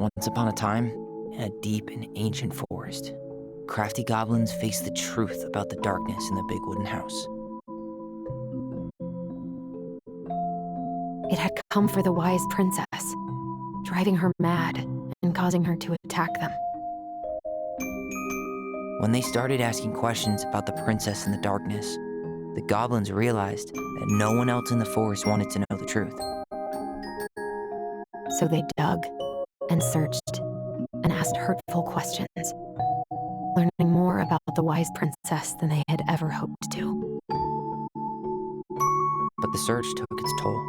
Once upon a time, in a deep and ancient forest, crafty goblins faced the truth about the darkness in the big wooden house. It had come for the wise princess, driving her mad and causing her to attack them. When they started asking questions about the princess in the darkness, the goblins realized that no one else in the forest wanted to know the truth. So they dug and searched and asked hurtful questions, learning more about the wise princess than they had ever hoped to. But the search took its toll.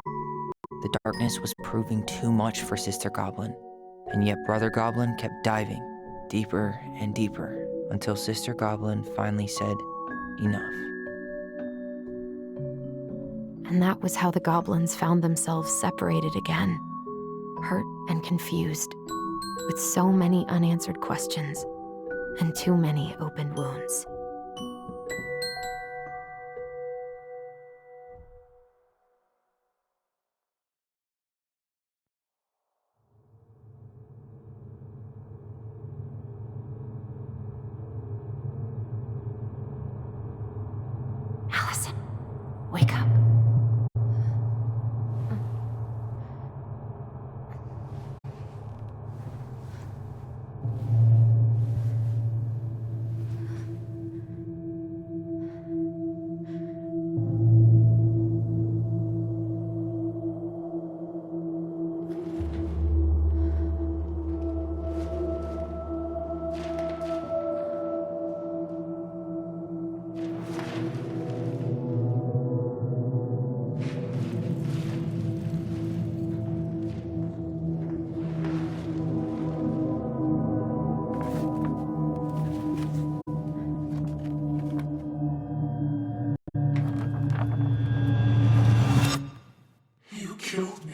The darkness was proving too much for Sister Goblin, and yet Brother Goblin kept diving deeper and deeper until Sister Goblin finally said, "Enough." And that was how the goblins found themselves separated again, hurt and confused, with so many unanswered questions and too many open wounds. Allison, wake up. You killed me.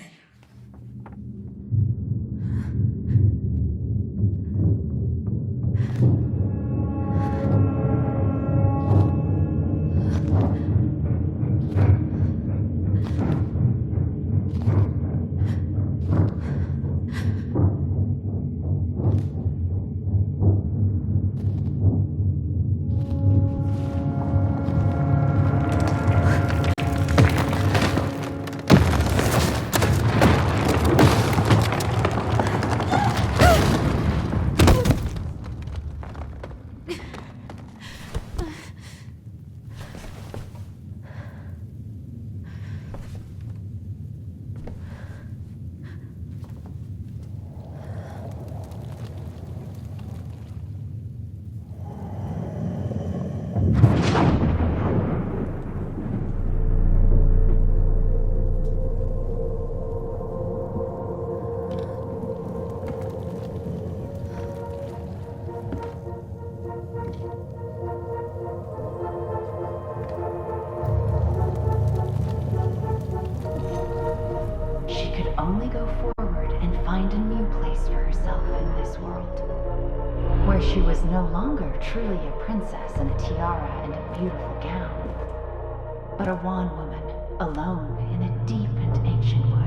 She could only go forward and find a new place for herself in this world, where she was no longer truly a princess in a tiara and a beautiful gown, but a wan woman alone in a deep and ancient wood.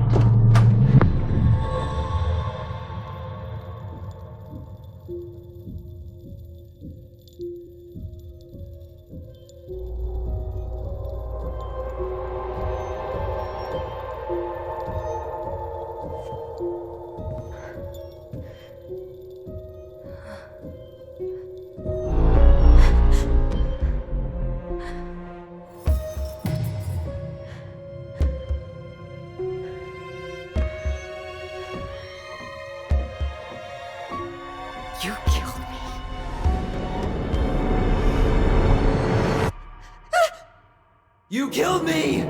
You killed me. You killed me!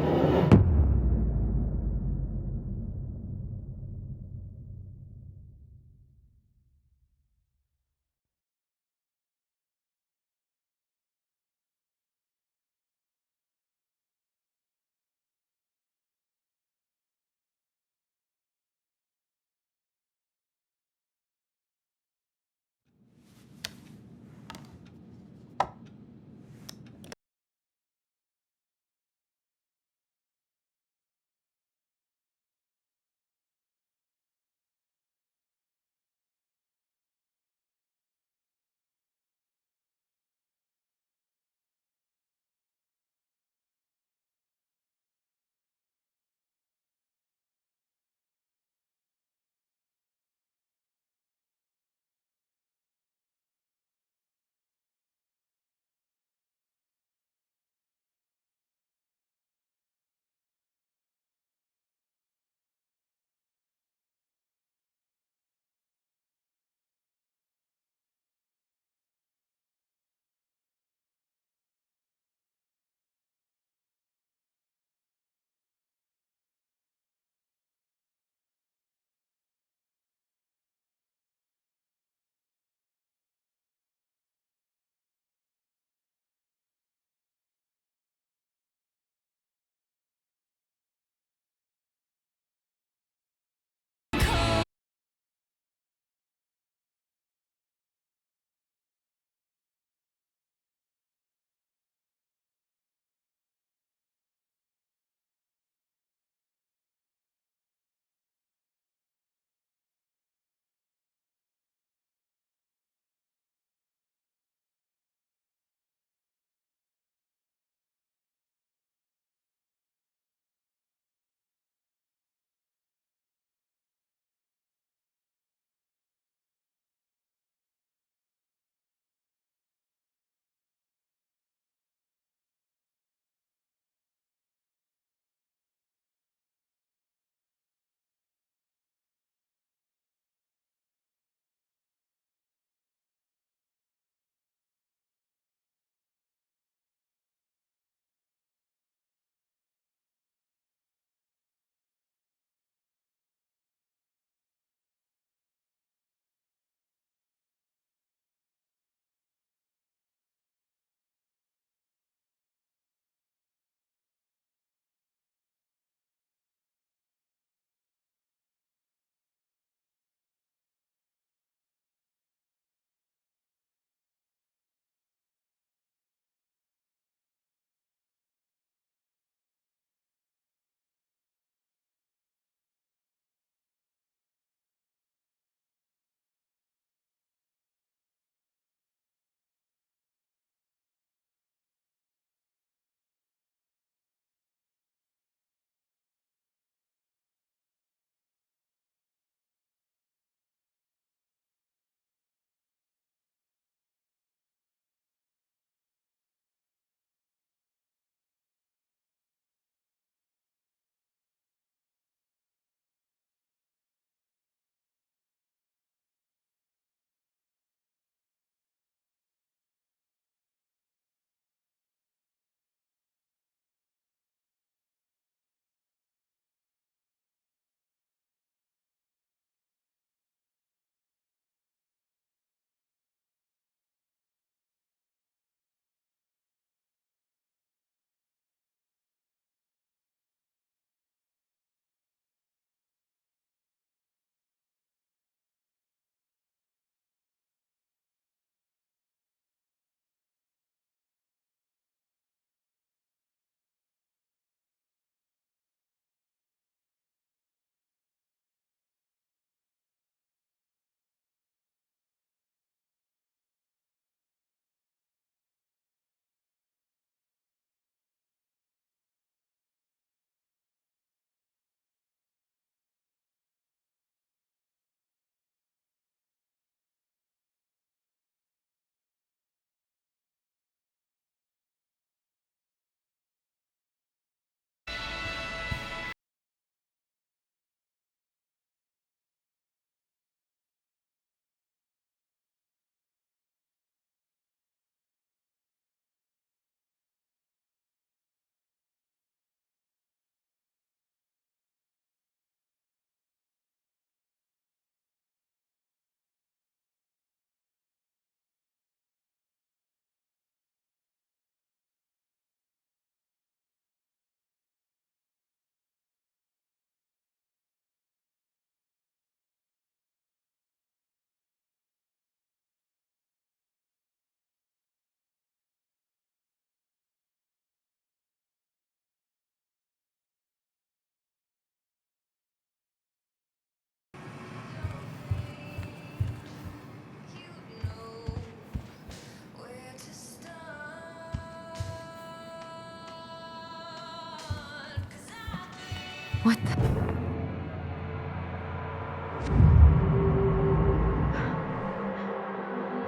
What the?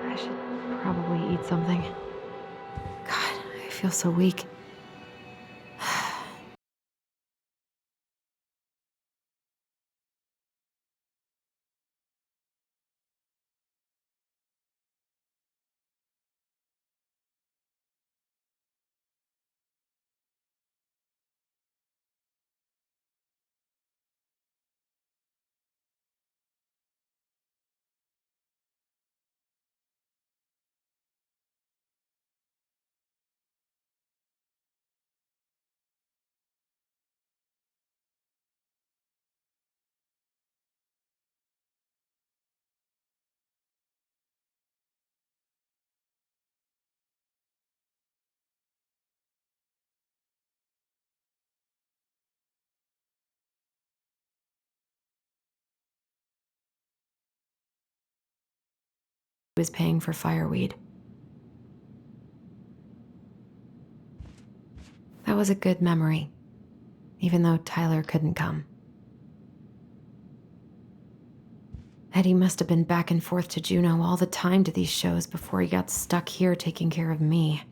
I should probably eat something. God, I feel so weak. Was paying for fireweed. That was a good memory, even though Tyler couldn't come. Eddie must have been back and forth to Juneau all the time to these shows before he got stuck here taking care of me.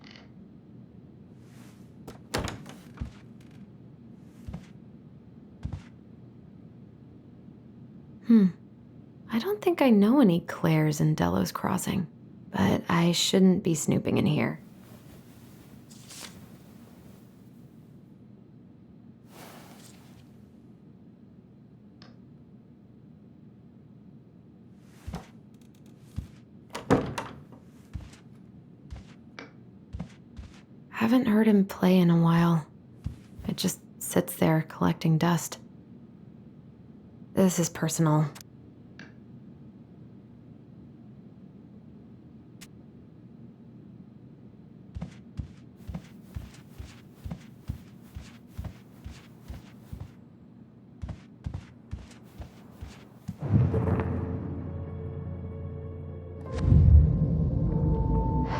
I don't think I know any Claires in Delos Crossing, but I shouldn't be snooping in here. Haven't heard him play in a while. It just sits there collecting dust. This is personal.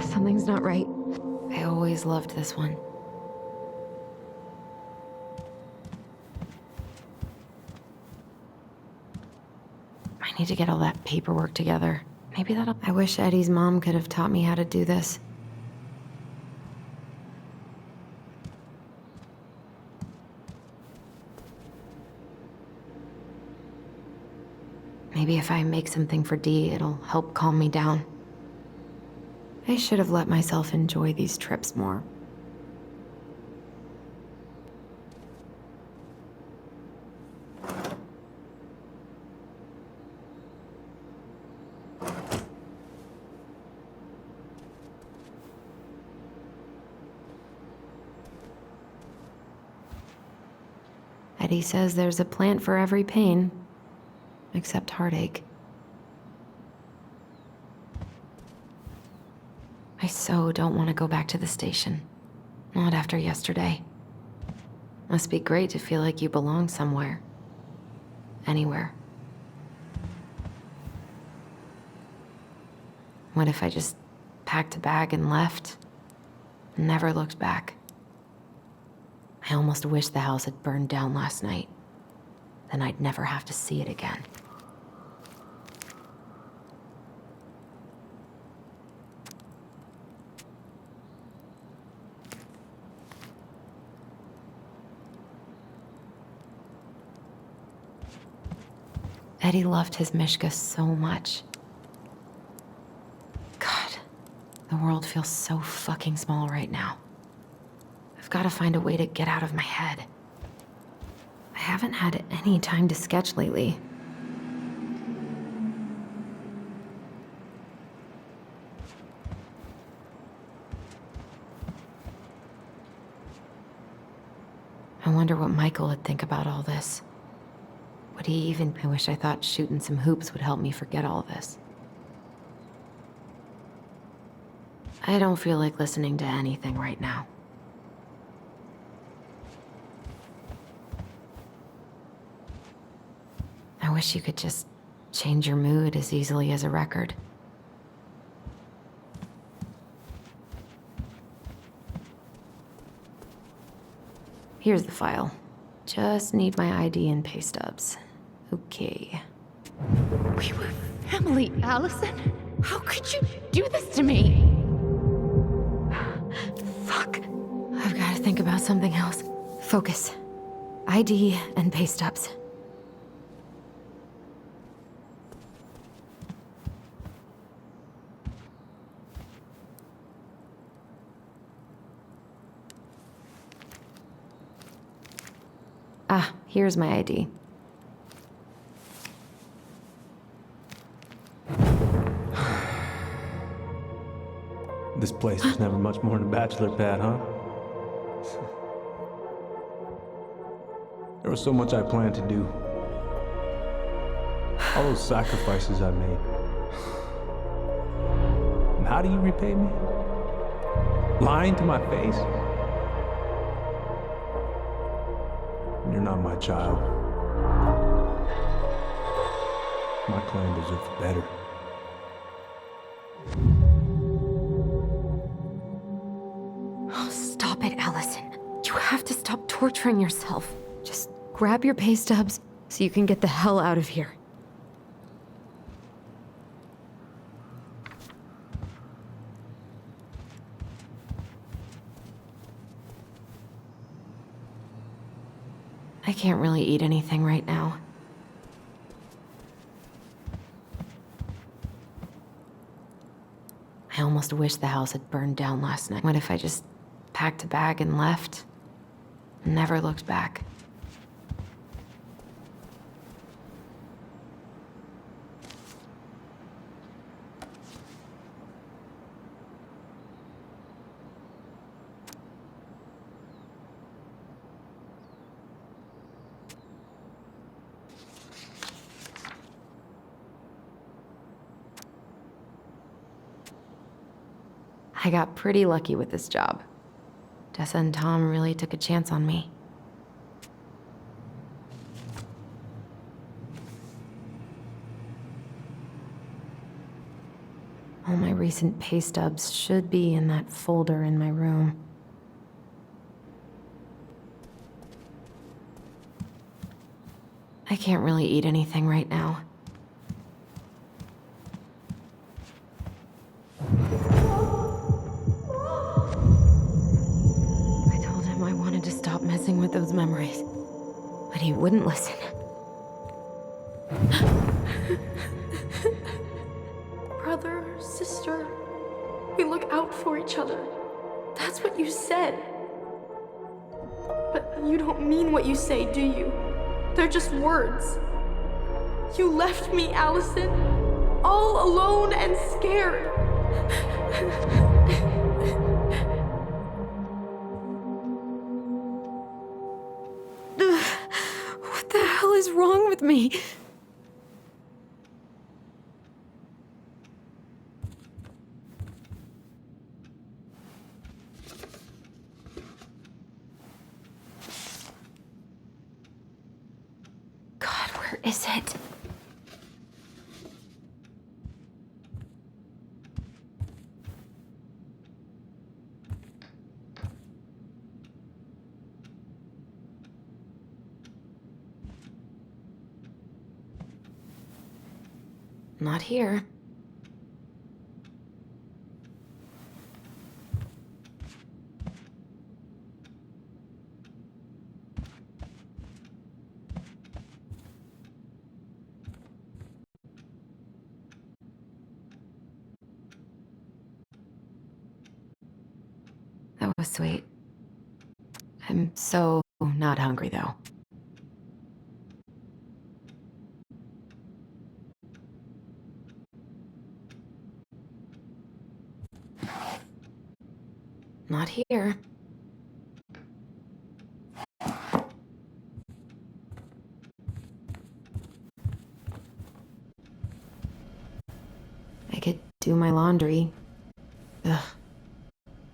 Something's not right. I always loved this one. I need to get all that paperwork together. Maybe that'll... I wish Eddie's mom could have taught me how to do this. Maybe if I make something for Dee, it'll help calm me down. I should have let myself enjoy these trips more. Eddie says there's a plant for every pain, except heartache. I so don't want to go back to the station. Not after yesterday. Must be great to feel like you belong somewhere. Anywhere. What if I just packed a bag and left? And never looked back? I almost wish the house had burned down last night. Then I'd never have to see it again. Eddie loved his Mishka so much. God, the world feels so fucking small right now. I've got to find a way to get out of my head. I haven't had any time to sketch lately. I wonder what Michael would think about all this. Would he even... I wish I thought shooting some hoops would help me forget all this. I don't feel like listening to anything right now. I wish you could just change your mood as easily as a record. Here's the file. Just need my ID and pay stubs. Okay. We were family, Allison. How could you do this to me? Fuck. I've got to think about something else. Focus. ID and pay stubs. Ah, here's my ID. This place was never much more than a bachelor pad, huh? There was so much I planned to do. All those sacrifices I made. And how do you repay me? Lying to my face? You're not my child. My clan deserves better. Oh, stop it, Allison. You have to stop torturing yourself. Just grab your pay stubs so you can get the hell out of here. I can't really eat anything right now. I almost wish the house had burned down last night. What if I just packed a bag and left? And never looked back. I got pretty lucky with this job. Tessa and Tom really took a chance on me. All my recent pay stubs should be in that folder in my room. I can't really eat anything right now. Messing with those memories, but he wouldn't listen. Brother, sister, we look out for each other. That's what you said. But you don't mean what you say, do you? They're just words. You left me, Allison, all alone and scared. What the hell is wrong with me? God, where is it? Not here. That was sweet. I'm so not hungry, though. Not here. I could do my laundry. Ugh.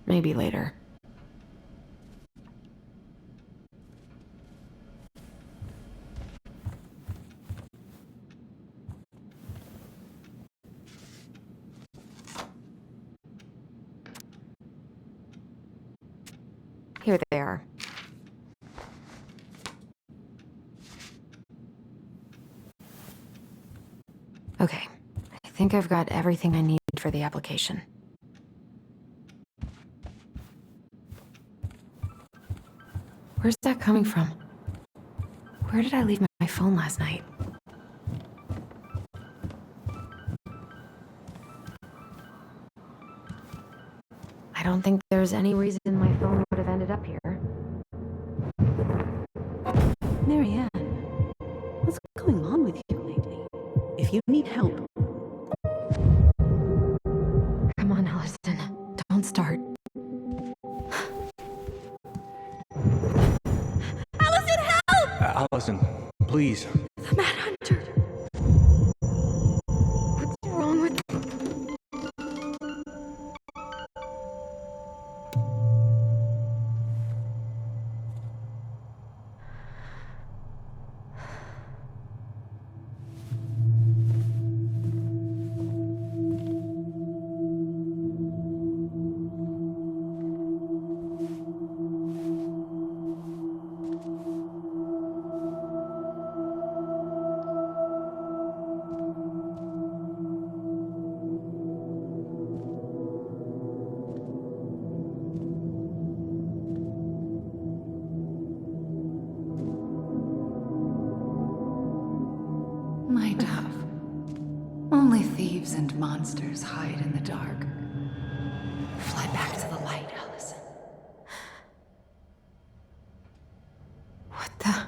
Maybe later. Here they are. Okay, I think I've got everything I need for the application. Where's that coming from? Where did I leave my phone last night? I don't think there's any reason my phone would have ended up here. Marianne, what's going on with you lately? If you need help, Come on, Allison. Don't start. Allison, help! Allison, please. The Mad Hunter. What's wrong with... My dove. Only thieves and monsters hide in the dark. Fly back to the light, Allison. What the...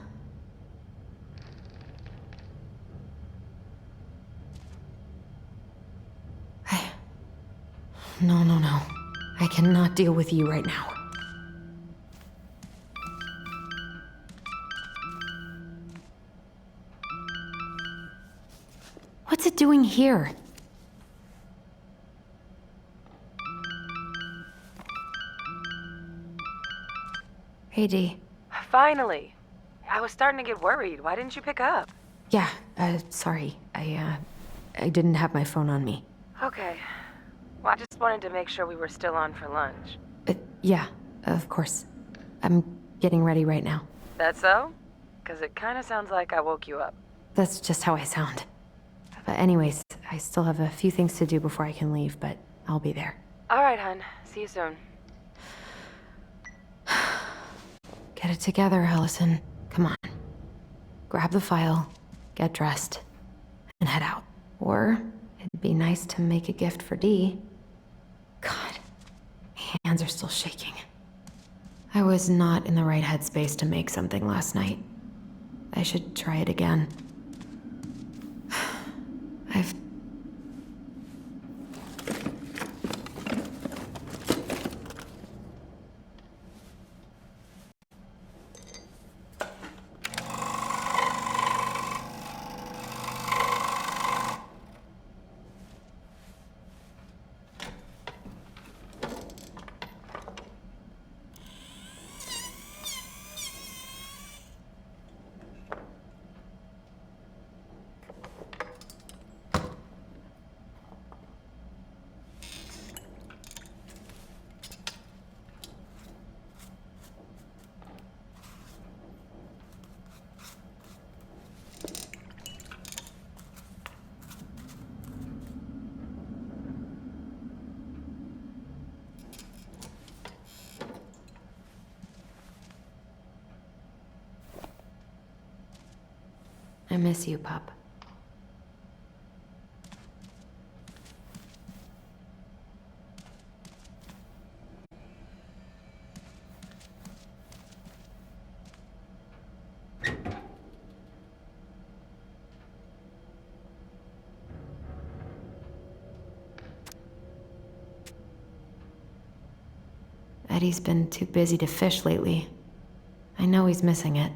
No. I cannot deal with you right now. What's it doing here? Hey, Dee. Finally. I was starting to get worried. Why didn't you pick up? Yeah, sorry. I didn't have my phone on me. Okay. Well, I just wanted to make sure we were still on for lunch. Yeah, of course. I'm getting ready right now. That so? Because it kind of sounds like I woke you up. That's just how I sound. But anyways, I still have a few things to do before I can leave, but I'll be there. All right, hun. See you soon. Get it together, Allison. Come on. Grab the file, get dressed, and head out. Or it'd be nice to make a gift for Dee. God, my hands are still shaking. I was not in the right headspace to make something last night. I should try it again. I've... I miss you, pup. Eddie's been too busy to fish lately. I know he's missing it.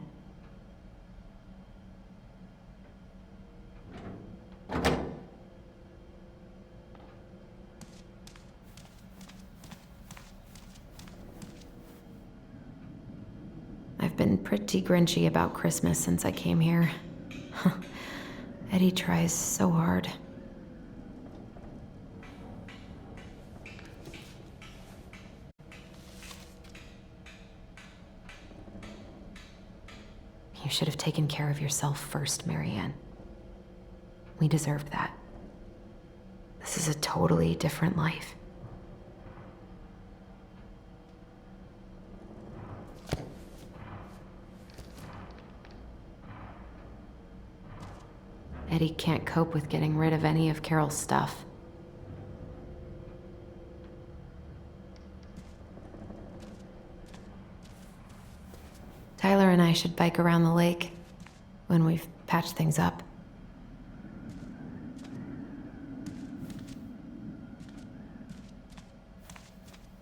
I've been pretty grinchy about Christmas since I came here. Eddie tries so hard. You should have taken care of yourself first, Marianne. We deserved that. This is a totally different life. Eddie can't cope with getting rid of any of Carol's stuff. Tyler and I should bike around the lake when we've patched things up.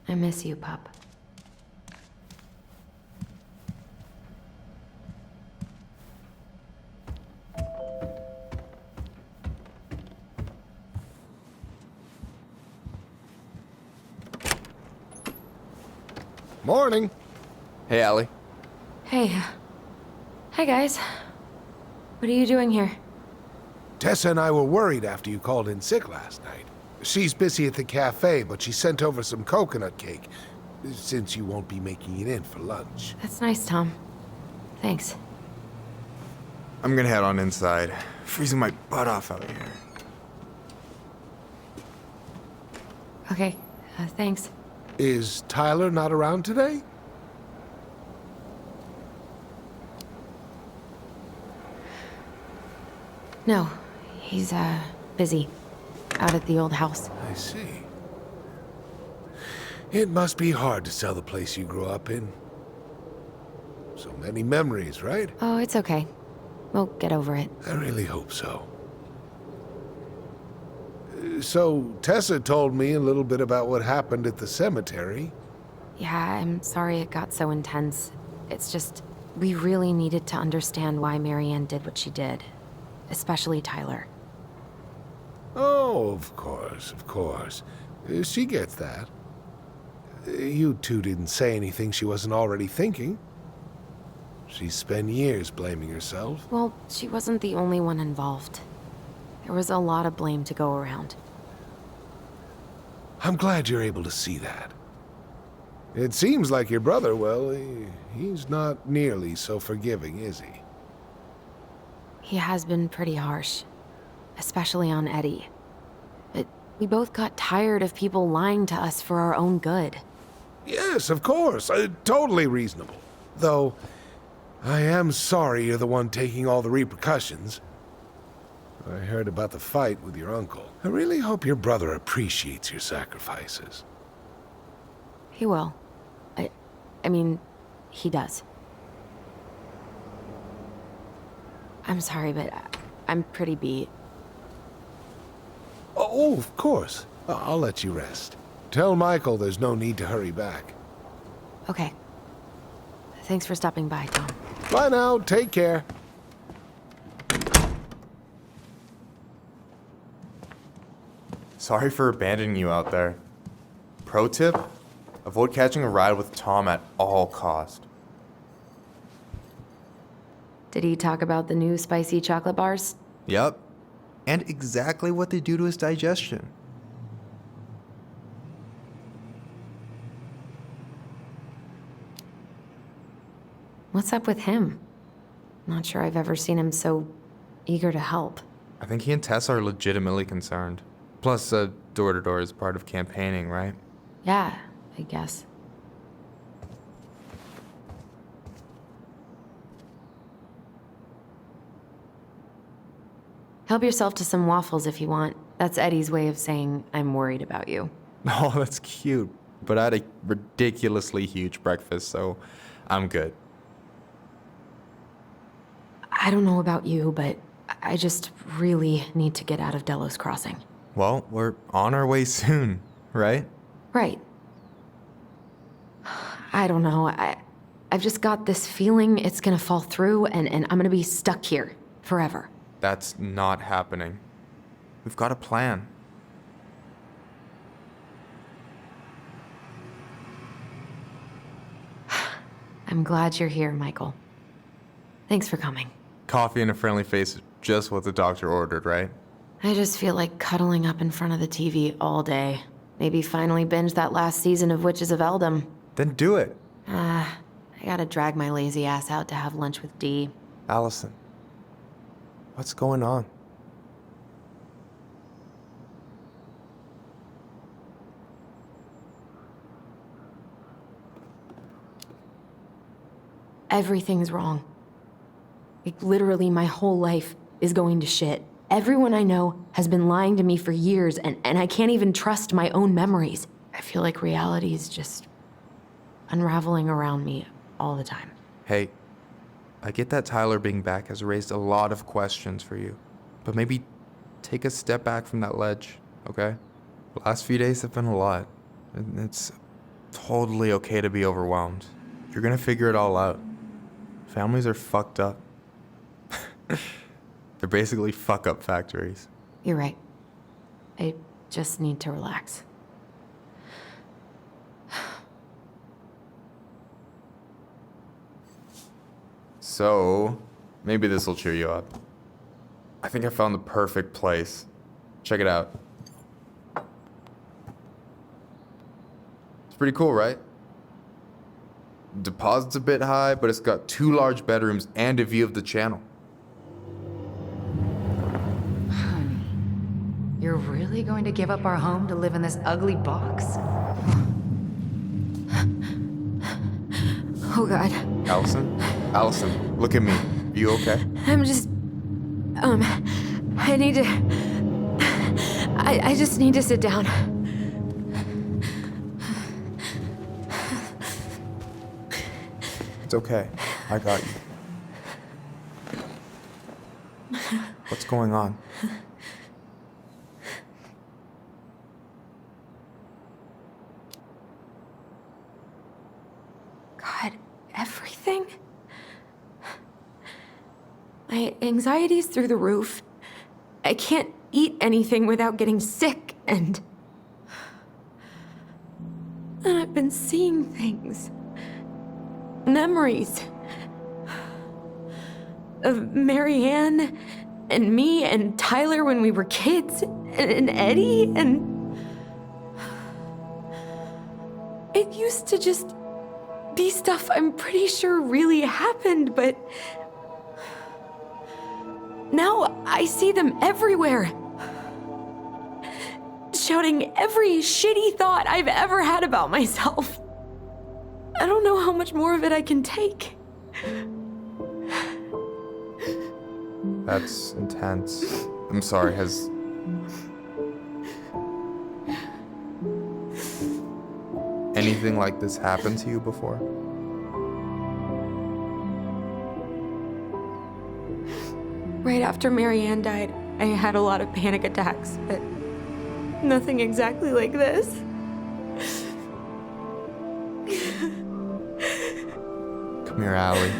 I miss you, pup. Morning. Hey, Allie. Hey. Hi, guys. What are you doing here? Tessa and I were worried after you called in sick last night. She's busy at the cafe, but she sent over some coconut cake, since you won't be making it in for lunch. That's nice, Tom. Thanks. I'm gonna head on inside. Freezing my butt off out here. Okay, thanks. Is Tyler not around today? No, he's, busy. Out at the old house. I see. It must be hard to sell the place you grew up in. So many memories, right? Oh, it's okay. We'll get over it. I really hope so. So, Tessa told me a little bit about what happened at the cemetery. Yeah, I'm sorry it got so intense. It's just, we really needed to understand why Marianne did what she did. Especially Tyler. Oh, of course, of course. She gets that. You two didn't say anything she wasn't already thinking. She spent years blaming herself. Well, she wasn't the only one involved. There was a lot of blame to go around. I'm glad you're able to see that. It seems like your brother, well, he's not nearly so forgiving, is he? He has been pretty harsh. Especially on Eddie. But we both got tired of people lying to us for our own good. Yes, of course. Totally reasonable. Though, I am sorry you're the one taking all the repercussions. I heard about the fight with your uncle. I really hope your brother appreciates your sacrifices. He will. I mean, he does. I'm sorry, but I'm pretty beat. Oh, of course. I'll let you rest. Tell Michael there's no need to hurry back. Okay. Thanks for stopping by, Tom. Bye now. Take care. Sorry for abandoning you out there. Pro tip? Avoid catching a ride with Tom at all cost. Did he talk about the new spicy chocolate bars? Yep. And exactly what they do to his digestion. What's up with him? Not sure I've ever seen him so eager to help. I think he and Tess are legitimately concerned. Plus, door-to-door is part of campaigning, right? Yeah, I guess. Help yourself to some waffles if you want. That's Eddie's way of saying, I'm worried about you. Oh, that's cute. But I had a ridiculously huge breakfast, so I'm good. I don't know about you, but I just really need to get out of Delos Crossing. Well, we're on our way soon, right? Right. I don't know. I've just got this feeling it's gonna fall through and I'm gonna be stuck here forever. That's not happening. We've got a plan. I'm glad you're here, Michael. Thanks for coming. Coffee and a friendly face is just what the doctor ordered, right? I just feel like cuddling up in front of the TV all day. Maybe finally binge that last season of Witches of Eldom. Then do it. I gotta drag my lazy ass out to have lunch with Dee. Allison, what's going on? Everything's wrong. Like, literally, my whole life is going to shit. Everyone I know has been lying to me for years, and I can't even trust my own memories. I feel like reality is just unraveling around me all the time. Hey, I get that Tyler being back has raised a lot of questions for you, but maybe take a step back from that ledge, okay? The last few days have been a lot, and it's totally okay to be overwhelmed. You're gonna figure it all out. Families are fucked up. They're basically fuck-up factories. You're right. I just need to relax. So, maybe this will cheer you up. I think I found the perfect place. Check it out. It's pretty cool, right? Deposit's a bit high, but it's got 2 large bedrooms and a view of the channel. Honey, you're really going to give up our home to live in this ugly box? Oh, God. Allison? Allison, look at me. Are you okay? I'm just... I need to... I just need to sit down. It's okay. I got you. What's going on? God, everything? My anxiety's through the roof. I can't eat anything without getting sick, and I've been seeing things. Memories. Of Marianne, and me, and Tyler when we were kids, and Eddie, and... It used to just be stuff I'm pretty sure really happened, but... Now I see them everywhere. Shouting every shitty thought I've ever had about myself. I don't know how much more of it I can take. That's intense. I'm sorry, has... anything like this happened to you before? Right after Marianne died, I had a lot of panic attacks, but nothing exactly like this. Come here, Allie.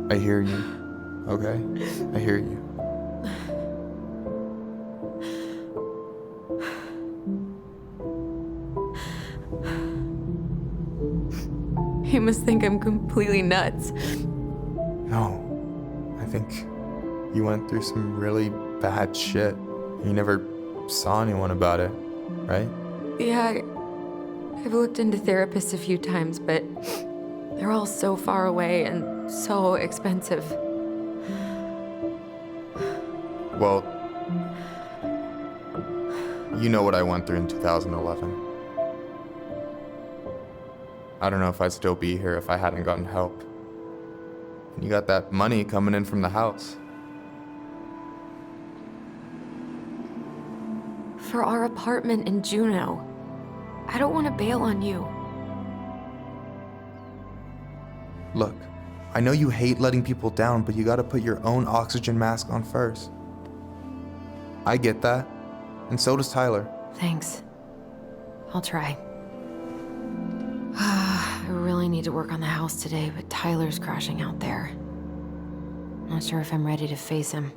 I hear you, okay? I hear you. You must think I'm completely nuts. No. I think you went through some really bad shit. You never saw anyone about it, right? Yeah, I've looked into therapists a few times, but they're all so far away and so expensive. Well, you know what I went through in 2011. I don't know if I'd still be here if I hadn't gotten help. And you got that money coming in from the house. For our apartment in Juneau. I don't want to bail on you. Look, I know you hate letting people down, but you gotta put your own oxygen mask on first. I get that, and so does Tyler. Thanks. I'll try. I really need to work on the house today, but Tyler's crashing out there. Not sure if I'm ready to face him.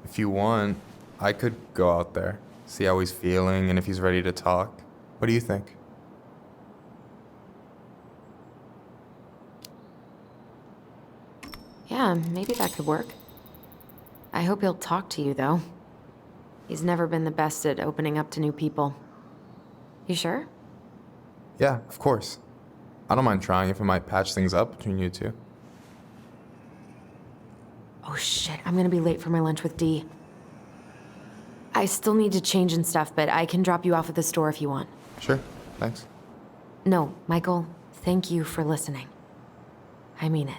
If you want, I could go out there, see how he's feeling, and if he's ready to talk. What do you think? Yeah, maybe that could work. I hope he'll talk to you, though. He's never been the best at opening up to new people. You sure? Yeah, of course. I don't mind trying if it might patch things up between you two. Oh shit, I'm gonna be late for my lunch with Dee. I still need to change and stuff, but I can drop you off at the store if you want. Sure, thanks. No, Michael, Thank you for listening. I mean it.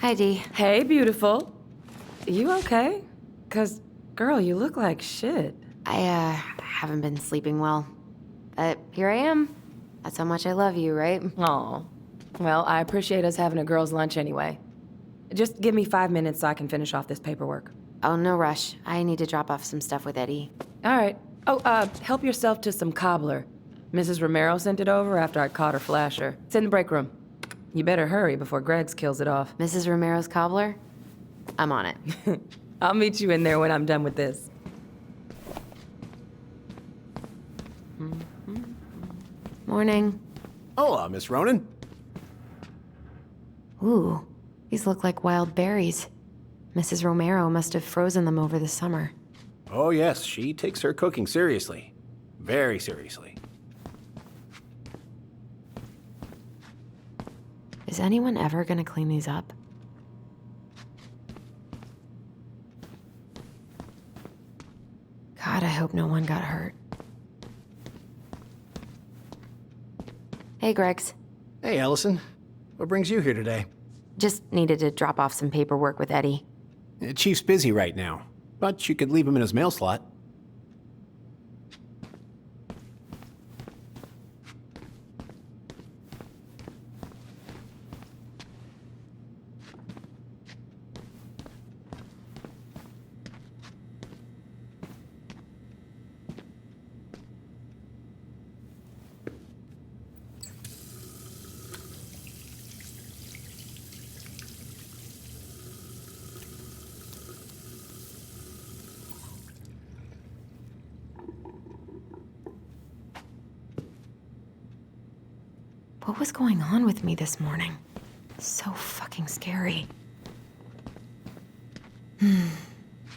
Hi, Dee. Hey, beautiful. You okay? 'Cause, girl, you look like shit. I haven't been sleeping well. But here I am. That's how much I love you, right? Aw. Well, I appreciate us having a girls' lunch anyway. Just give me 5 minutes so I can finish off this paperwork. Oh, no rush. I need to drop off some stuff with Eddie. All right. Oh, help yourself to some cobbler. Mrs. Romero sent it over after I caught her flasher. It's in the break room. You better hurry before Greggs kills it off. Mrs. Romero's cobbler? I'm on it. I'll meet you in there when I'm done with this. Morning. Hola, Miss Ronan. Ooh, these look like wild berries. Mrs. Romero must have frozen them over the summer. Oh, yes, she takes her cooking seriously. Very seriously. Is anyone ever gonna clean these up? God, I hope no one got hurt. Hey, Greggs. Hey, Allison. What brings you here today? Just needed to drop off some paperwork with Eddie. Chief's busy right now, but you could leave him in his mail slot. What was going on with me this morning? So fucking scary.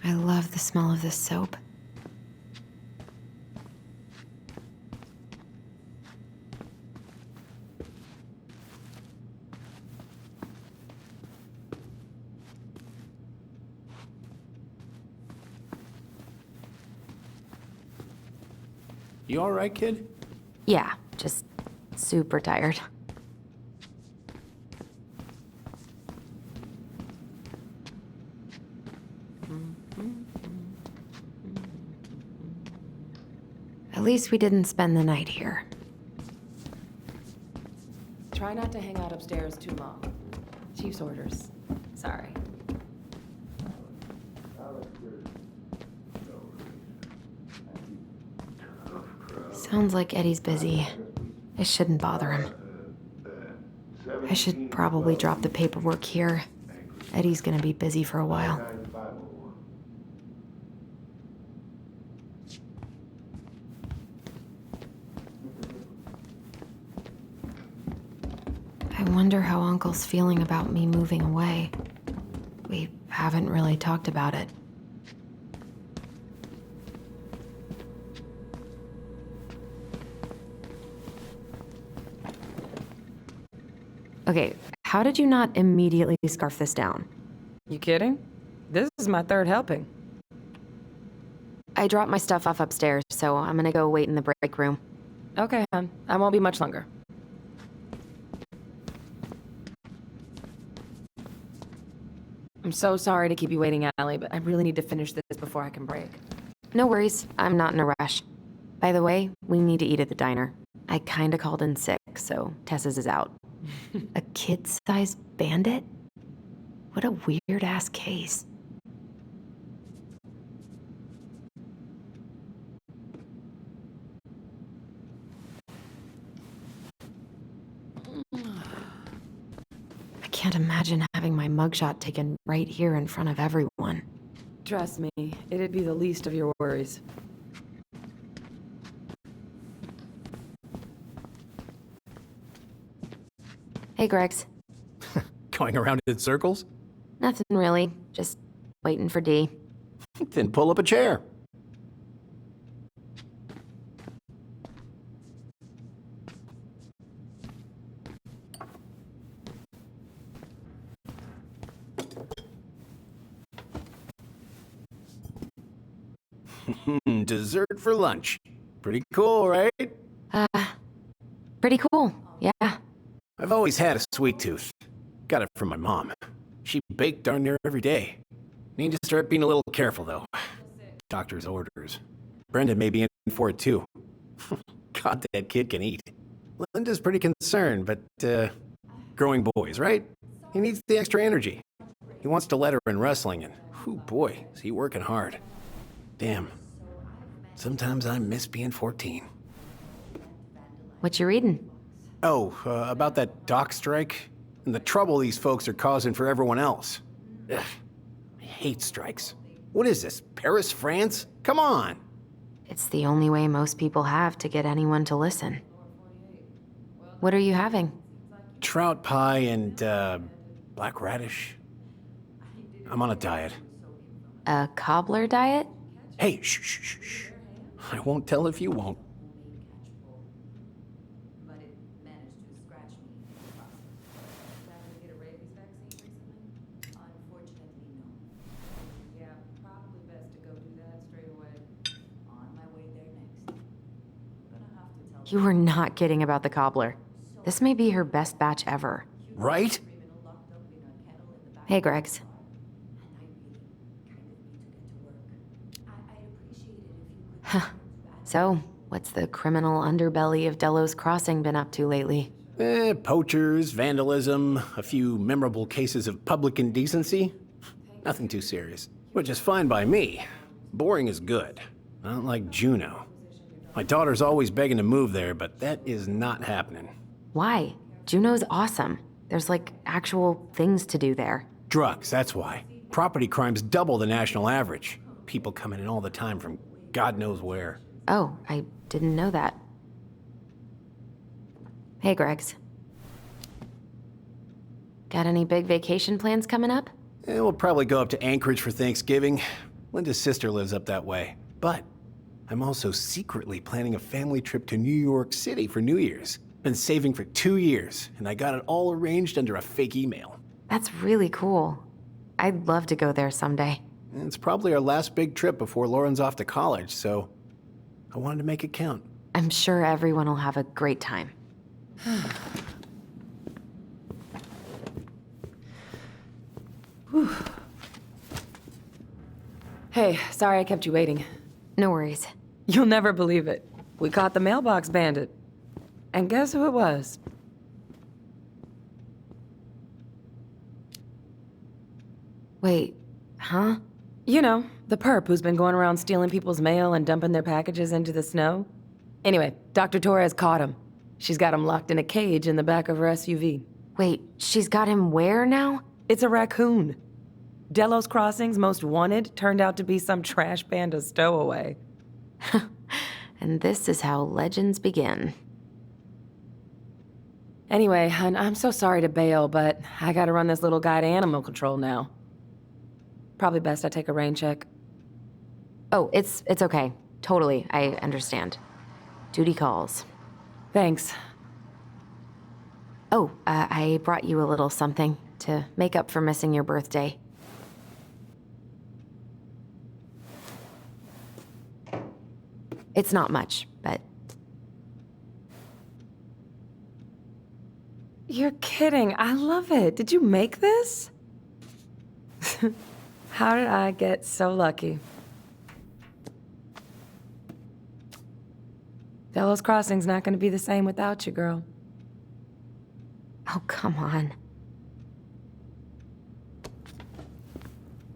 I love the smell of this soap. You all right, kid? Yeah, just super tired. At least we didn't spend the night here. Try not to hang out upstairs too long. Chief's orders. Sorry. Sounds like Eddie's busy. I shouldn't bother him. I should probably drop the paperwork here. Eddie's gonna be busy for a while. I wonder how Uncle's feeling about me moving away. We haven't really talked about it. Okay, how did you not immediately scarf this down? You kidding? This is my third helping. I dropped my stuff off upstairs, so I'm gonna go wait in the break room. Okay, hon. I won't be much longer. I'm so sorry to keep you waiting, Allie, but I really need to finish this before I can break. No worries, I'm not in a rush. By the way, we need to eat at the diner. I kinda called in sick, so Tessa's is out. A kid-sized bandit? What a weird-ass case. can't imagine having my mugshot taken right here in front of everyone. Trust me, it'd be the least of your worries. Hey, Gregs. Going around in circles? Nothing really. Just waiting for Dee. Then pull up a chair. Dessert for lunch. Pretty cool, right? Pretty cool. Yeah. I've always had a sweet tooth. Got it from my mom. She baked darn near every day. Need to start being a little careful, though. Doctor's orders. Brendan may be in for it, too. God, that kid can eat. Linda's pretty concerned, but, growing boys, right? He needs the extra energy. He wants to let her in wrestling, and, whew, boy, is he working hard. Damn. Sometimes I miss being 14. What you reading? Oh, about that dock strike? And the trouble these folks are causing for everyone else. Ugh, I hate strikes. What is this, Paris, France? Come on! It's the only way most people have to get anyone to listen. What are you having? Trout pie and, black radish. I'm on a diet. A cobbler diet? Hey, shh, shh, shh, shh. I won't tell if you won't. You were not kidding about the cobbler. This may be her best batch ever. Right? Hey, Gregs. Huh. So, what's the criminal underbelly of Delos Crossing been up to lately? Poachers, vandalism, a few memorable cases of public indecency. Nothing too serious. Which is fine by me. Boring is good. Not like Juneau. My daughter's always begging to move there, but that is not happening. Why? Juneau's awesome. There's like actual things to do there. Drugs, that's why. Property crime's double the national average. People coming in all the time from God knows where. Oh, I didn't know that. Hey, Gregs. Got any big vacation plans coming up? We'll probably go up to Anchorage for Thanksgiving. Linda's sister lives up that way. But I'm also secretly planning a family trip to New York City for New Year's. Been saving for 2 years, and I got it all arranged under a fake email. That's really cool. I'd love to go there someday. It's probably our last big trip before Lauren's off to college, so I wanted to make it count. I'm sure everyone will have a great time. Hey, sorry I kept you waiting. No worries. You'll never believe it. We caught the mailbox bandit. And guess who it was? Wait, huh? You know, the perp who's been going around stealing people's mail and dumping their packages into the snow. Anyway, Dr. Torres caught him. She's got him locked in a cage in the back of her SUV. Wait, she's got him where now? It's a raccoon. Delos Crossing's most wanted turned out to be some trash panda stowaway. And this is how legends begin. Anyway, hun, I'm so sorry to bail, but I gotta run this little guy to animal control now. Probably best I take a rain check. Oh, it's okay. Totally, I understand. Duty calls. Thanks. Oh, I brought you a little something to make up for missing your birthday. It's not much, but... You're kidding. I love it. Did you make this? How did I get so lucky? Delos Crossing's not going to be the same without you, girl. Oh, come on.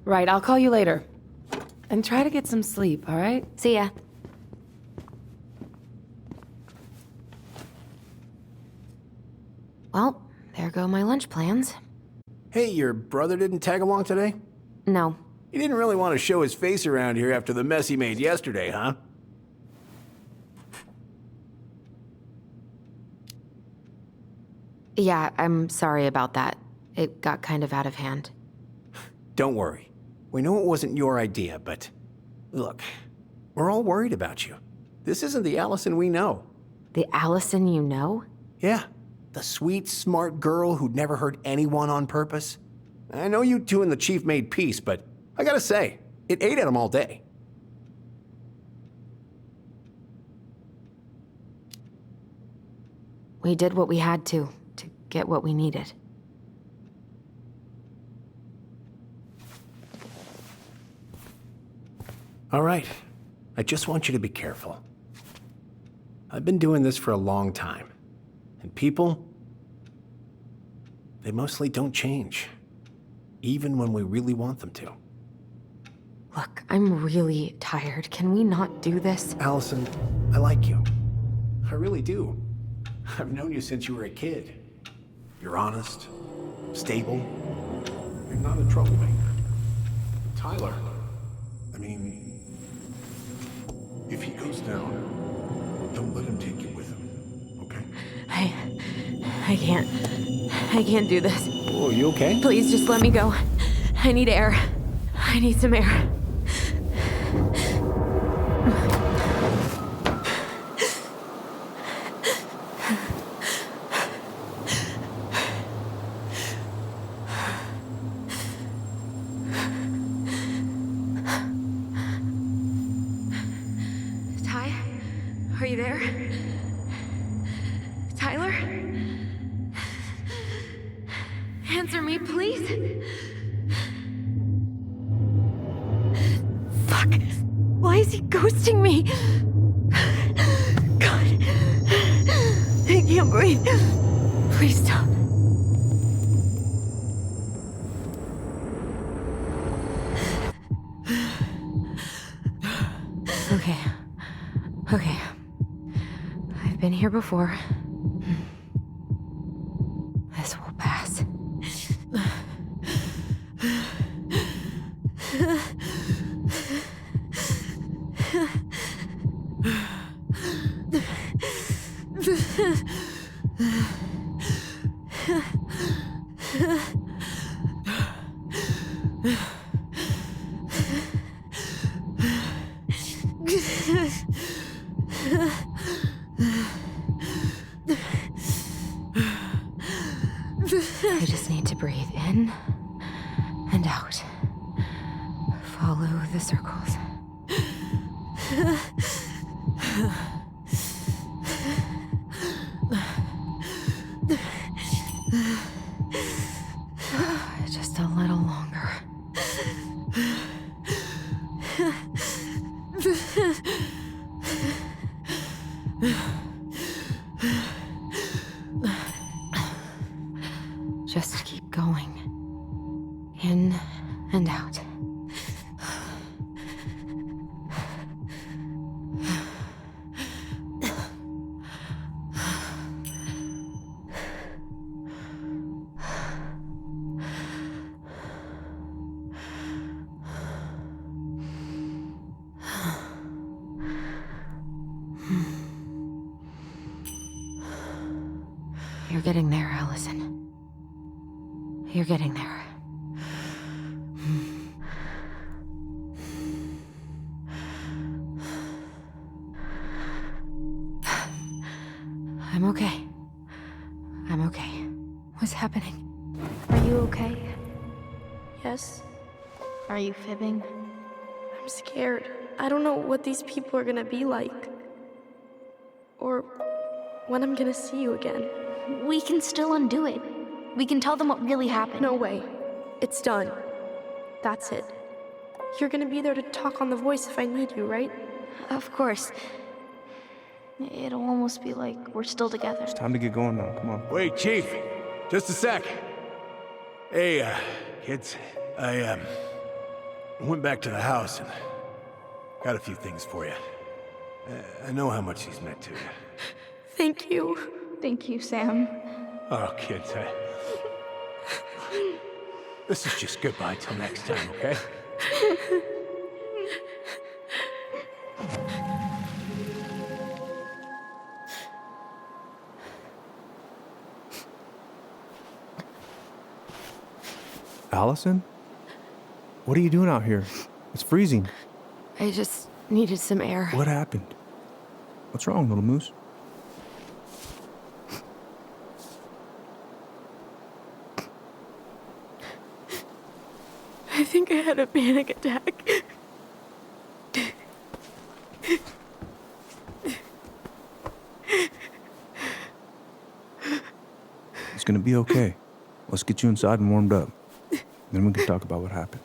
Right, I'll call you later. And try to get some sleep, all right? See ya. Well, there go my lunch plans. Hey, your brother didn't tag along today? No. He didn't really want to show his face around here after the mess he made yesterday, huh? Yeah, I'm sorry about that. It got kind of out of hand. Don't worry. We know it wasn't your idea, but look, we're all worried about you. This isn't the Allison we know. The Allison you know? Yeah, the sweet, smart girl who'd never hurt anyone on purpose. I know you two and the Chief made peace, but I gotta say, it ate at him all day. We did what we had to get what we needed. All right, I just want you to be careful. I've been doing this for a long time, and people, they mostly don't change, even when we really want them to. Look, I'm really tired. Can we not do this? Allison, I like you. I really do. I've known you since you were a kid. You're honest, stable. You're not a troublemaker. Tyler, I mean, if he goes down, don't let him take you with him, okay? I can't do this. Oh, you okay? Please just let me go. I need air. I need some air. Ty? Are you there? Tyler? Answer me, please. Fuck. Why is he ghosting me? God. I can't breathe. Please stop. Okay. I've been here before. This will pass. I just need to breathe in and out. Follow the circles. Just a little longer. Just keep going. In and out. You're getting there, Allison. You're getting there. I'm okay. I'm okay. What's happening? Are you okay? Yes? Are you fibbing? I'm scared. I don't know what these people are gonna be like. Or when I'm gonna see you again. We can still undo it. We can tell them what really happened. No way. It's done. That's it. You're gonna be there to talk on the voice if I need you, right? Of course. It'll almost be like we're still together. It's time to get going now. Come on. Wait, Chief. Just a sec. Hey, kids. I went back to the house and got a few things for you. I know how much he's meant to you. Thank you. Thank you, Sam. Oh, kids, This is just goodbye till next time, okay? Allison? What are you doing out here? It's freezing. I just needed some air. What happened? What's wrong, little moose? I think I had a panic attack. It's gonna be okay. Let's get you inside and warmed up. Then we can talk about what happened.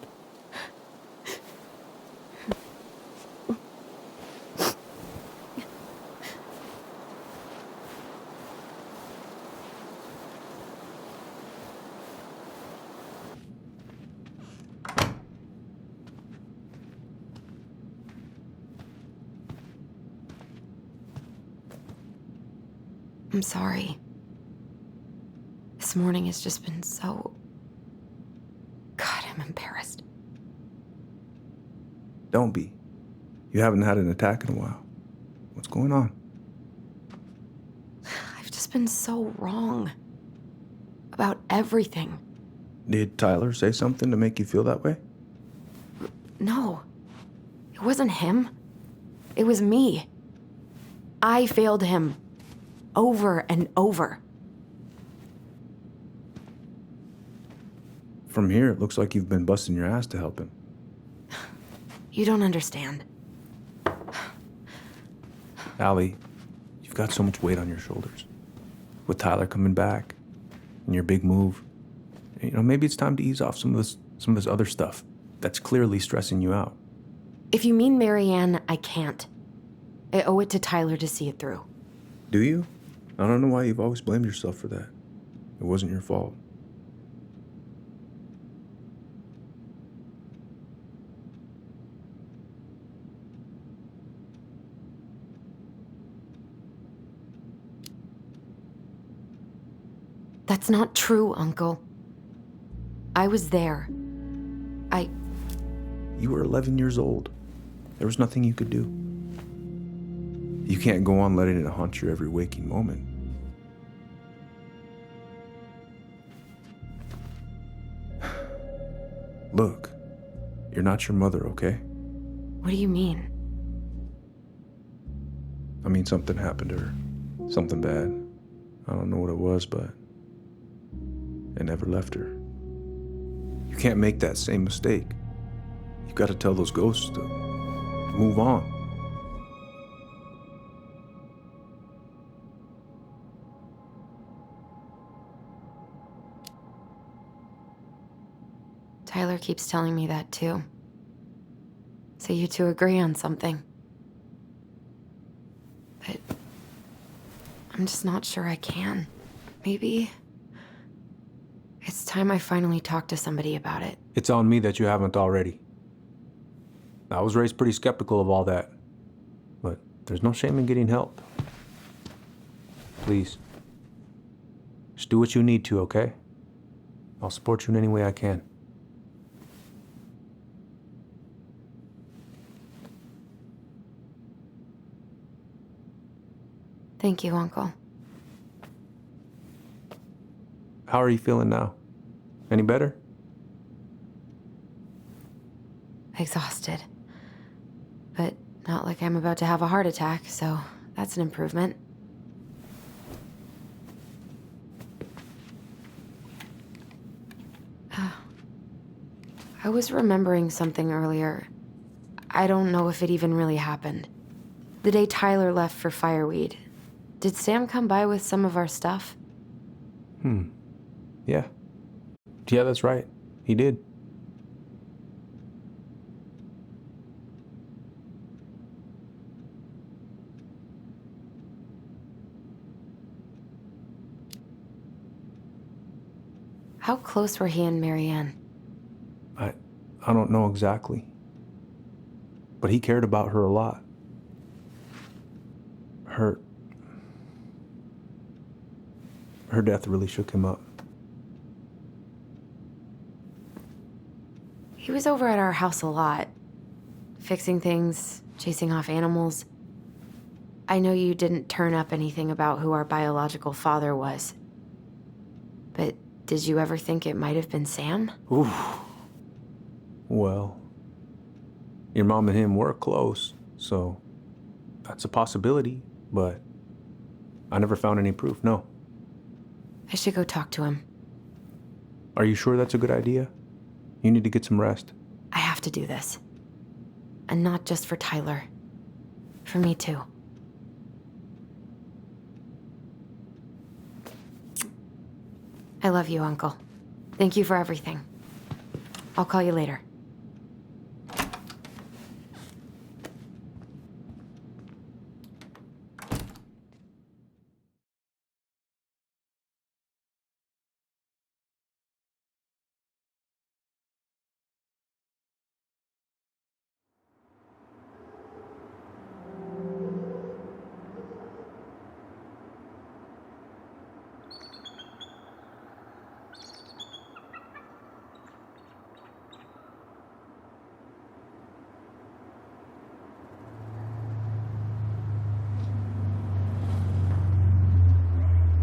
I'm sorry. This morning has just been so... God, I'm embarrassed. Don't be. You haven't had an attack in a while. What's going on? I've just been so wrong. About everything. Did Tyler say something to make you feel that way? No. It wasn't him. It was me. I failed him. Over and over. From here, it looks like you've been busting your ass to help him. You don't understand. Allie, you've got so much weight on your shoulders. With Tyler coming back, and your big move, you know, maybe it's time to ease off some of this other stuff that's clearly stressing you out. If you mean Marianne, I can't. I owe it to Tyler to see it through. Do you? I don't know why you've always blamed yourself for that. It wasn't your fault. That's not true, Uncle. I was there. You were 11 years old. There was nothing you could do. You can't go on letting it haunt your every waking moment. Look, you're not your mother, okay? What do you mean? I mean, something happened to her. Something bad. I don't know what it was, but it never left her. You can't make that same mistake. You've got to tell those ghosts to move on. Tyler keeps telling me that too. So you two agree on something. But I'm just not sure I can. Maybe it's time I finally talk to somebody about it. It's on me that you haven't already. I was raised pretty skeptical of all that. But there's no shame in getting help. Please. Just do what you need to, okay? I'll support you in any way I can. Thank you, Uncle. How are you feeling now? Any better? Exhausted. But not like I'm about to have a heart attack, so that's an improvement. I was remembering something earlier. I don't know if it even really happened. The day Tyler left for Fireweed, did Sam come by with some of our stuff? Yeah. Yeah, that's right. He did. How close were he and Marianne? I don't know exactly. But he cared about her a lot. Her death really shook him up. He was over at our house a lot, fixing things, chasing off animals. I know you didn't turn up anything about who our biological father was. But did you ever think it might have been Sam? Oof. Well, your mom and him were close, so that's a possibility, but I never found any proof, no. I should go talk to him. Are you sure that's a good idea? You need to get some rest. I have to do this. And not just for Tyler. For me too. I love you, Uncle. Thank you for everything. I'll call you later.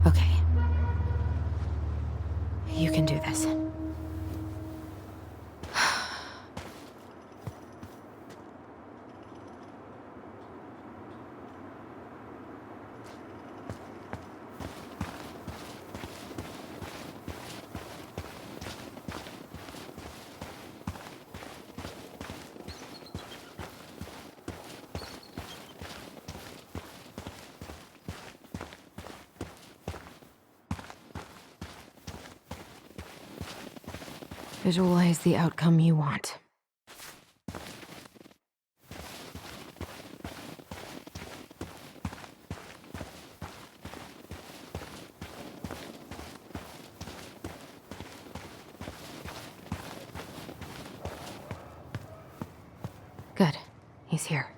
Okay. You can do this. Visualize the outcome you want. Good. He's here.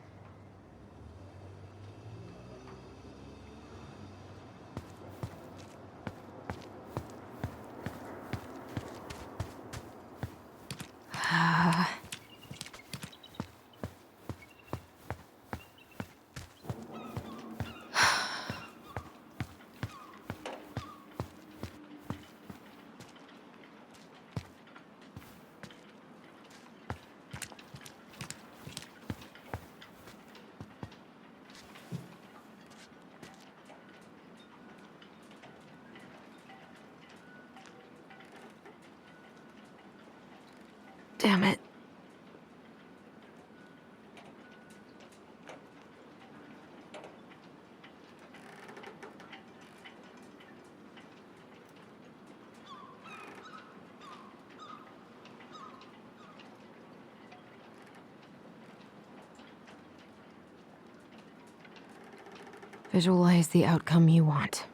Damn it. Visualize the outcome you want.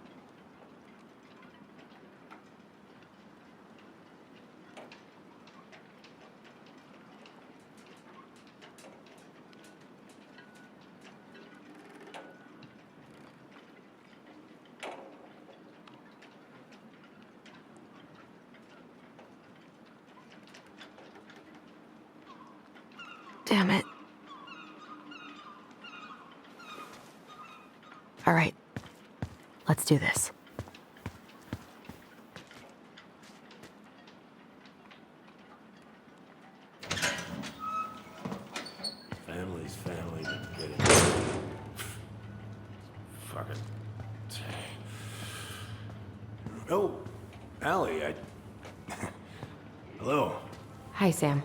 Damn it. All right. Let's do this. Family's family, but get it. Fuck it. Oh, Allie, Hello. Hi, Sam.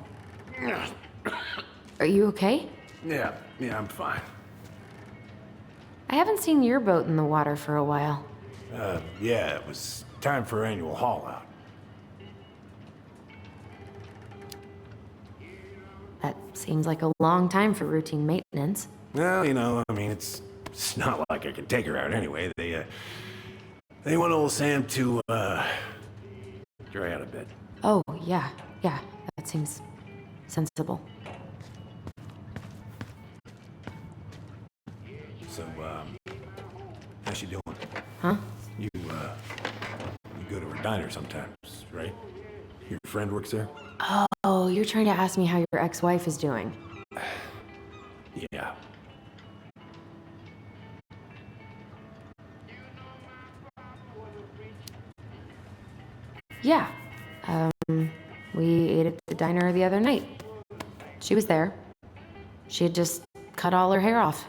Are you okay? Yeah, I'm fine. I haven't seen your boat in the water for a while. Yeah, it was time for annual haul out. That seems like a long time for routine maintenance. Well, it's not like I can take her out anyway. They want old Sam to, dry out a bit. Oh, yeah, that seems sensible. So, how's she doing? Huh? You go to her diner sometimes, right? Your friend works there? Oh, you're trying to ask me how your ex-wife is doing. Yeah. Yeah. We ate at the diner the other night. She was there. She had just cut all her hair off.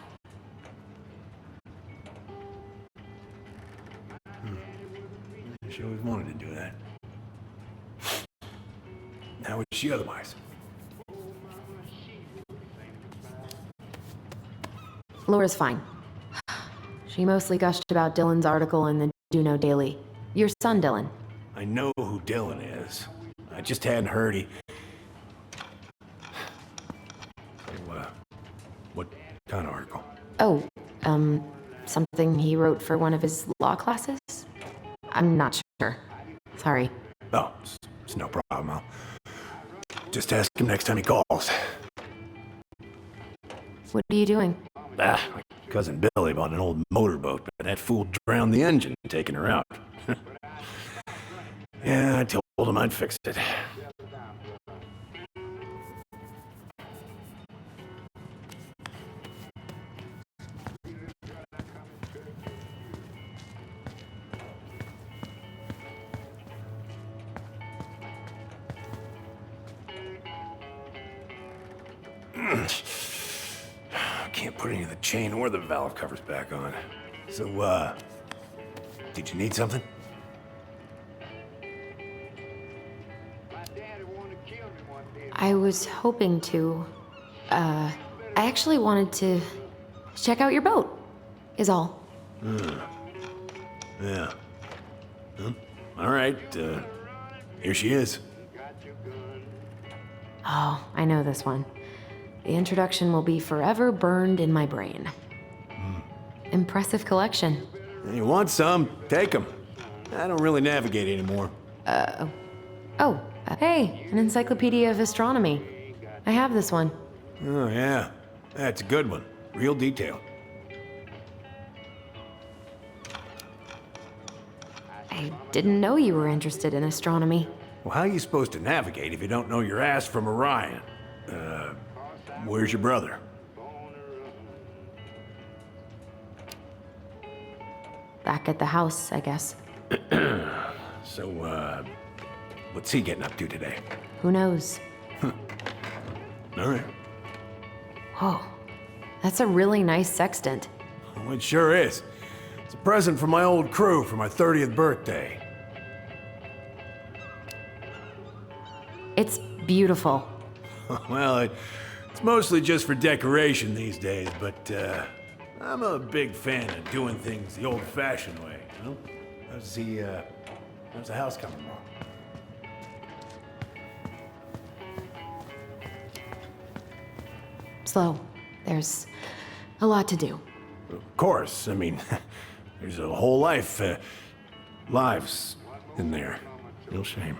She always wanted to do that. How was she otherwise? Laura's fine. She mostly gushed about Dylan's article in the Juneau Daily. Your son, Dylan. I know who Dylan is. I just hadn't heard he... So, what kind of article? Oh, something he wrote for one of his law classes? I'm not sure. Sorry. Oh, it's no problem. I'll just ask him next time he calls. What are you doing? My cousin Billy bought an old motorboat, but that fool drowned the engine, taking her out. Yeah, I told him I'd fix it. Can't put any of the chain or the valve covers back on. So, did you need something? I was hoping to. I actually wanted to check out your boat, is all. Yeah. All right, here she is. Oh, I know this one. The introduction will be forever burned in my brain. Impressive collection. You want some? Take them. I don't really navigate anymore. Hey, an encyclopedia of astronomy. I have this one. Oh, yeah. That's a good one. Real detail. I didn't know you were interested in astronomy. Well, how are you supposed to navigate if you don't know your ass from Orion? Where's your brother? Back at the house, I guess. So, what's he getting up to today? Who knows? All right. Whoa, that's a really nice sextant. Well, it sure is. It's a present from my old crew for my 30th birthday. It's beautiful. Well, it's mostly just for decoration these days, but I'm a big fan of doing things the old-fashioned way, you know? How's the house coming along? Slow. There's a lot to do. Of course. I mean, there's a whole lives in there. Real shame.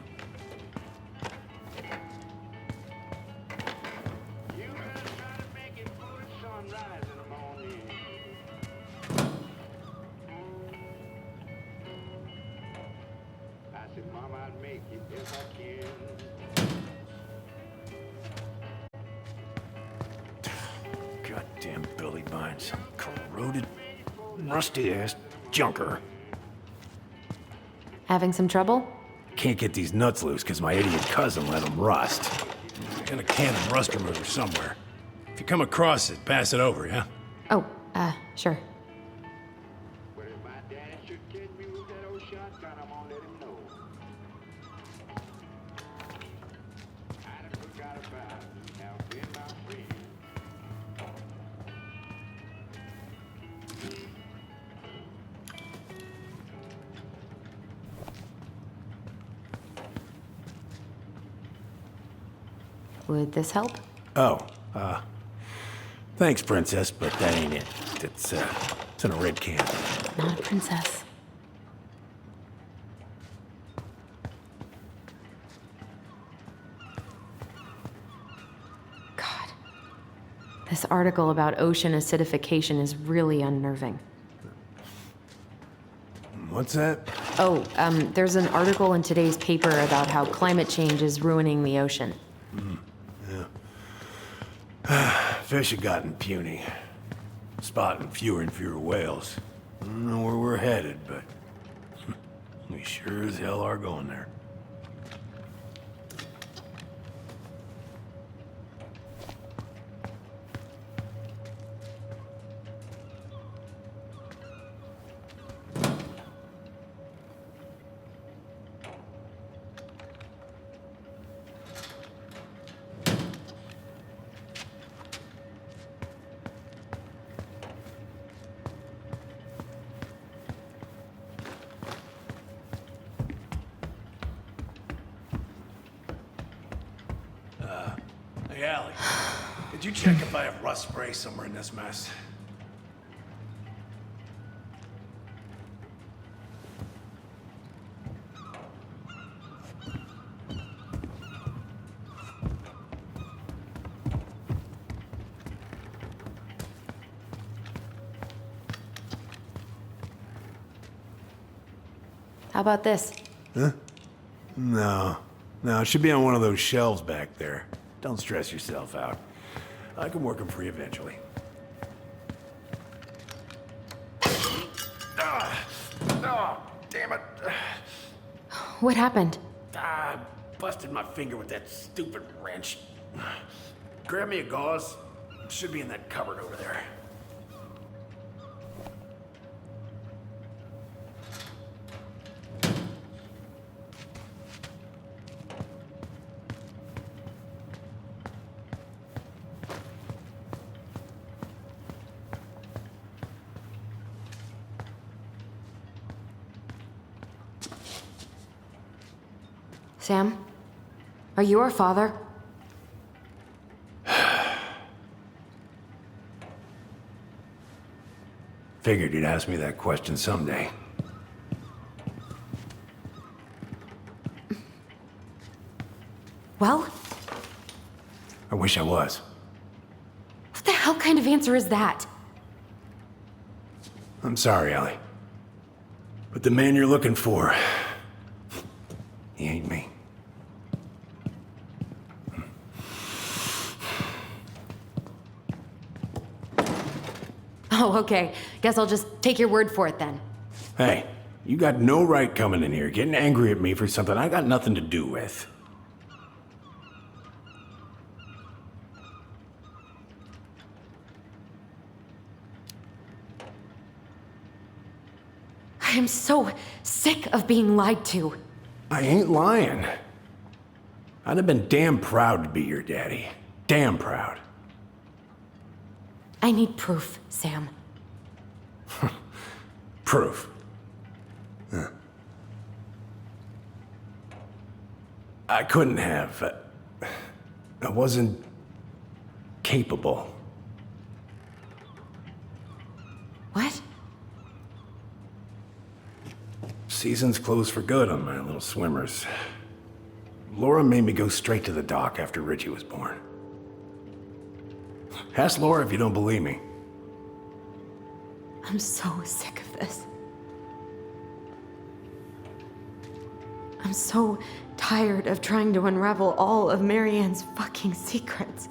Goddamn Billy buying some corroded, rusty-ass junker. Having some trouble? Can't get these nuts loose because my idiot cousin let them rust. I got a can of rust remover somewhere. If you come across it, pass it over, yeah? Oh, sure. Would this help? Oh, thanks, Princess, but that ain't it. It's in a red can. Not a princess. God. This article about ocean acidification is really unnerving. What's that? Oh, there's an article in today's paper about how climate change is ruining the ocean. Fish have gotten puny. Spotting fewer and fewer whales. I don't know where we're headed, but we sure as hell are going there. Hey, Allie, did you check if I have rust spray somewhere in this mess? How about this? Huh? No. No, it should be on one of those shelves back there. Don't stress yourself out. I can work them free eventually. Damn it. What happened? I busted my finger with that stupid wrench. Grab me a gauze. It should be in that cupboard over there. Sam? Are you our father? Figured you'd ask me that question someday. Well? I wish I was. What the hell kind of answer is that? I'm sorry, Allie. But the man you're looking for, he ain't me. Oh, okay. Guess I'll just take your word for it then. Hey, you got no right coming in here getting angry at me for something I got nothing to do with. I am so sick of being lied to. I ain't lying. I'd have been damn proud to be your daddy. Damn proud. I need proof, Sam. Proof. Huh. I couldn't have. I wasn't capable. What? Season's closed for good on my little swimmers. Laura made me go straight to the dock after Richie was born. Ask Laura if you don't believe me. I'm so sick of this. I'm so tired of trying to unravel all of Marianne's fucking secrets.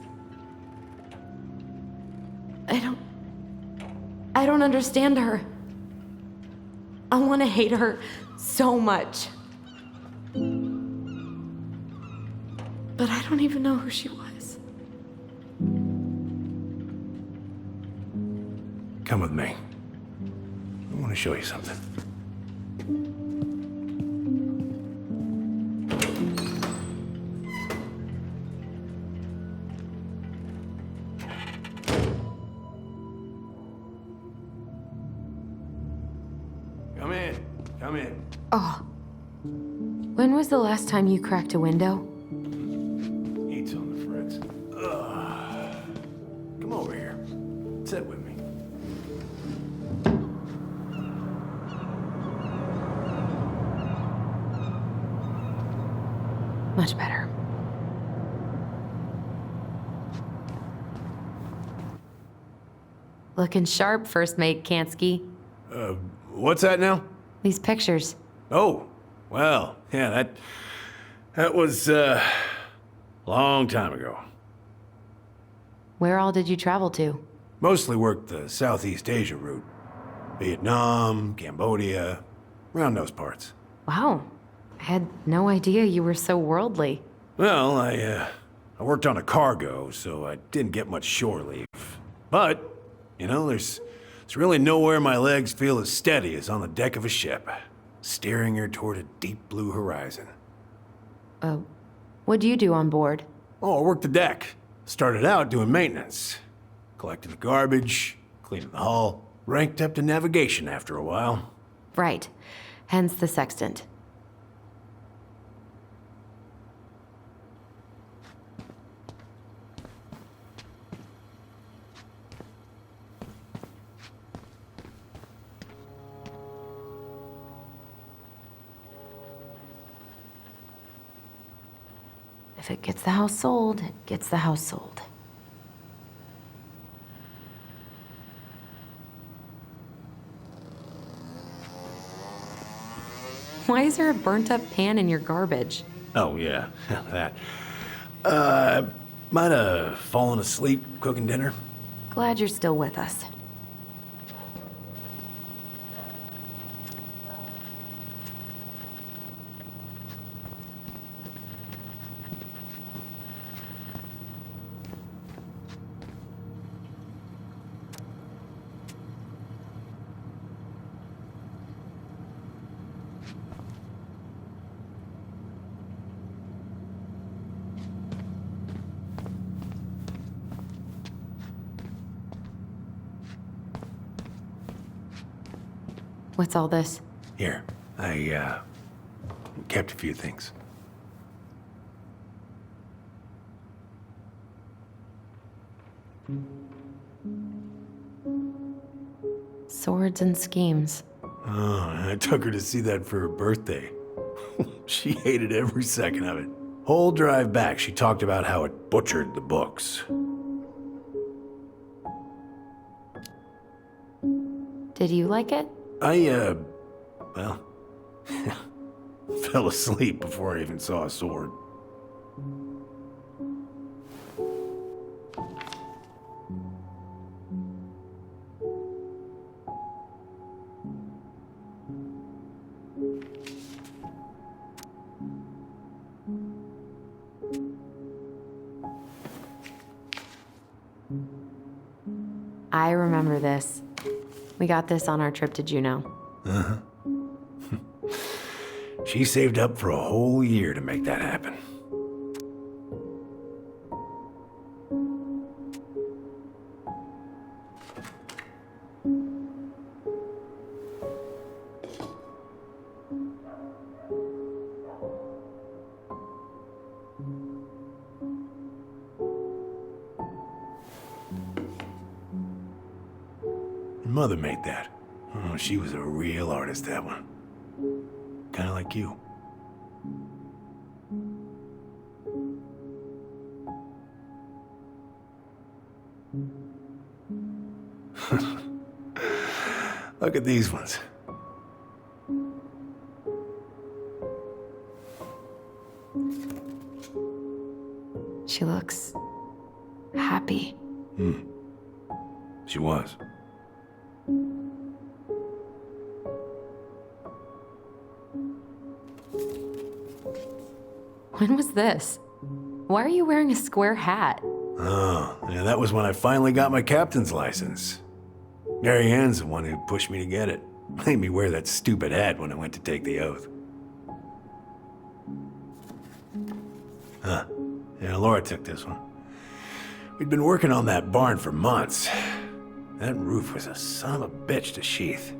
I don't understand her. I want to hate her so much. But I don't even know who she was. Come with me. I want to show you something. Come in. Come in. Oh. When was the last time you cracked a window? Eats on the frets. Come over here. Sit with me. Much better. Looking sharp, first mate Kansky. What's that now? These pictures. Oh, well, yeah, that was, long time ago. Where all did you travel to? Mostly worked the Southeast Asia route. Vietnam, Cambodia, around those parts. Wow. I had no idea you were so worldly. Well, I worked on a cargo, so I didn't get much shore leave. But, you know, there's really nowhere my legs feel as steady as on the deck of a ship, steering her toward a deep blue horizon. What'd you do on board? Oh, I worked the deck. Started out doing maintenance. Collecting the garbage, cleaning the hull. Ranked up to navigation after a while. Right. Hence the sextant. If it gets the house sold, it gets the house sold. Why is there a burnt-up pan in your garbage? Oh, yeah, that. Might have fallen asleep cooking dinner. Glad you're still with us. What's all this? Here, I kept a few things. Swords and schemes. Oh, I took her to see that for her birthday. She hated every second of it. Whole drive back, she talked about how it butchered the books. Did you like it? Well, fell asleep before I even saw a sword. I remember this. We got this on our trip to Juneau. Uh-huh. She saved up for a whole year to make that happen. Mother made that. Oh, she was a real artist, that one. Kind of like you. Look at these ones. She looks happy. She was. When was this? Why are you wearing a square hat? Oh, yeah, that was when I finally got my captain's license. Mary Ann's the one who pushed me to get it. Made me wear that stupid hat when I went to take the oath. Huh. Yeah, Laura took this one. We'd been working on that barn for months. That roof was a son of a bitch to sheath.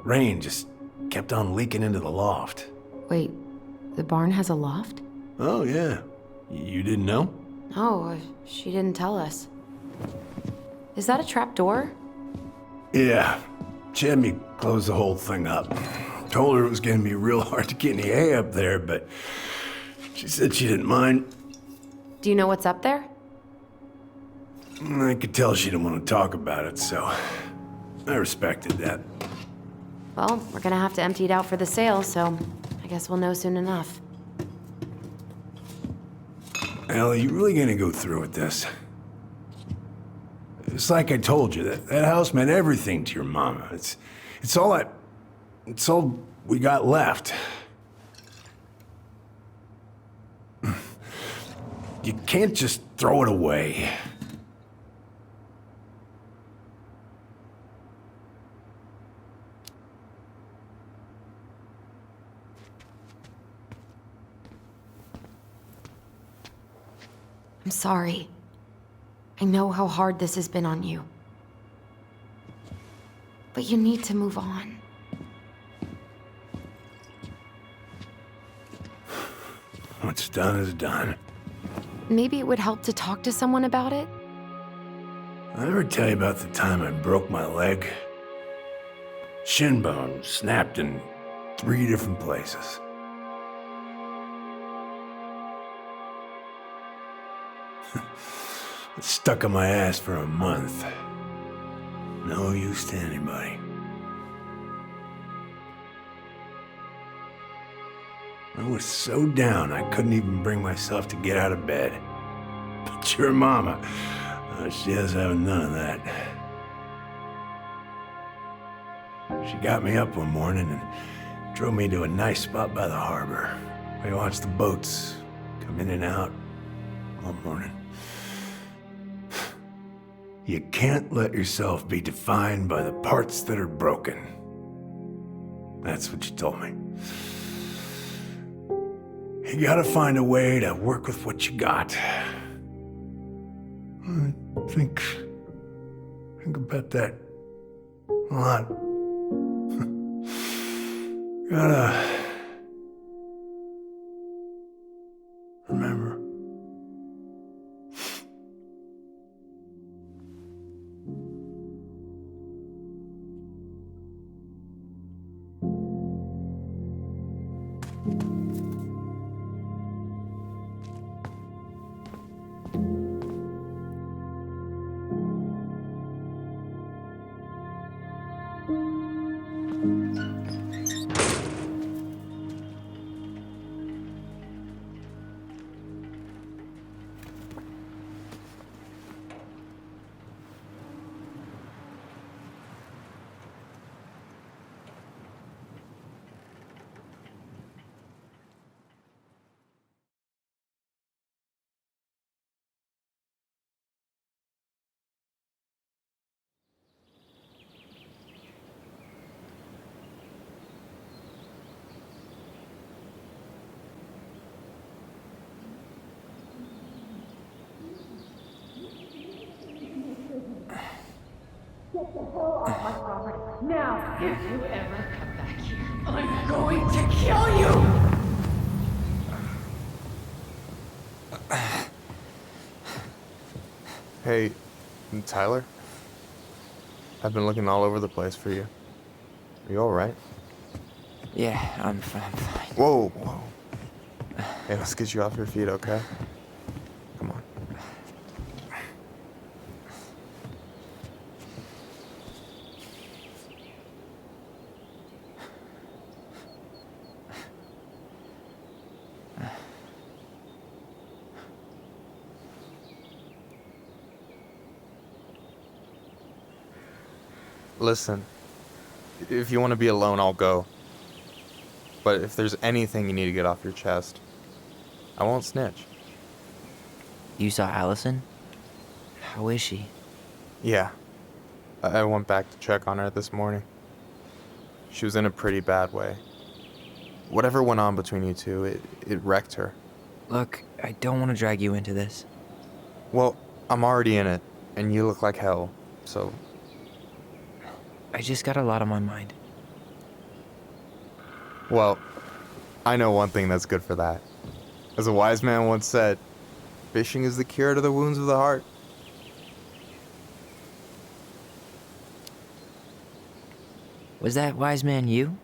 Rain just kept on leaking into the loft. Wait, the barn has a loft? Oh, yeah. You didn't know? No, she didn't tell us. Is that a trap door? Yeah. She had me close the whole thing up. Told her it was gonna be real hard to get any hay up there, but she said she didn't mind. Do you know what's up there? I could tell she didn't want to talk about it, so I respected that. Well, we're gonna have to empty it out for the sale, so I guess we'll know soon enough. Al, are you really gonna go through with this? It's like I told you, that house meant everything to your mama. It's all we got left. You can't just throw it away. I'm sorry. I know how hard this has been on you. But you need to move on. What's done is done. Maybe it would help to talk to someone about it? I ever tell you about the time I broke my leg? Shin bone snapped in 3 different places. It stuck on my ass for a month. No use to anybody. I was so down I couldn't even bring myself to get out of bed. But your mama, she has having none of that. She got me up one morning and drove me to a nice spot by the harbor. We watched the boats come in and out all morning. You can't let yourself be defined by the parts that are broken. That's what you told me. You gotta find a way to work with what you got. I think about that a lot. Gotta remember. Get the hell off my property. Now, if you ever come back here, I'm going to kill you! Hey, Tyler? I've been looking all over the place for you. Are you alright? Yeah, I'm fine. Whoa, whoa. Hey, let's get you off your feet, okay? Come on. Listen, if you want to be alone, I'll go. But if there's anything you need to get off your chest, I won't snitch. You saw Allison? How is she? Yeah. I went back to check on her this morning. She was in a pretty bad way. Whatever went on between you two, it wrecked her. Look, I don't want to drag you into this. Well, I'm already in it, and you look like hell, so... I just got a lot on my mind. Well, I know one thing that's good for that. As a wise man once said, fishing is the cure to the wounds of the heart. Was that wise man you?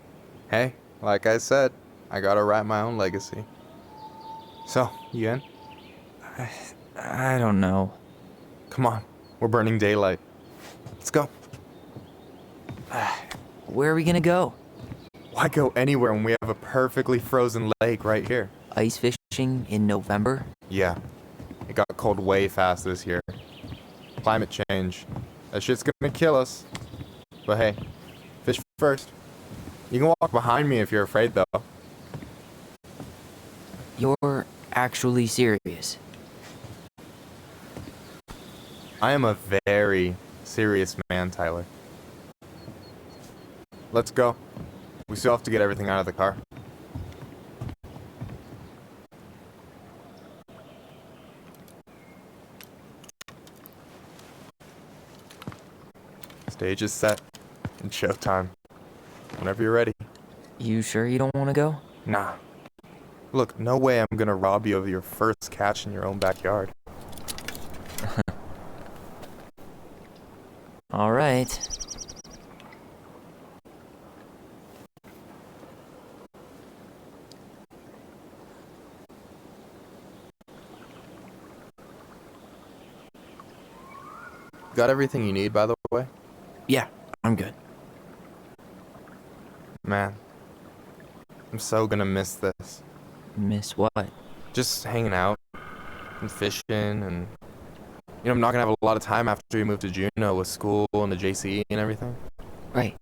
Hey, like I said, I gotta write my own legacy. So, you in? I don't know. Come on, we're burning daylight. Let's go. Where are we gonna go? Why go anywhere when we have a perfectly frozen lake right here? Ice fishing in November? Yeah. It got cold way fast this year. Climate change. That shit's gonna kill us. But hey, fish first. You can walk behind me if you're afraid, though. You're actually serious. I am a very serious man, Tyler. Let's go. We still have to get everything out of the car. Stage is set. And showtime. Whenever you're ready. You sure you don't want to go? Nah. Look, no way I'm gonna rob you of your first catch in your own backyard. All right. Got everything you need, by the way? Yeah, I'm good. Man, I'm so gonna miss this. Miss what? Just hanging out and fishing and... You know, I'm not gonna have a lot of time after you move to Juneau with school and the JCE and everything. Right.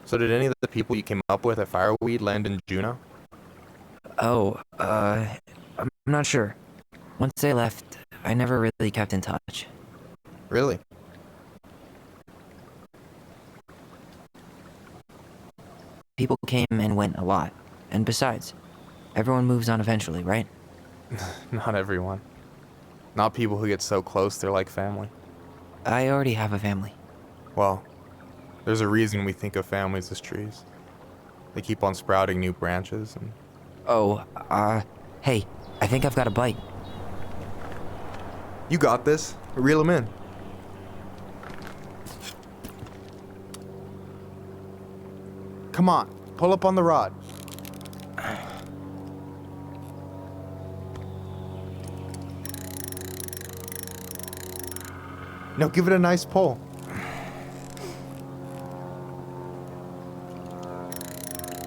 So did any of the people you came up with at Fireweed land in Juneau? Oh, I'm not sure. Once they left, I never really kept in touch. Really? People came and went a lot. And besides, everyone moves on eventually, right? Not everyone. Not people who get so close they're like family. I already have a family. Well, there's a reason we think of families as trees. They keep on sprouting new branches and... Oh, hey, I think I've got a bite. You got this. Reel him in. Come on, pull up on the rod. No, give it a nice pull.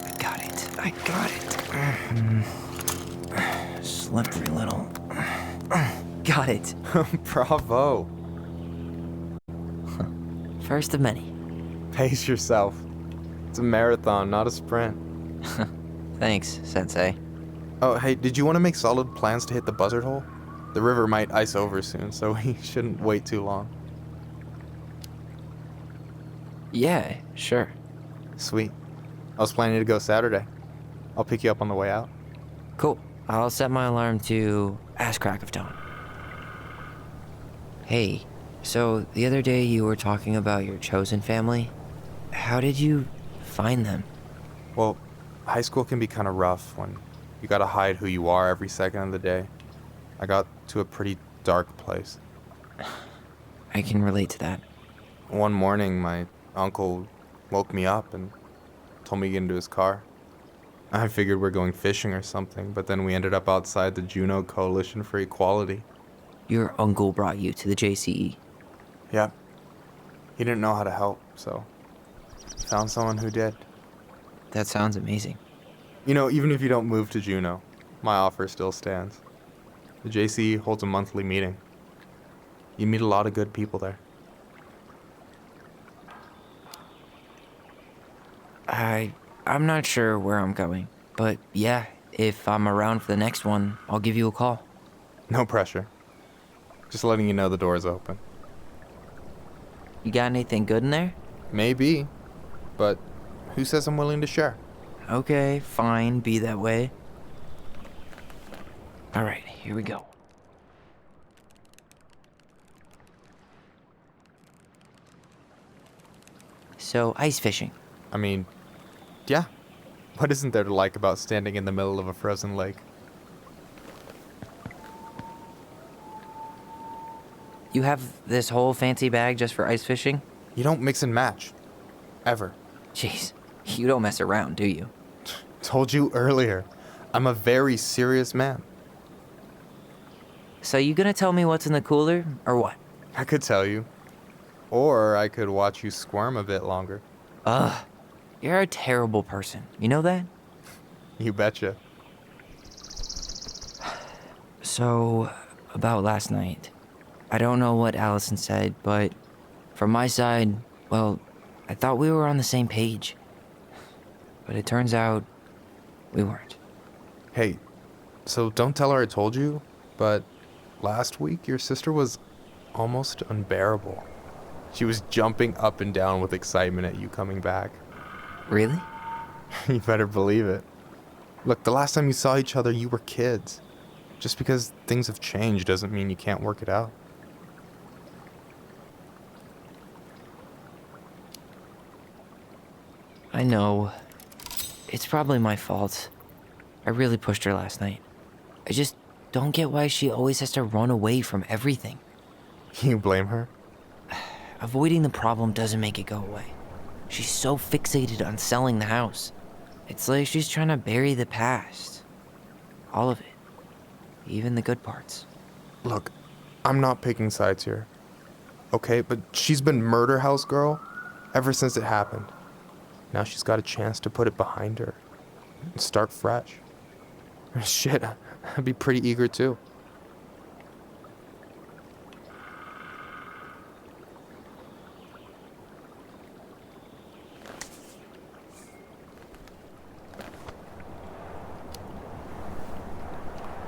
I got it. Slippery little. Got it. Bravo. First of many. Pace yourself. It's a marathon, not a sprint. Thanks, Sensei. Oh, hey, did you want to make solid plans to hit the buzzard hole? The river might ice over soon, so we shouldn't wait too long. Yeah, sure. Sweet. I was planning to go Saturday. I'll pick you up on the way out. Cool. I'll set my alarm to ass crack of dawn. Hey, so the other day you were talking about your chosen family. How did you find them? Well, high school can be kind of rough when you gotta hide who you are every second of the day. I got to a pretty dark place. I can relate to that. One morning, my uncle woke me up and told me to get into his car. I figured we're going fishing or something, but then we ended up outside the Juneau Coalition for Equality. Your uncle brought you to the JCE? Yep. He didn't know how to help, so found someone who did. That sounds amazing. You know, even if you don't move to Juneau, my offer still stands. The JCE holds a monthly meeting. You meet a lot of good people there. I'm not sure where I'm going, but yeah, if I'm around for the next one, I'll give you a call. No pressure. Just letting you know the door's open. You got anything good in there? Maybe, but who says I'm willing to share? Okay, fine, be that way. Alright, here we go. So, ice fishing. I mean, yeah. What isn't there to like about standing in the middle of a frozen lake? You have this whole fancy bag just for ice fishing? You don't mix and match. Ever. Jeez, you don't mess around, do you? Told you earlier. I'm a very serious man. So you gonna tell me what's in the cooler, or what? I could tell you. Or I could watch you squirm a bit longer. Ugh. You're a terrible person. You know that? You betcha. So, about last night. I don't know what Allison said, but from my side, well, I thought we were on the same page. But it turns out we weren't. Hey, so don't tell her I told you, but last week your sister was almost unbearable. She was jumping up and down with excitement at you coming back. Really? You better believe it. Look, the last time you saw each other, you were kids. Just because things have changed doesn't mean you can't work it out. I know. It's probably my fault. I really pushed her last night. I just don't get why she always has to run away from everything. You blame her? Avoiding the problem doesn't make it go away. She's so fixated on selling the house. It's like she's trying to bury the past. All of it. Even the good parts. Look, I'm not picking sides here. Okay, but she's been murder house girl ever since it happened. Now she's got a chance to put it behind her and start fresh. Shit, I'd be pretty eager too.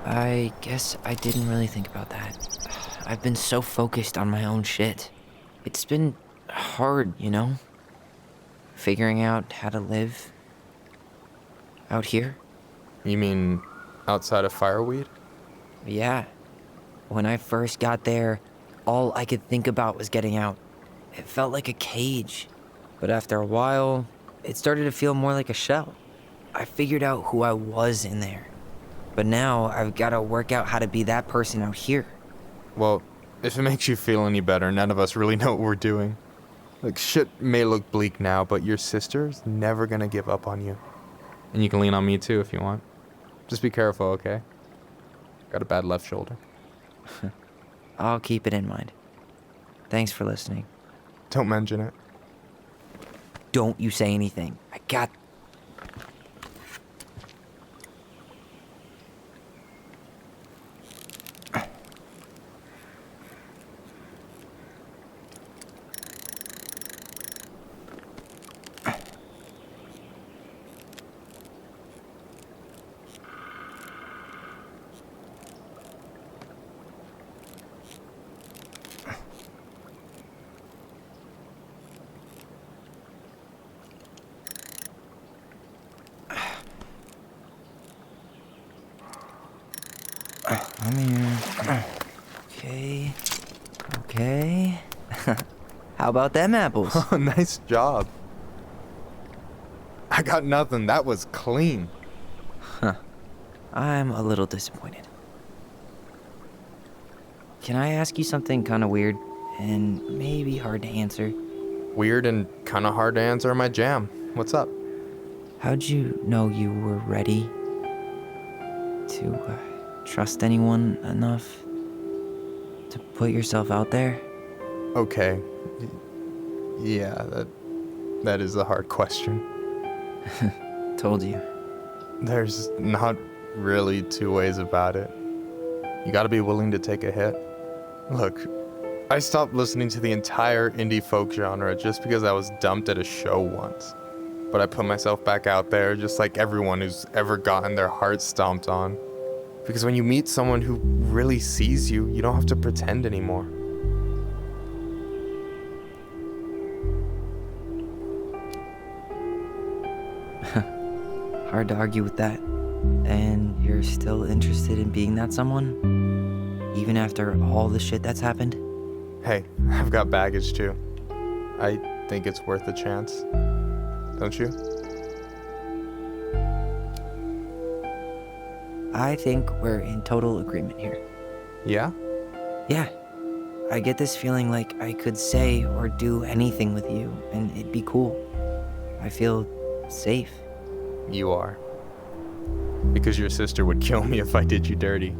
I guess I didn't really think about that. I've been so focused on my own shit. It's been hard, you know? Figuring out how to live out here. You mean outside of Fireweed? Yeah. When I first got there, all I could think about was getting out. It felt like a cage. But after a while, it started to feel more like a shell. I figured out who I was in there. But now I've got to work out how to be that person out here. Well, if it makes you feel any better, none of us really know what we're doing. Like, shit may look bleak now, but your sister's never gonna give up on you. And you can lean on me too if you want. Just be careful, okay? Got a bad left shoulder. I'll keep it in mind. Thanks for listening. Don't mention it. Don't you say anything. I got... I'm here. Okay. Okay. How about them apples? Oh, nice job. I got nothing. That was clean. Huh. I'm a little disappointed. Can I ask you something kind of weird and maybe hard to answer? Weird and kind of hard to answer my jam. What's up? How'd you know you were ready to trust anyone enough to put yourself out there? Okay. Yeah, that is a hard question. Told you. There's not really two ways about it. You gotta be willing to take a hit. Look, I stopped listening to the entire indie folk genre just because I was dumped at a show once. But I put myself back out there just like everyone who's ever gotten their heart stomped on. Because when you meet someone who really sees you, you don't have to pretend anymore. Hard to argue with that. And you're still interested in being that someone? Even after all the shit that's happened? Hey, I've got baggage too. I think it's worth a chance. Don't you? I think we're in total agreement here. Yeah? Yeah. I get this feeling like I could say or do anything with you, and it'd be cool. I feel safe. You are. Because your sister would kill me if I did you dirty.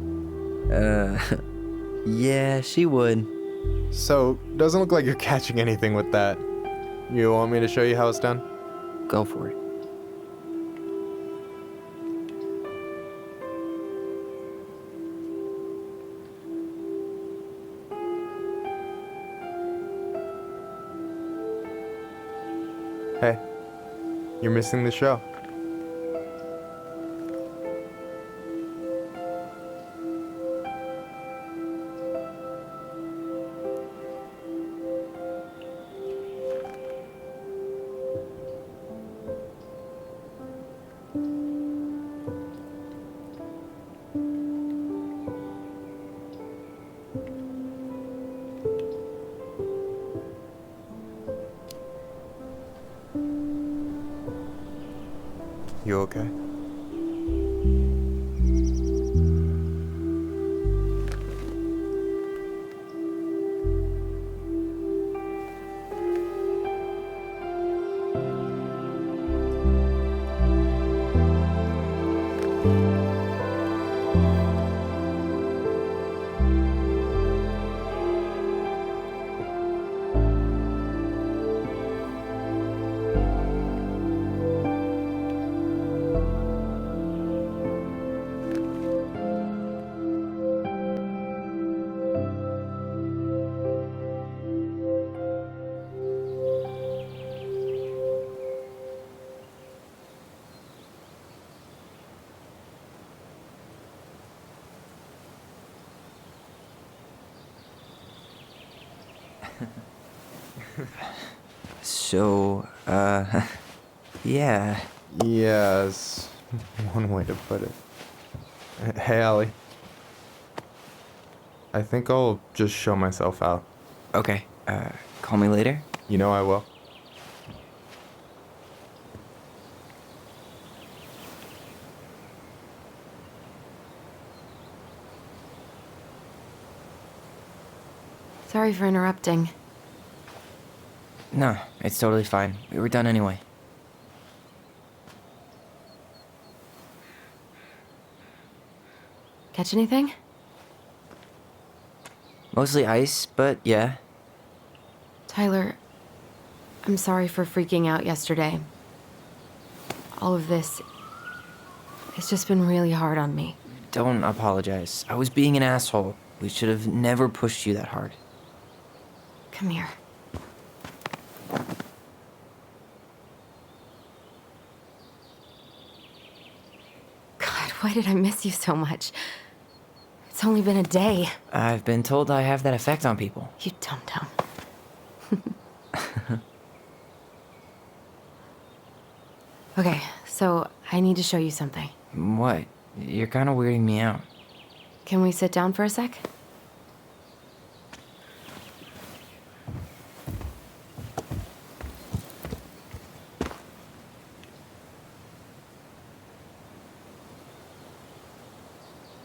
Yeah, she would. So, doesn't look like you're catching anything with that. You want me to show you how it's done? Go for it. Hey, you're missing the show. You okay? So, yeah. Yeah, is one way to put it. Hey, Allie. I think I'll just show myself out. Okay, call me later? You know I will. Sorry for interrupting. No, it's totally fine. We were done anyway. Catch anything? Mostly ice, but yeah. Tyler, I'm sorry for freaking out yesterday. All of this, it's just been really hard on me. Don't apologize. I was being an asshole. We should have never pushed you that hard. Come here. God, why did I miss you so much? It's only been a day. I've been told I have that effect on people. You dum-dum. Okay, so I need to show you something. What? You're kind of weirding me out. Can we sit down for a sec?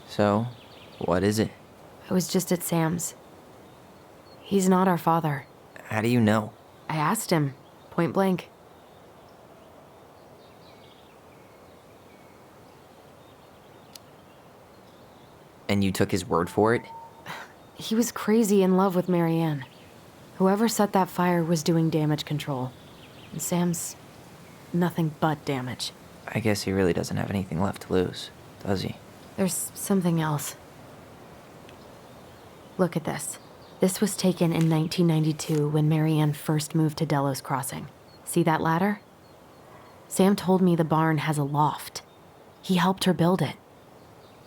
So, what is it? I was just at Sam's. He's not our father. How do you know? I asked him, point blank. And you took his word for it? He was crazy in love with Marianne. Whoever set that fire was doing damage control. And Sam's nothing but damage. I guess he really doesn't have anything left to lose, does he? There's something else. Look at this. This was taken in 1992 when Marianne first moved to Delos Crossing. See that ladder? Sam told me the barn has a loft. He helped her build it.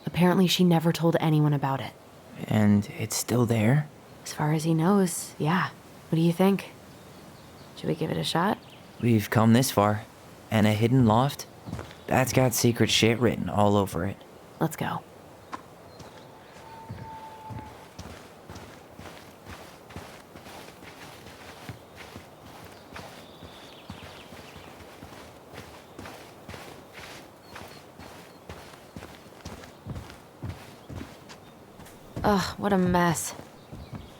Apparently she never told anyone about it. And it's still there? As far as he knows, yeah. What do you think? Should we give it a shot? We've come this far. And a hidden loft? That's got secret shit written all over it. Let's go. Ugh, what a mess.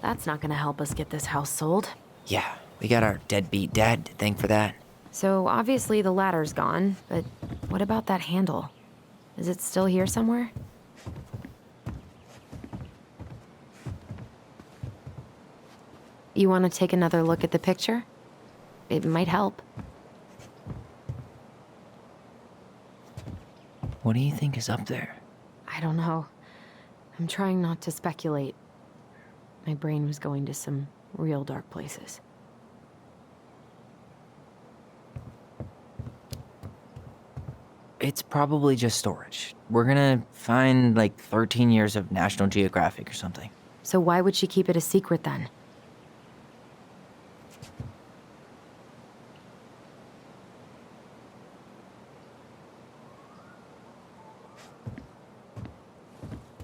That's not gonna help us get this house sold. Yeah, we got our deadbeat dad to thank for that. So obviously the ladder's gone, but what about that handle? Is it still here somewhere? You want to take another look at the picture? It might help. What do you think is up there? I don't know. I'm trying not to speculate. My brain was going to some real dark places. It's probably just storage. We're gonna find like 13 years of National Geographic or something. So why would she keep it a secret then?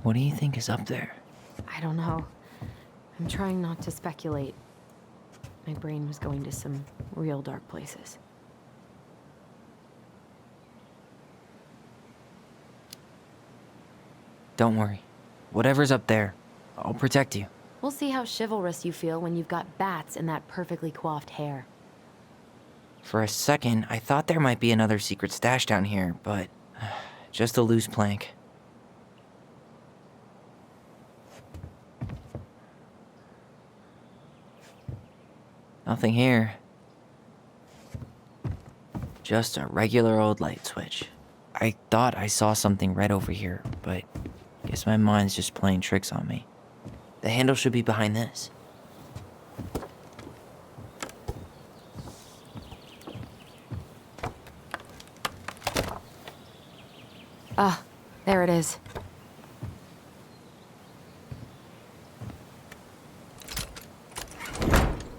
What do you think is up there? I don't know. I'm trying not to speculate. My brain was going to some real dark places. Don't worry. Whatever's up there, I'll protect you. We'll see how chivalrous you feel when you've got bats in that perfectly coiffed hair. For a second, I thought there might be another secret stash down here, but just a loose plank. Nothing here. Just a regular old light switch. I thought I saw something red over here, but guess my mind's just playing tricks on me. The handle should be behind this. Ah, there it is.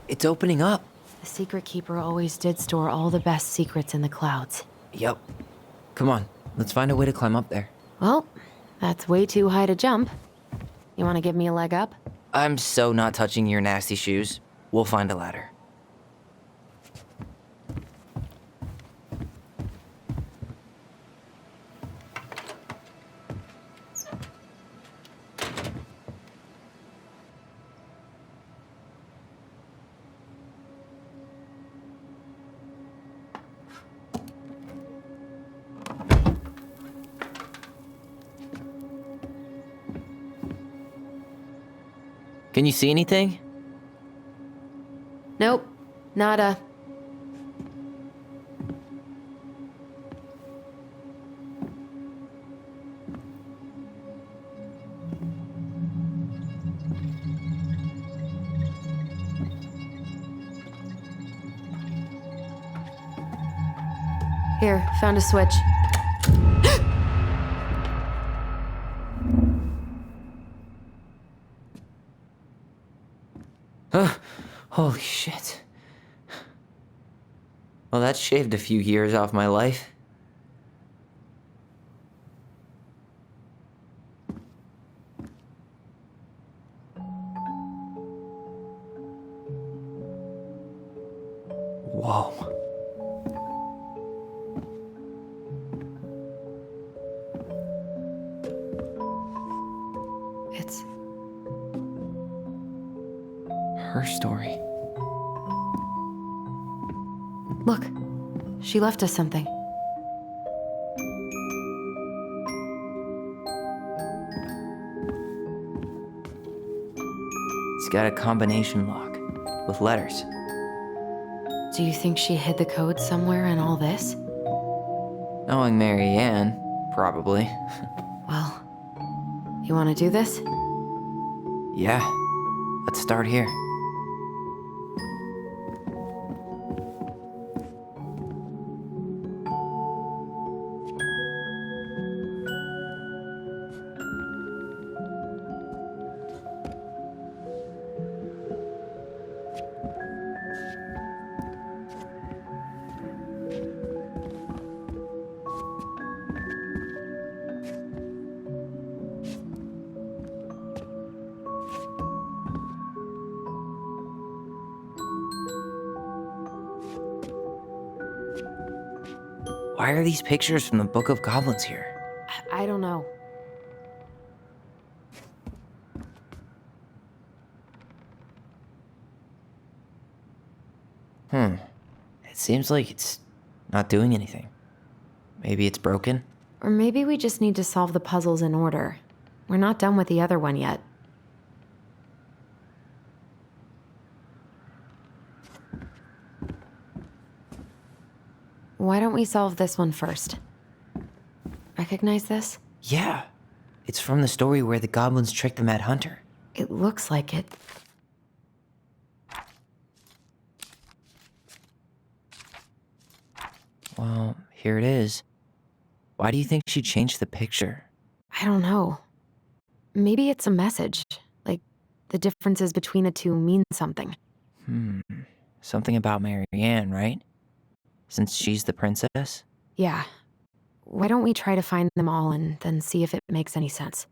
It's opening up. The Secret Keeper always did store all the best secrets in the clouds. Yup. Come on, let's find a way to climb up there. Well, that's way too high to jump. You want to give me a leg up? I'm so not touching your nasty shoes. We'll find a ladder. Can you see anything? Nope, nada. Here, found a switch. Holy shit. Well, that shaved a few years off my life. Whoa. It's her story. Look, she left us something. It's got a combination lock with letters. Do you think she hid the code somewhere in all this? Knowing Mary Ann, probably. Well, you want to do this? Yeah, let's start here. Why are these pictures from the Book of Goblins here? I don't know. It seems like it's not doing anything. Maybe it's broken? Or maybe we just need to solve the puzzles in order. We're not done with the other one yet. Why don't we solve this one first? Recognize this? Yeah. It's from the story where the goblins tricked the Mad Hunter. It looks like it. Well, here it is. Why do you think she changed the picture? I don't know. Maybe it's a message. Like, the differences between the two mean something. Something about Marianne, right? Since she's the princess? Yeah. Why don't we try to find them all and then see if it makes any sense?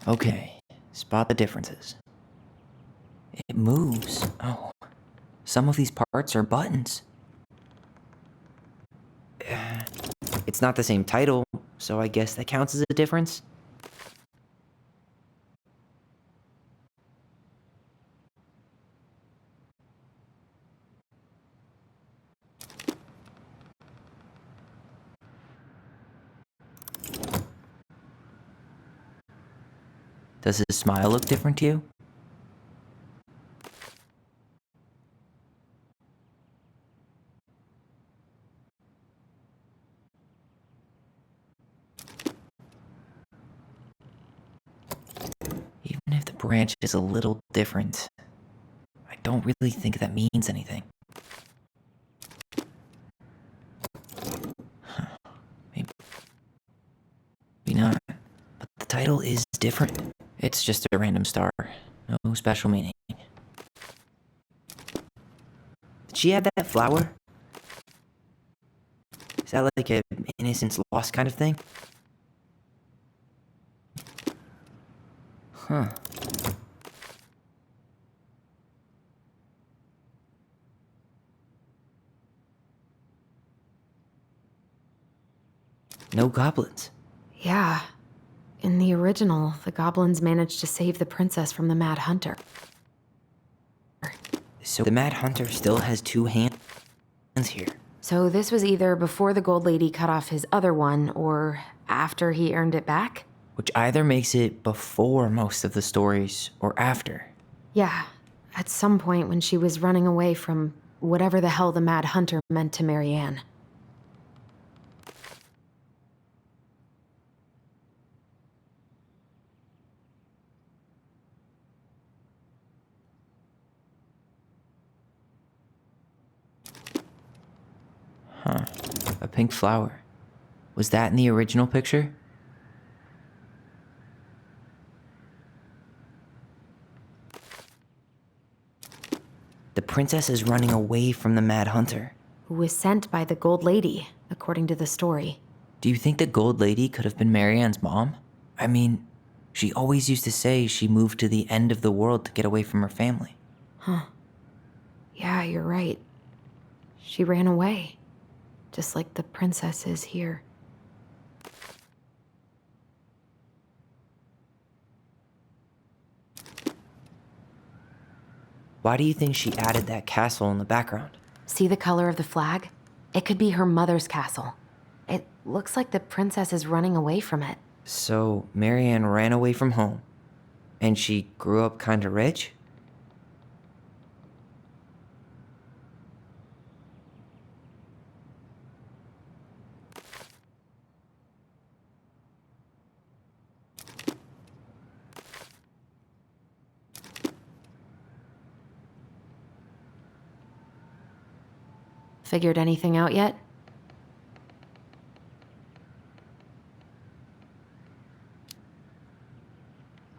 Okay, spot the differences. It moves. Oh, some of these parts are buttons. It's not the same title, so I guess that counts as a difference. Does his smile look different to you? Even if the branch is a little different, I don't really think that means anything. Maybe not. But the title is different. It's just a random star. No special meaning. Did she have that flower? Is that like a innocence lost kind of thing? Huh. No goblins. Yeah. In the original, the goblins managed to save the princess from the Mad Hunter. So the Mad Hunter still has two hands here. So this was either before the Gold Lady cut off his other one, or after he earned it back? Which either makes it before most of the stories, or after. Yeah, at some point when she was running away from whatever the hell the Mad Hunter meant to Marianne. Huh. A pink flower. Was that in the original picture? The princess is running away from the Mad Hunter. Who was sent by the Gold Lady, according to the story. Do you think the Gold Lady could have been Marianne's mom? I mean, she always used to say she moved to the end of the world to get away from her family. Huh. Yeah, you're right. She ran away. Just like the princess is here. Why do you think she added that castle in the background? See the color of the flag? It could be her mother's castle. It looks like the princess is running away from it. So, Marianne ran away from home, and she grew up kinda rich? Figured anything out yet?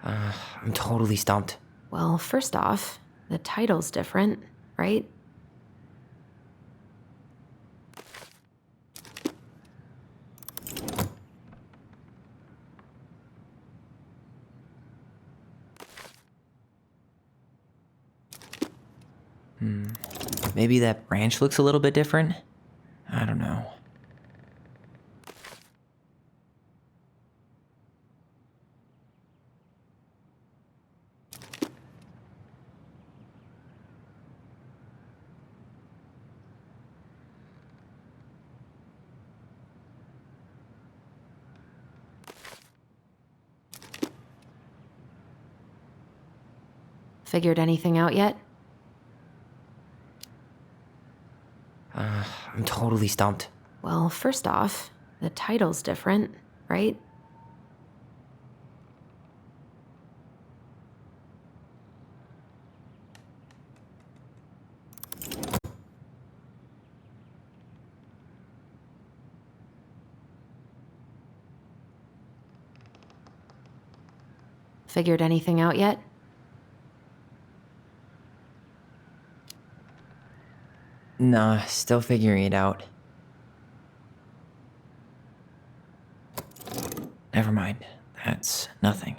I'm totally stumped. Well, first off, the title's different, right? Maybe that branch looks a little bit different? I don't know. Figured anything out yet? I'm totally stumped. Well, first off, the title's different, right? Figured anything out yet? Nah, still figuring it out. Never mind. That's nothing.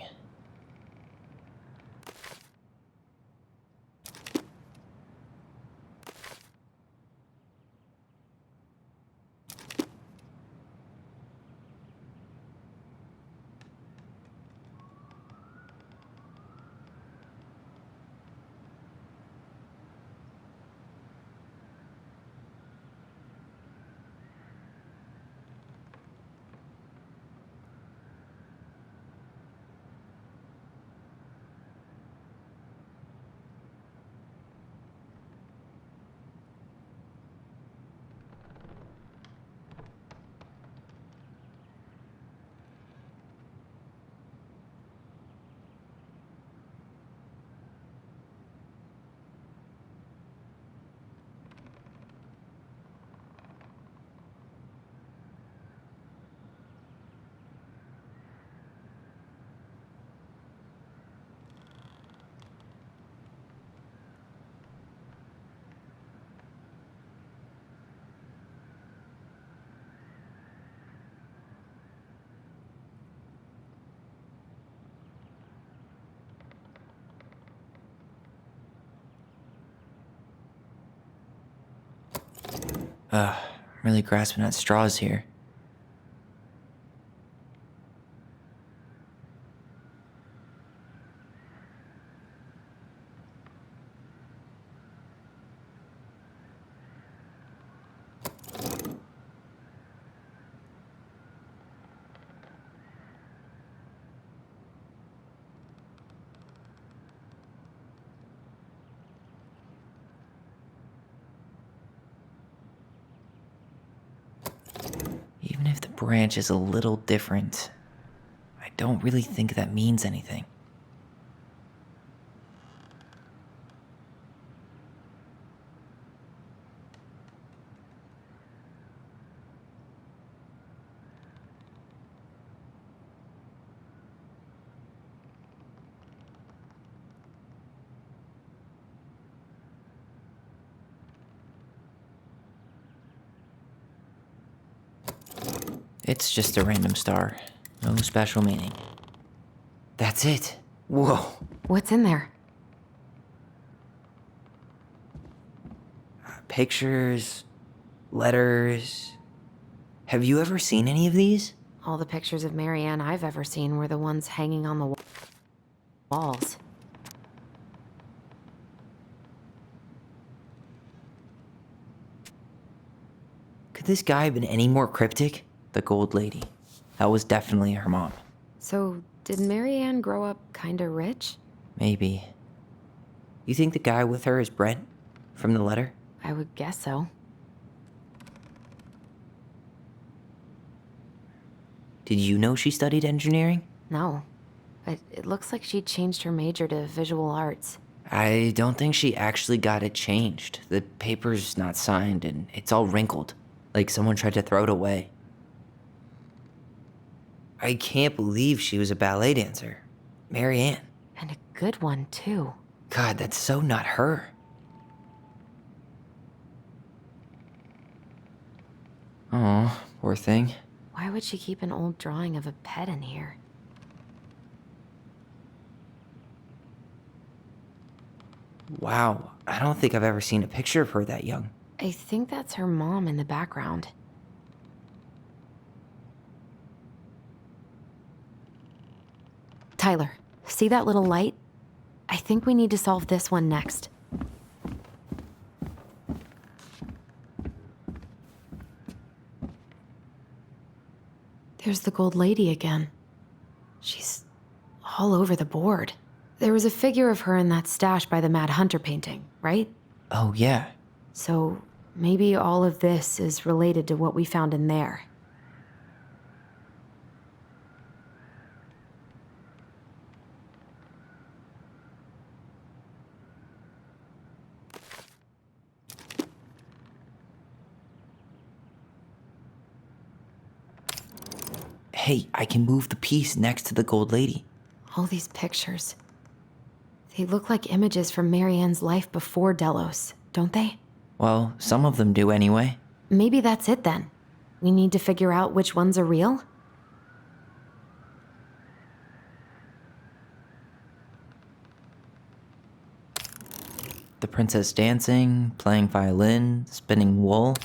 I'm really grasping at straws here. Even if the branch is a little different, I don't really think that means anything. It's just a random star. No special meaning. That's it. Whoa. What's in there? Pictures, letters. Have you ever seen any of these? All the pictures of Marianne I've ever seen were the ones hanging on the walls. Could this guy have been any more cryptic? The gold lady. That was definitely her mom. So, did Marianne grow up kinda rich? Maybe. You think the guy with her is Brent? From the letter? I would guess so. Did you know she studied engineering? No. But it looks like she changed her major to visual arts. I don't think she actually got it changed. The paper's not signed and it's all wrinkled. Like someone tried to throw it away. I can't believe she was a ballet dancer. Marianne. And a good one, too. God, that's so not her. Oh, poor thing. Why would she keep an old drawing of a pet in here? Wow, I don't think I've ever seen a picture of her that young. I think that's her mom in the background. Tyler, see that little light? I think we need to solve this one next. There's the gold lady again. She's all over the board. There was a figure of her in that stash by the Mad Hunter painting, right? Oh, yeah. So, Maybe all of this is related to what we found in there. Hey, I can move the piece next to the gold lady. All these pictures. They look like images from Marianne's life before Delos, don't they? Well, some of them do anyway. Maybe that's it then. We need to figure out which ones are real? The princess dancing, playing violin, spinning wool.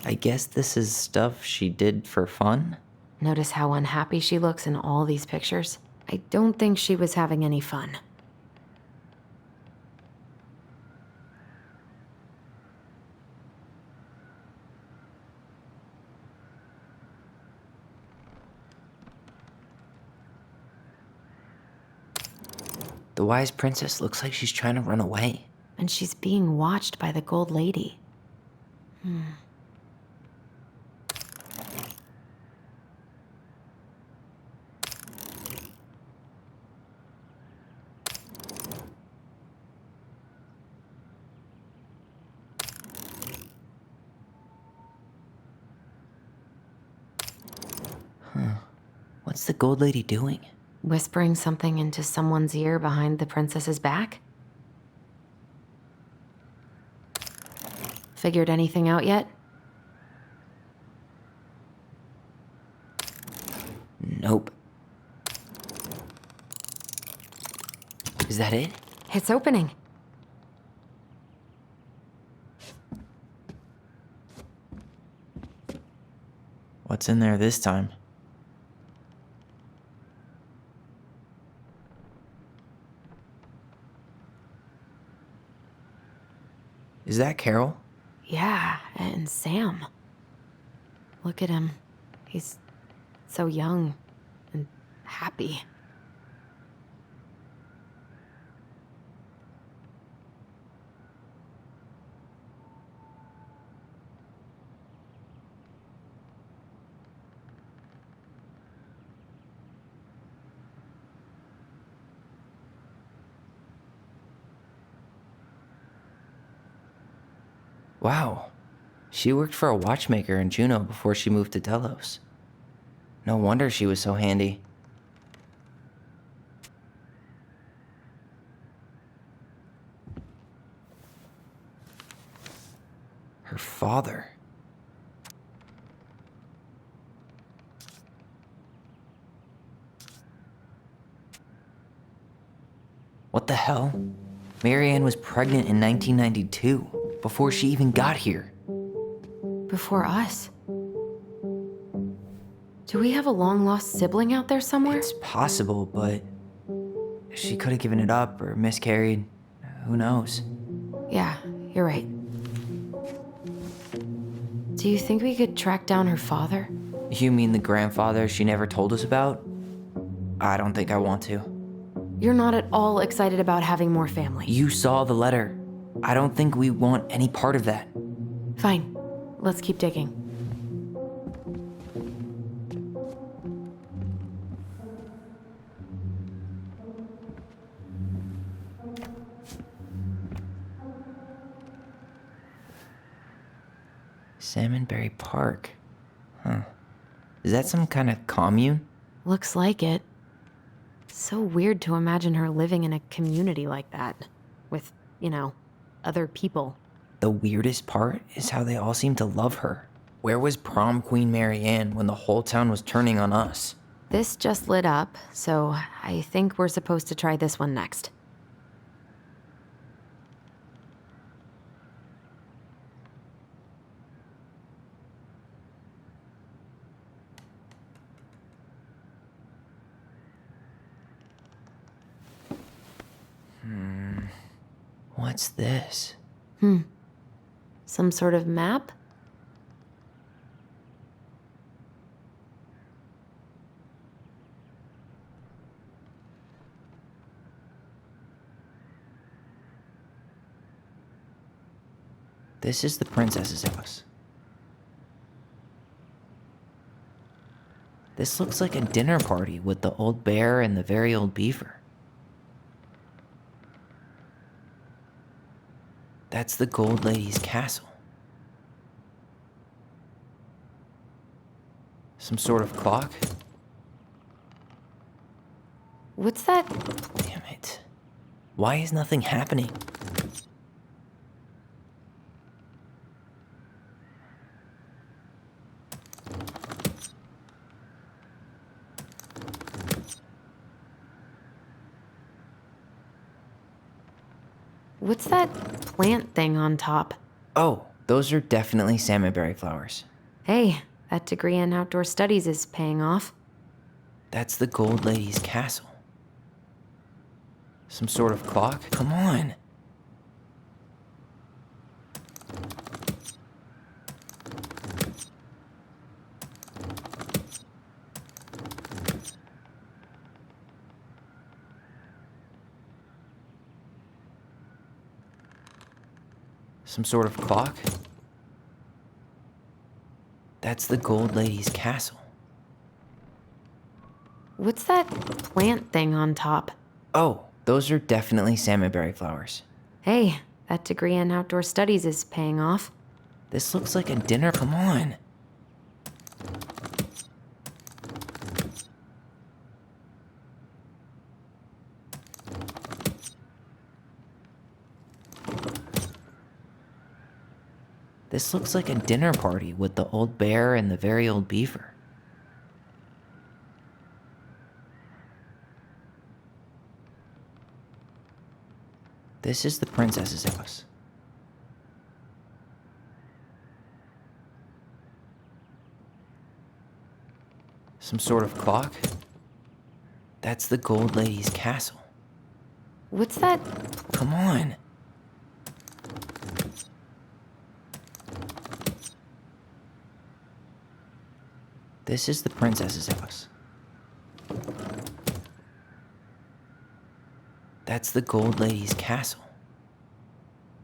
I guess this is stuff she did for fun? Notice how unhappy she looks in all these pictures? I don't think she was having any fun. The wise princess looks like she's trying to run away. And she's being watched by the gold lady. What's the gold lady doing? Whispering something into someone's ear behind the princess's back? Figured anything out yet? Nope. Is that it? It's opening. What's in there this time? Is that Carol? Yeah, and Sam. Look at him. He's so young and happy. Wow. She worked for a watchmaker in Juneau before she moved to Delos. No wonder she was so handy. Her father. What the hell? Marianne was pregnant in 1992, before she even got here. Before us? Do we have a long-lost sibling out there somewhere? It's possible, but she could have given it up or miscarried. Who knows? Yeah, you're right. Do you think we could track down her father? You mean the grandfather she never told us about? I don't think I want to. You're not at all excited about having more family. You saw the letter. I don't think we want any part of that. Fine. Let's keep digging. Salmonberry Park. Huh. Is that some kind of commune? Looks like it. So weird to imagine her living in a community like that. With, other people. The weirdest part is how they all seem to love her. Where was prom queen Marianne when the whole town was turning on us? This just lit up, so I think we're supposed to try this one next. What's this? Some sort of map? This is the princess's house. This looks like a dinner party with the old bear and the very old beaver. That's the Gold Lady's castle. Some sort of clock? What's that? Damn it. Why is nothing happening? What's that plant thing on top? Oh, those are definitely salmonberry flowers. Hey, that degree in outdoor studies is paying off. That's the Gold Lady's castle. Some sort of clock? Come on. Some sort of clock? That's the Gold Lady's castle. What's that plant thing on top? Oh, those are definitely salmonberry flowers. Hey, that degree in outdoor studies is paying off. This looks like a dinner. Come on. This looks like a dinner party with the old bear and the very old beaver. This is the princess's house. Some sort of clock? That's the Gold Lady's castle. What's that? Come on. This is the princess's house. That's the Gold Lady's castle.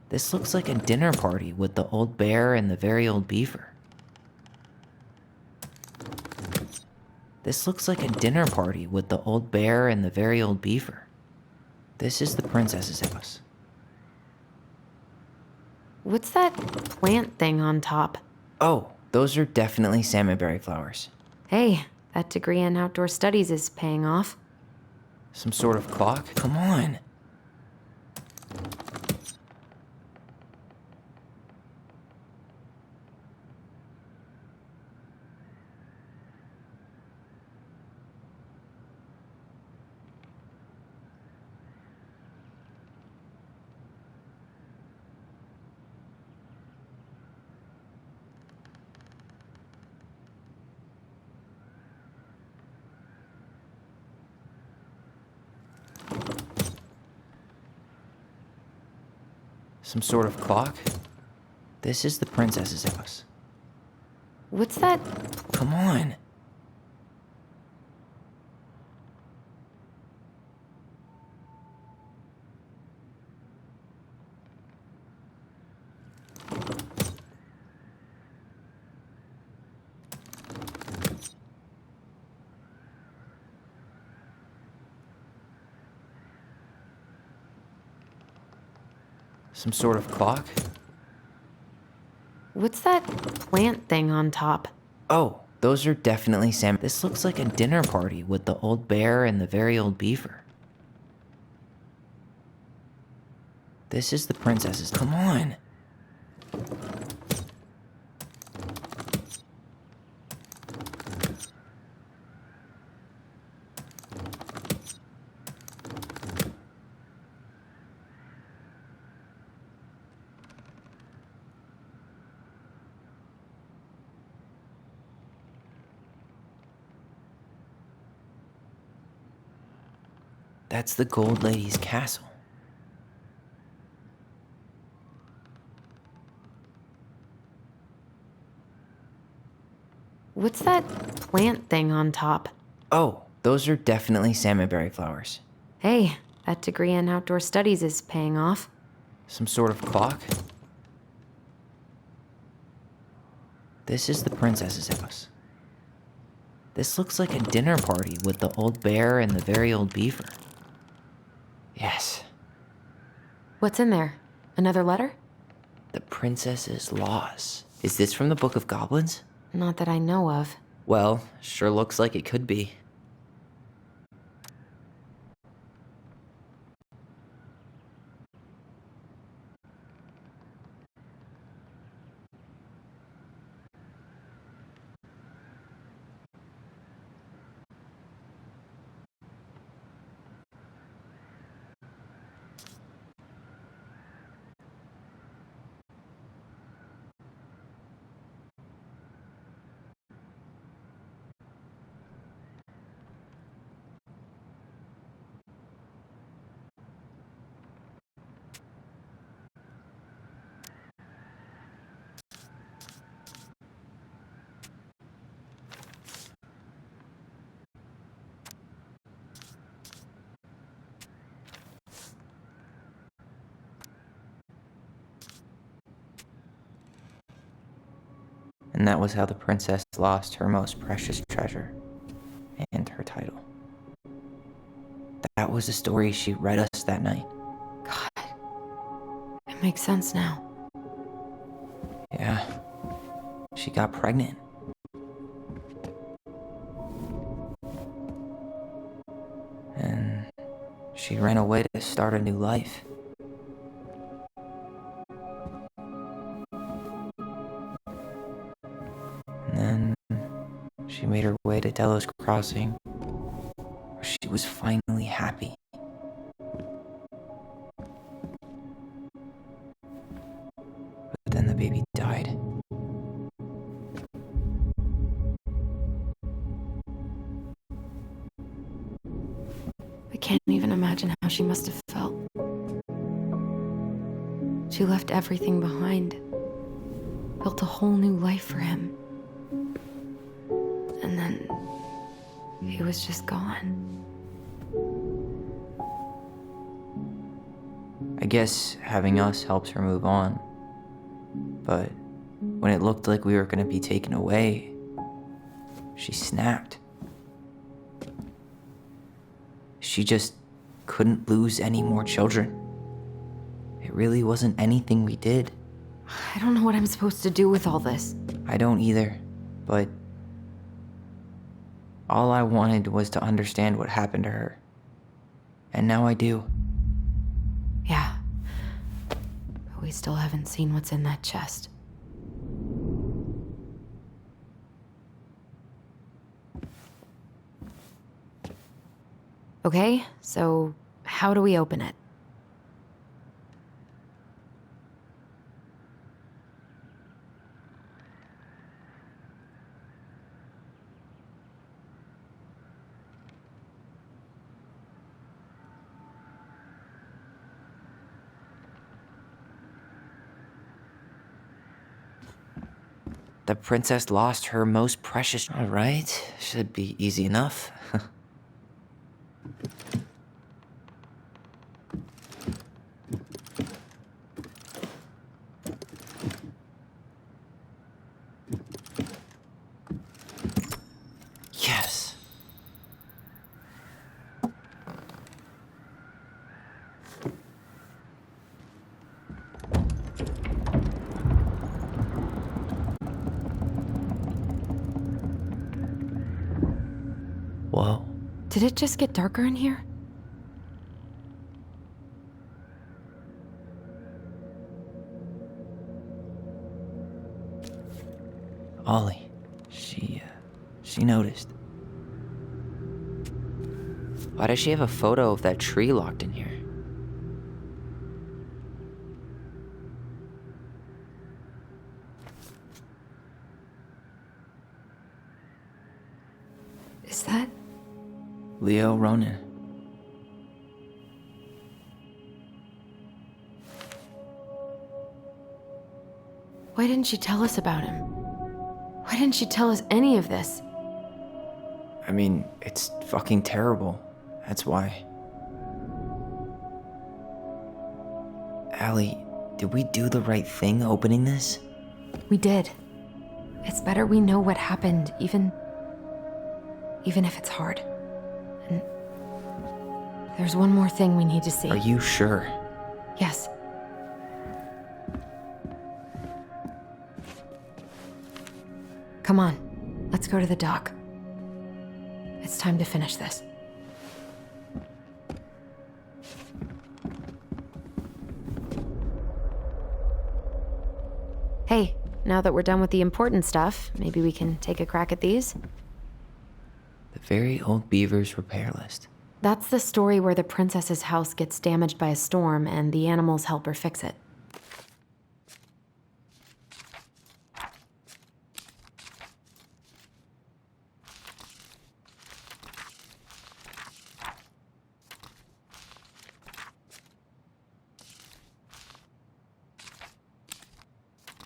This looks like a dinner party with the old bear and the very old beaver. This looks like a dinner party with the old bear and the very old beaver. This is the princess's house. What's that plant thing on top? Oh, those are definitely salmonberry flowers. Hey, that degree in outdoor studies is paying off. Some sort of clock? Come on. Some sort of clock? This is the princess's house. What's that? Come on. Some sort of clock? What's that plant thing on top? Oh, those are definitely salmon. This looks like a dinner party with the old bear and the very old beaver. This is the princess's. Come on. That's the Gold Lady's castle. What's that plant thing on top? Oh, those are definitely salmonberry flowers. Hey, that degree in outdoor studies is paying off. Some sort of clock? this is the princess's house. This looks like a dinner party with the old bear and the very old beaver. Yes. What's in there? Another letter? The princess's laws. Is this from the Book of Goblins? Not that I know of. Well, sure looks like it could be. And that was how the princess lost her most precious treasure and her title. That was the story she read us that night. God. It makes sense now. Yeah. She got pregnant. And she ran away to start a new life. And then she made her way to Delos Crossing, where she was finally happy. But then the baby died. I can't even imagine how she must have felt. She left everything behind, built a whole new life for him. And then he was just gone. I guess having us helps her move on. But when it looked like we were gonna be taken away, she snapped. She just couldn't lose any more children. It really wasn't anything we did. I don't know what I'm supposed to do with all this. I don't either, but all I wanted was to understand what happened to her. And now I do. Yeah. But we still haven't seen what's in that chest. Okay, so how do we open it? The princess lost her most precious... All right, should be easy enough. Yes. Whoa. Did it just get darker in here? Ollie. She noticed. Why does she have a photo of that tree locked in here? Is that? Leo Ronan. Why didn't she tell us about him? Why didn't she tell us any of this? I mean, it's fucking terrible. That's why. Allie, did we do the right thing opening this? We did. It's better we know what happened, even if it's hard. And there's one more thing we need to see. Are you sure? Yes. Come on, let's go to the dock. It's time to finish this. Hey, now that we're done with the important stuff, maybe we can take a crack at these? The Very Old Beaver's repair list. That's the story where the princess's house gets damaged by a storm and the animals help her fix it.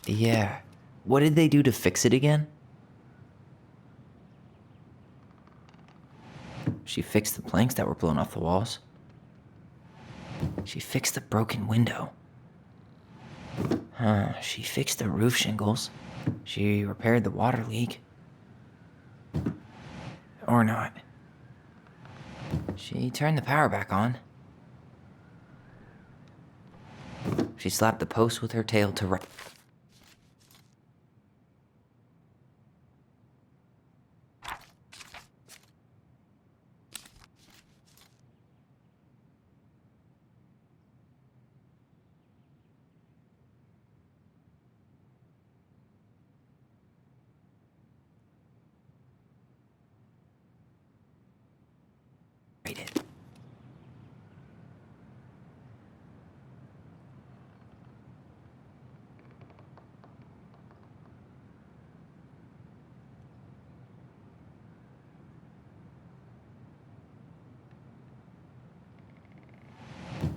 Yeah. What did they do to fix it again? She fixed the planks that were blown off the walls. She fixed the broken window. She fixed the roof shingles. She repaired the water leak. Or not. She turned the power back on. She slapped the post with her tail to right.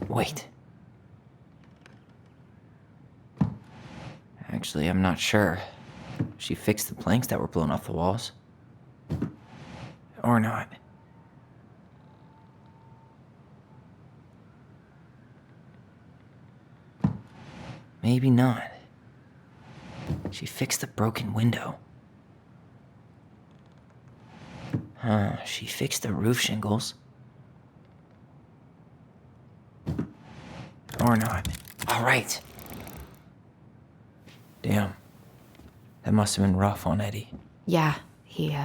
Wait. Actually, I'm not sure. She fixed the planks that were blown off the walls. Or not. Maybe not. She fixed the broken window. She fixed the roof shingles. Or not. All right. Damn. That must have been rough on Eddie. Yeah, he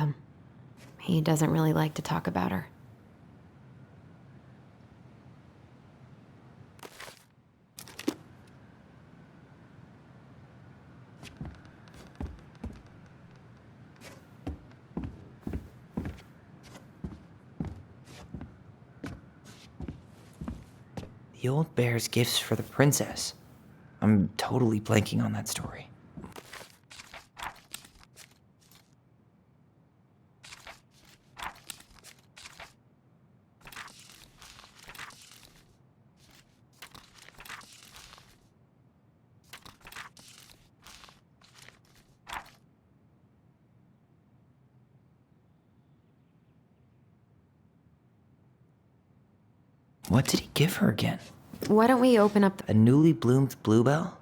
doesn't really like to talk about her. The old bear's gifts for the princess. I'm totally blanking on that story. What did he give her again? Why don't we open up A newly bloomed bluebell?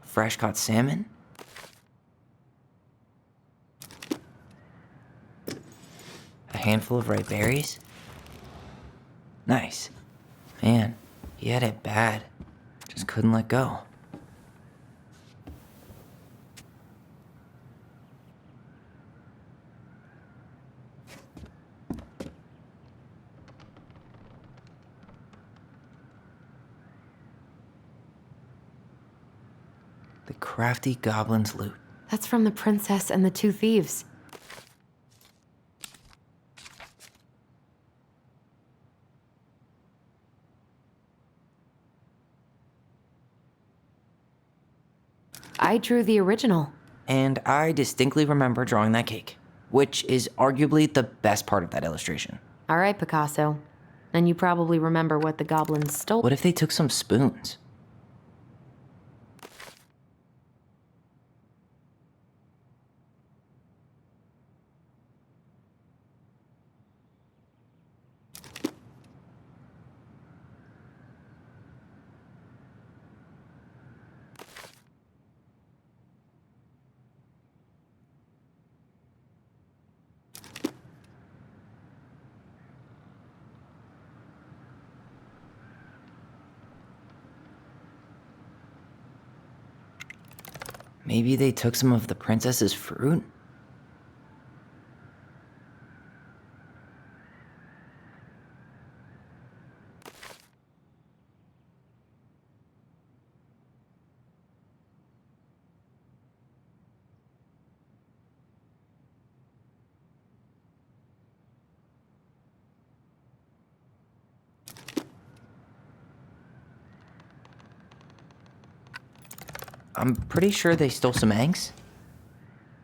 Fresh caught salmon? A handful of ripe berries? Nice. Man, he had it bad. Just couldn't let go. The crafty goblin's loot. That's from the princess and the two thieves. I drew the original. And I distinctly remember drawing that cake, which is arguably the best part of that illustration. All right, Picasso. And you probably remember what the goblins stole. What if they took some spoons? Maybe they took some of the princess's fruit? I'm pretty sure they stole some eggs.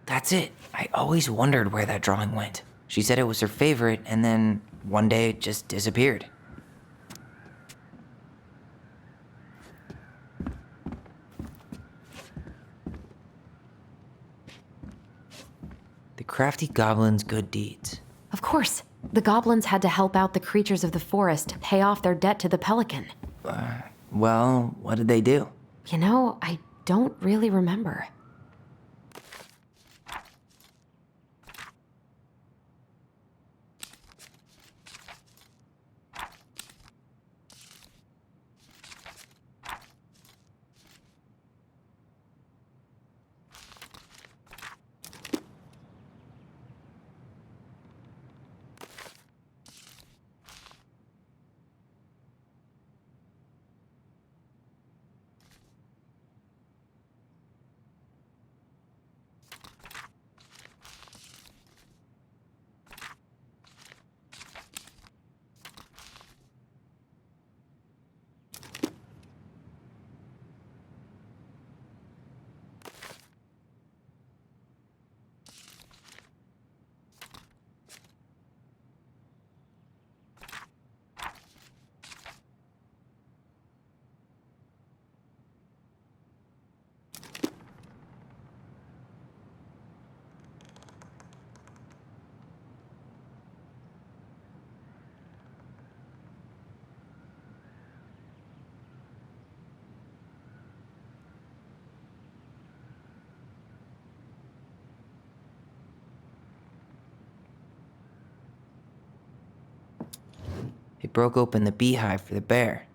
That's it. I always wondered where that drawing went. She said it was her favorite, and then one day it just disappeared. The crafty goblin's good deeds. Of course. The goblins had to help out the creatures of the forest, pay off their debt to the pelican. Well, what did they do? You know, I don't really remember. They broke open the beehive for the bear.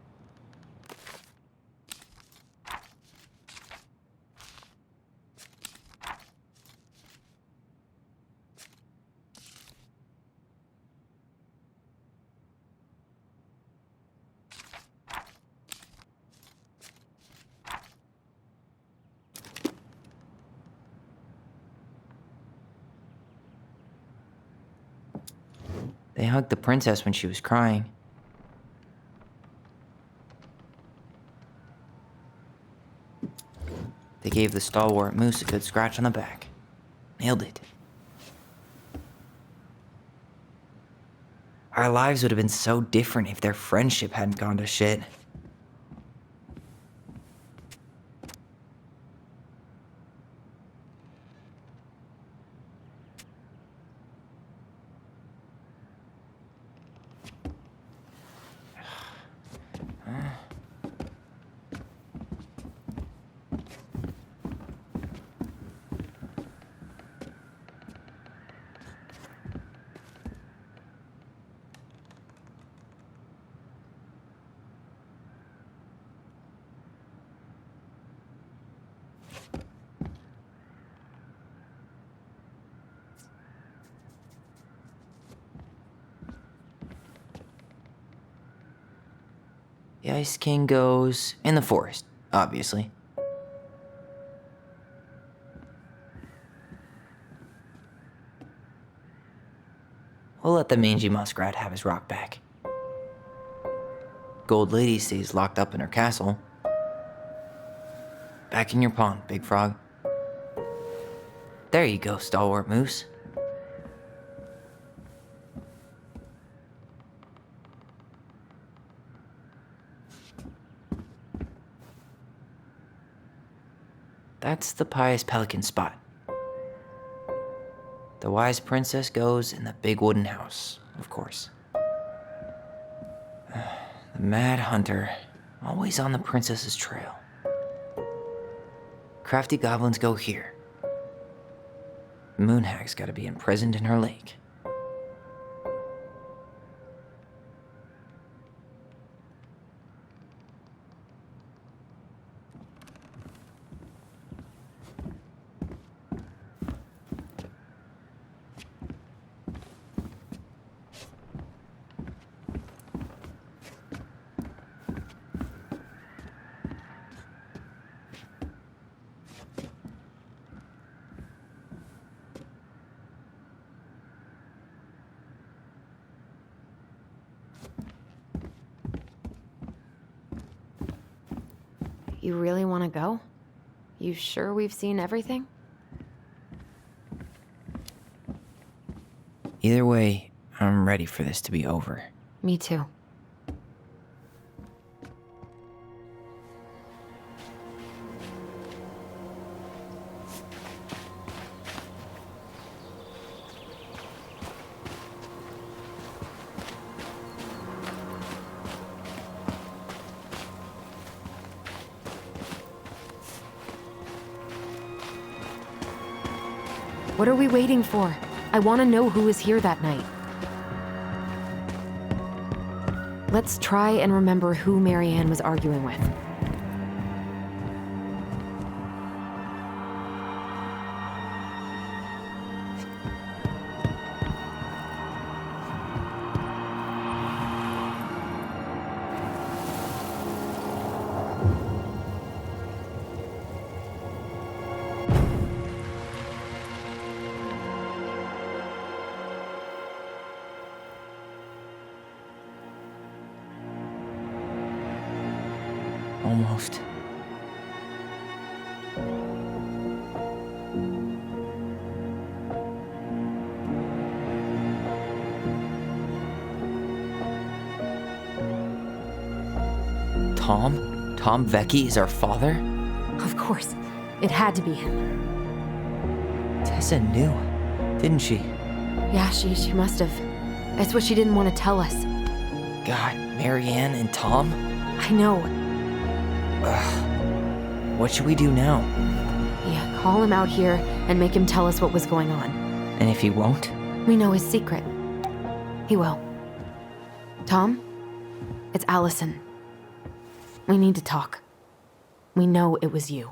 They hugged the princess when she was crying. They gave the stalwart moose a good scratch on the back. Nailed it. Our lives would have been so different if their friendship hadn't gone to shit. The Ice King goes in the forest, obviously. We'll let the mangy muskrat have his rock back. Gold Lady stays locked up in her castle. Back in your pond, Big Frog. There you go, Stalwart Moose. That's the Pious Pelican spot. The wise princess goes in the big wooden house, of course. The mad hunter, always on the princess's trail. Crafty goblins go here. Moonhag's gotta be imprisoned in her lake. You really want to go? You sure we've seen everything? Either way, I'm ready for this to be over. Me too. What are we waiting for? I want to know who was here that night. Let's try and remember who Marianne was arguing with. Almost. Tom? Tom Vecchi is our father? Of course. It had to be him. Tessa knew, didn't she? Yeah, she must have. That's what she didn't want to tell us. God, Marianne and Tom? I know. Ugh. What should we do now? Yeah, call him out here and make him tell us what was going on. And if he won't? We know his secret. He will. Tom? It's Allison. We need to talk. We know it was you.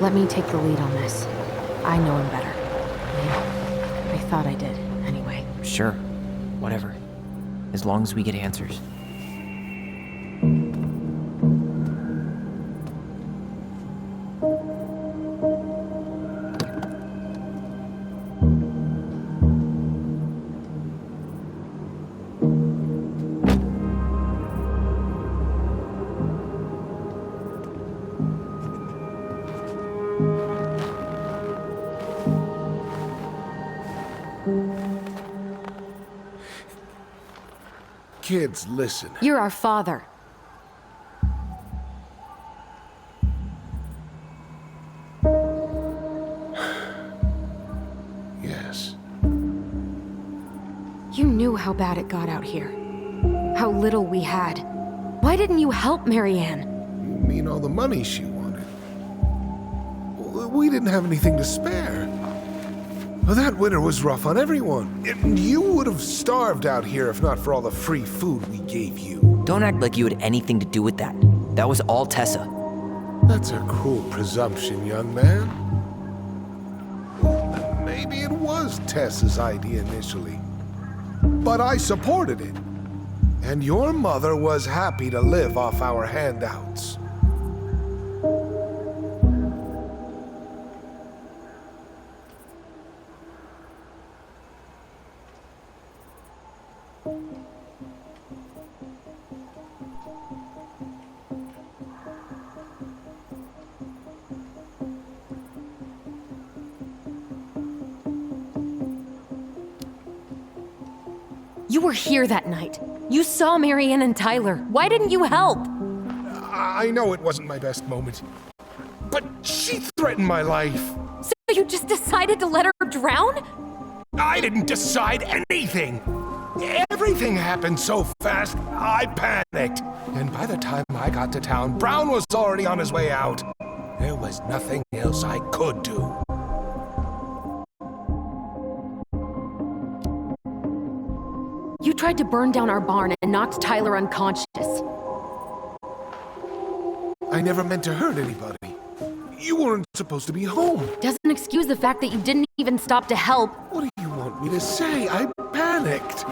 Let me take the lead on this. I know him better. I thought I did, anyway. Sure. Whatever. As long as we get answers. Kids, listen. You're our father. Yes. You knew how bad it got out here. How little we had. Why didn't you help Marianne? You mean all the money she wanted? We didn't have anything to spare. Well, that winter was rough on everyone. And you would have starved out here if not for all the free food we gave you. Don't act like you had anything to do with that. That was all Tessa. That's a cruel presumption, young man. Maybe it was Tessa's idea initially. But I supported it. And your mother was happy to live off our handouts. You were here that night. You saw Marianne and Tyler. Why didn't you help? I know it wasn't my best moment, but she threatened my life. So you just decided to let her drown? I didn't decide anything. Everything happened so fast, I panicked. And by the time I got to town, Brown was already on his way out. There was nothing else I could do. You tried to burn down our barn and knocked Tyler unconscious. I never meant to hurt anybody. You weren't supposed to be home. Doesn't excuse the fact that you didn't even stop to help. What do you want me to say? I panicked.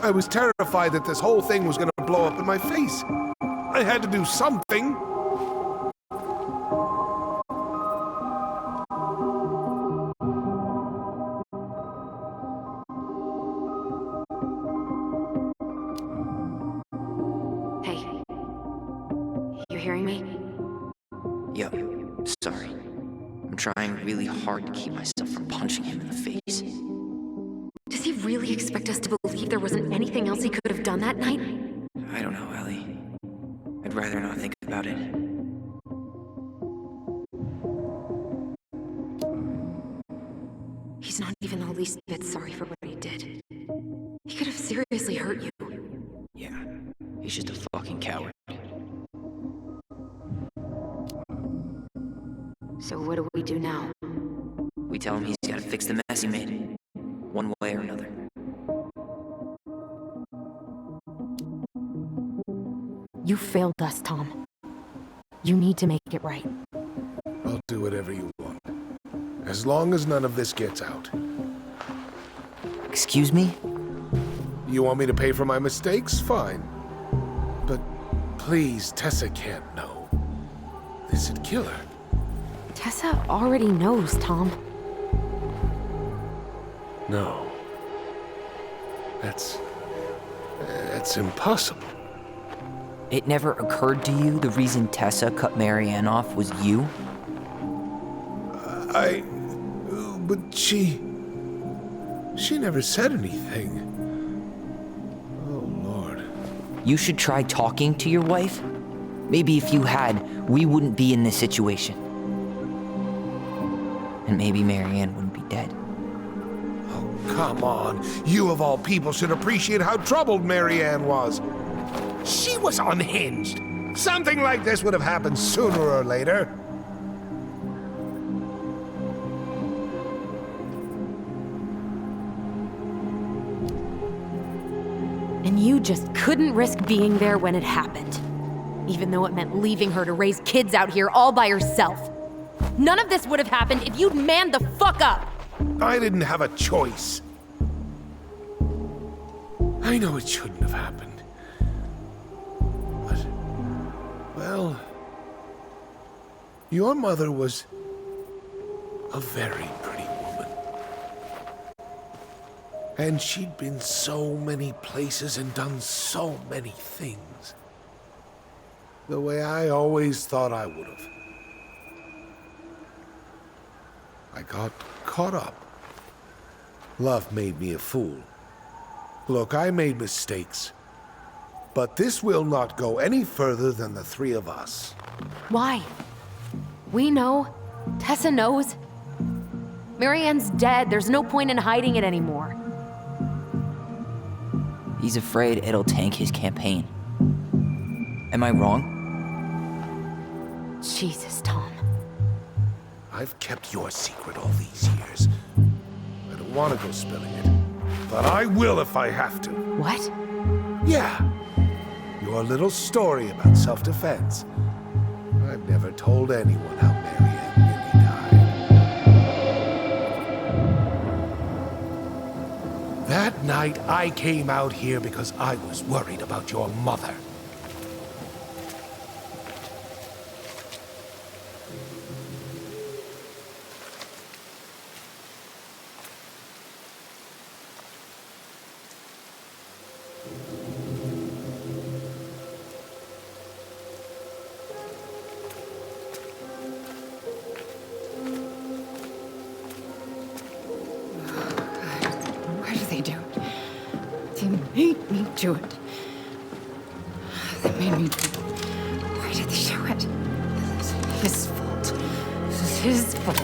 I was terrified that this whole thing was gonna blow up in my face. I had to do something. Hey. You hearing me? Yo, sorry. I'm trying really hard to keep myself from punching him in the face. Does he really expect us to believe there wasn't anything else he could have done that night? I don't know, Ellie. I'd rather not think about it. He's not even the least bit sorry for what he did. He could have seriously hurt you. Yeah, he's just a fucking coward. So what do we do now? We tell him he's gotta fix the mess he made, one way or another. You failed us, Tom. You need to make it right. I'll do whatever you want. As long as none of this gets out. Excuse me? You want me to pay for my mistakes? Fine. But please, Tessa can't know. This'd kill her. Tessa already knows, Tom. No. That's impossible. It never occurred to you the reason Tessa cut Marianne off was you? But she never said anything. Oh, Lord. You should try talking to your wife. Maybe if you had, we wouldn't be in this situation. And maybe Marianne wouldn't be dead. Oh, come on. You of all people should appreciate how troubled Marianne was. She was unhinged. Something like this would have happened sooner or later. And you just couldn't risk being there when it happened. Even though it meant leaving her to raise kids out here all by herself. None of this would have happened if you'd manned the fuck up! I didn't have a choice. I know it shouldn't have happened. But, well, your mother was a very pretty woman. And she'd been so many places and done so many things. The way I always thought I would have. I got caught up. Love made me a fool. Look, I made mistakes. But this will not go any further than the three of us. Why? We know. Tessa knows. Marianne's dead. There's no point in hiding it anymore. He's afraid it'll tank his campaign. Am I wrong? Jesus, Tom. I've kept your secret all these years. I don't want to go spilling it, but I will if I have to. What? Yeah. Your little story about self-defense. I've never told anyone how Marianne really died. That night, I came out here because I was worried about your mother. Why do they do it? They made me do it. They made me do it. Why did they do it? This is his fault. This is his fault.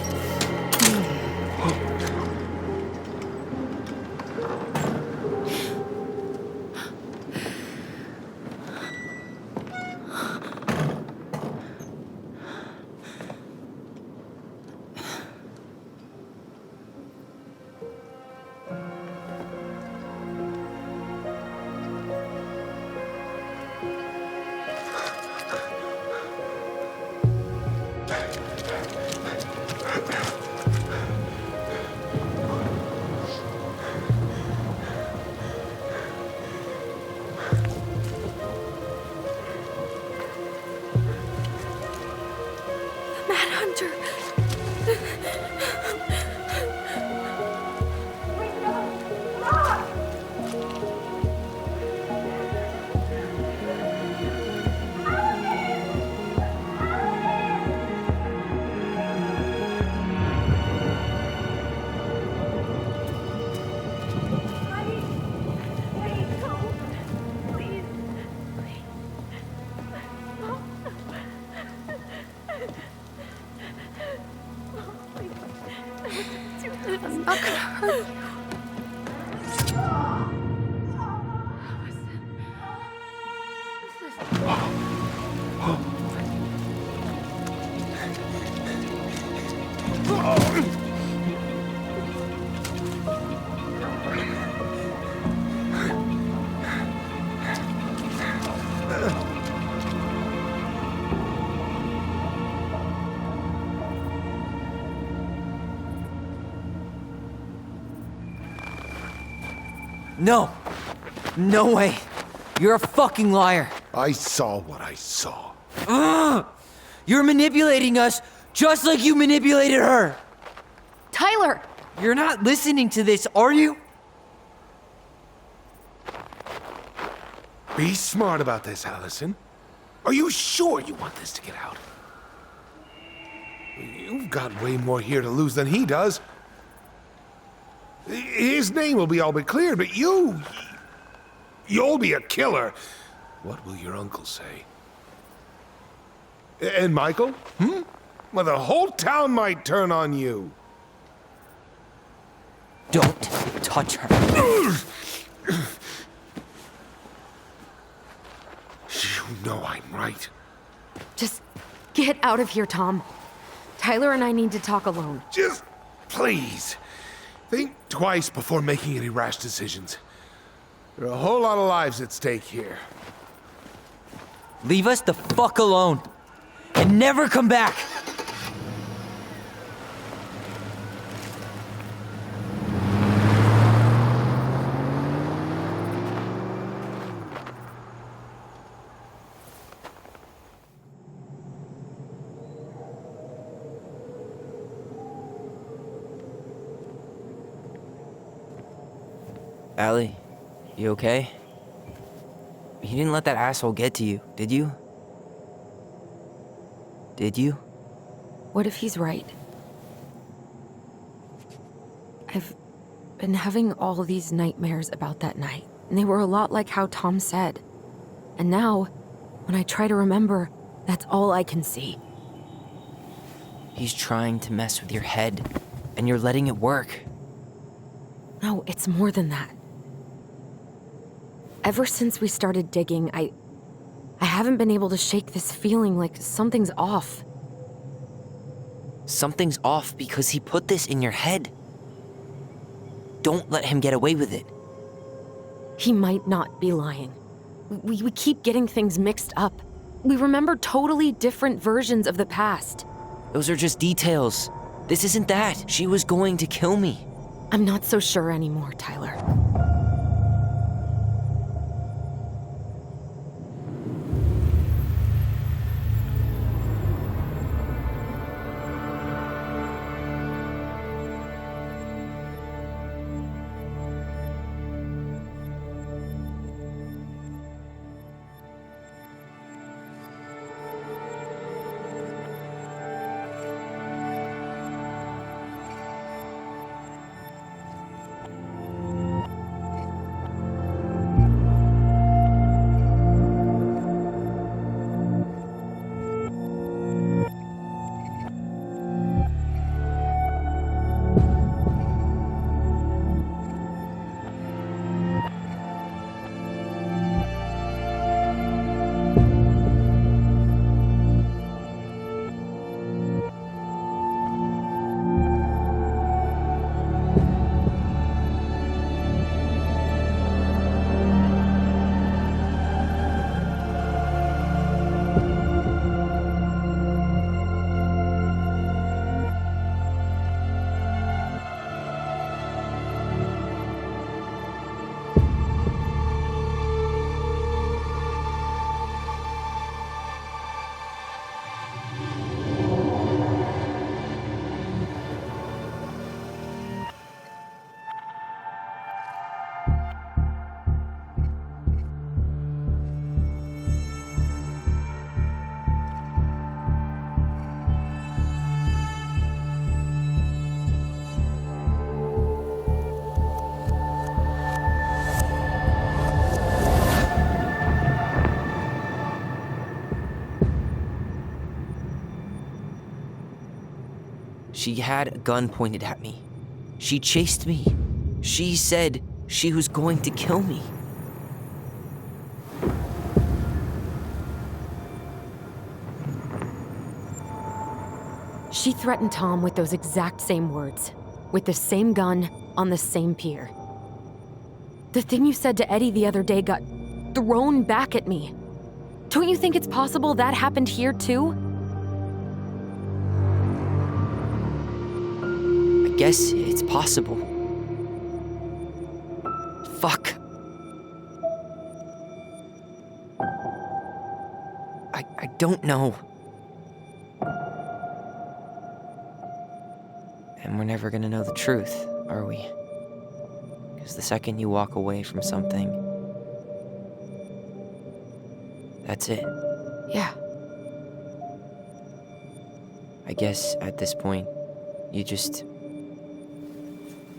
Manhunter. I'm not gonna hurt you. No! No way! You're a fucking liar! I saw what I saw. Ugh! You're manipulating us just like you manipulated her! Tyler! You're not listening to this, are you? Be smart about this, Allison. Are you sure you want this to get out? You've got way more here to lose than he does. His name will be all but cleared, but you'll be a killer. What will your uncle say? And Michael? Well, the whole town might turn on you. Don't touch her. You know I'm right. Just get out of here, Tom. Tyler and I need to talk alone. Just please. Think twice before making any rash decisions. There are a whole lot of lives at stake here. Leave us the fuck alone. And never come back. Allie, you okay? You didn't let that asshole get to you, did you? Did you? What if he's right? I've been having all these nightmares about that night, and they were a lot like how Tom said. And now, when I try to remember, that's all I can see. He's trying to mess with your head, and you're letting it work. No, it's more than that. Ever since we started digging, I haven't been able to shake this feeling like something's off. Something's off because he put this in your head. Don't let him get away with it. He might not be lying. We keep getting things mixed up. We remember totally different versions of the past. Those are just details. This isn't that. She was going to kill me. I'm not so sure anymore, Tyler. She had a gun pointed at me. She chased me. She said she was going to kill me. She threatened Tom with those exact same words, with the same gun, on the same pier. The thing you said to Eddie the other day got thrown back at me. Don't you think it's possible that happened here too? I guess it's possible. Fuck. I don't know. And we're never gonna know the truth, are we? Because the second you walk away from something, that's it. Yeah. I guess at this point, you just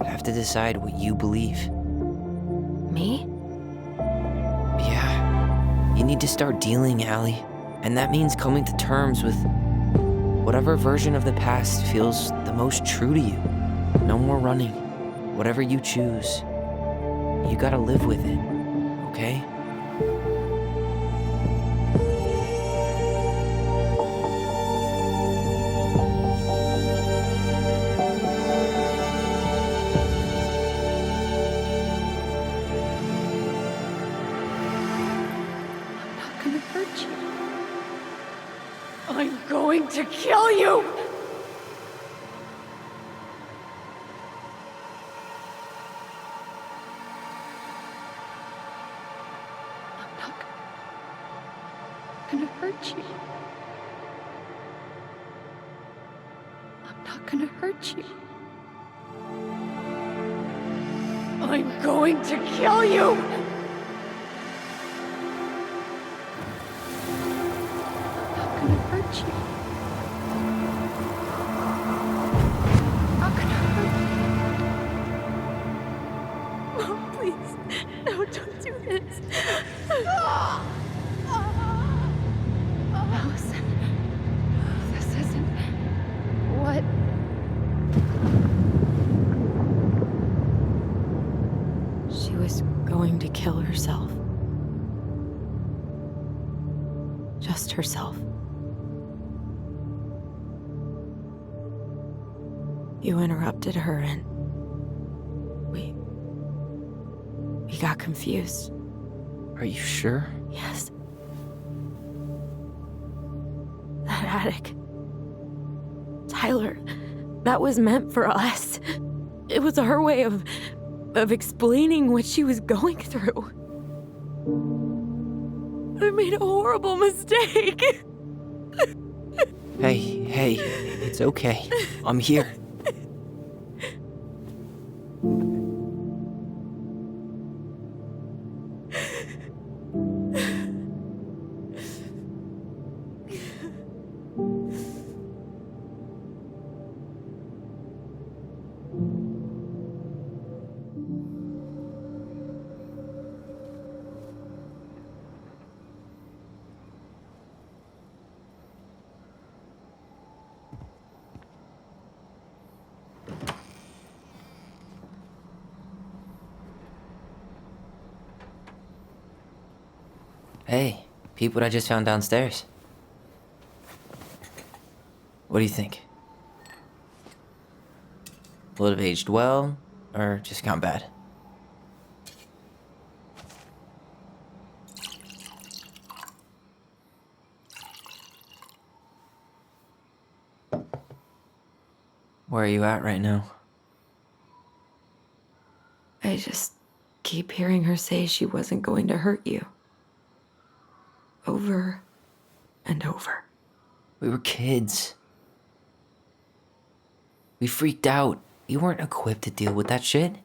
have to decide what you believe. Me? Yeah. You need to start dealing, Allie. And that means coming to terms with whatever version of the past feels the most true to you. No more running. Whatever you choose, you gotta live with it, okay? I'm going to kill you! I'm not gonna hurt you. I'm not gonna hurt you. I'm going to kill you! You. How can I hurt you? Mom, please. No, don't do this. Allison. This isn't what... She was going to kill herself. Just herself. You interrupted her and we got confused. Are you sure? Yes. That attic. Tyler, that was meant for us. It was our way of explaining what she was going through. I made a horrible mistake. Hey, it's okay. I'm here. Hey, peep what I just found downstairs. What do you think? Will it have aged well, or just gone bad? Where are you at right now? I just keep hearing her say she wasn't going to hurt you. Over and over. We were kids. We freaked out. You weren't equipped to deal with that shit.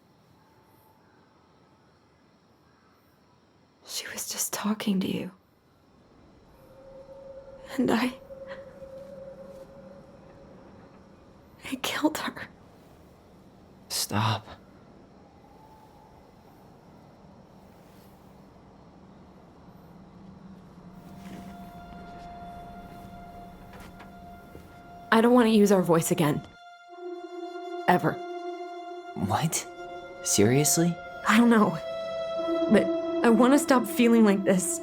She was just talking to you. And I killed her. Stop. I don't want to use our voice again. ever. What? Seriously? I don't know. But I want to stop feeling like this.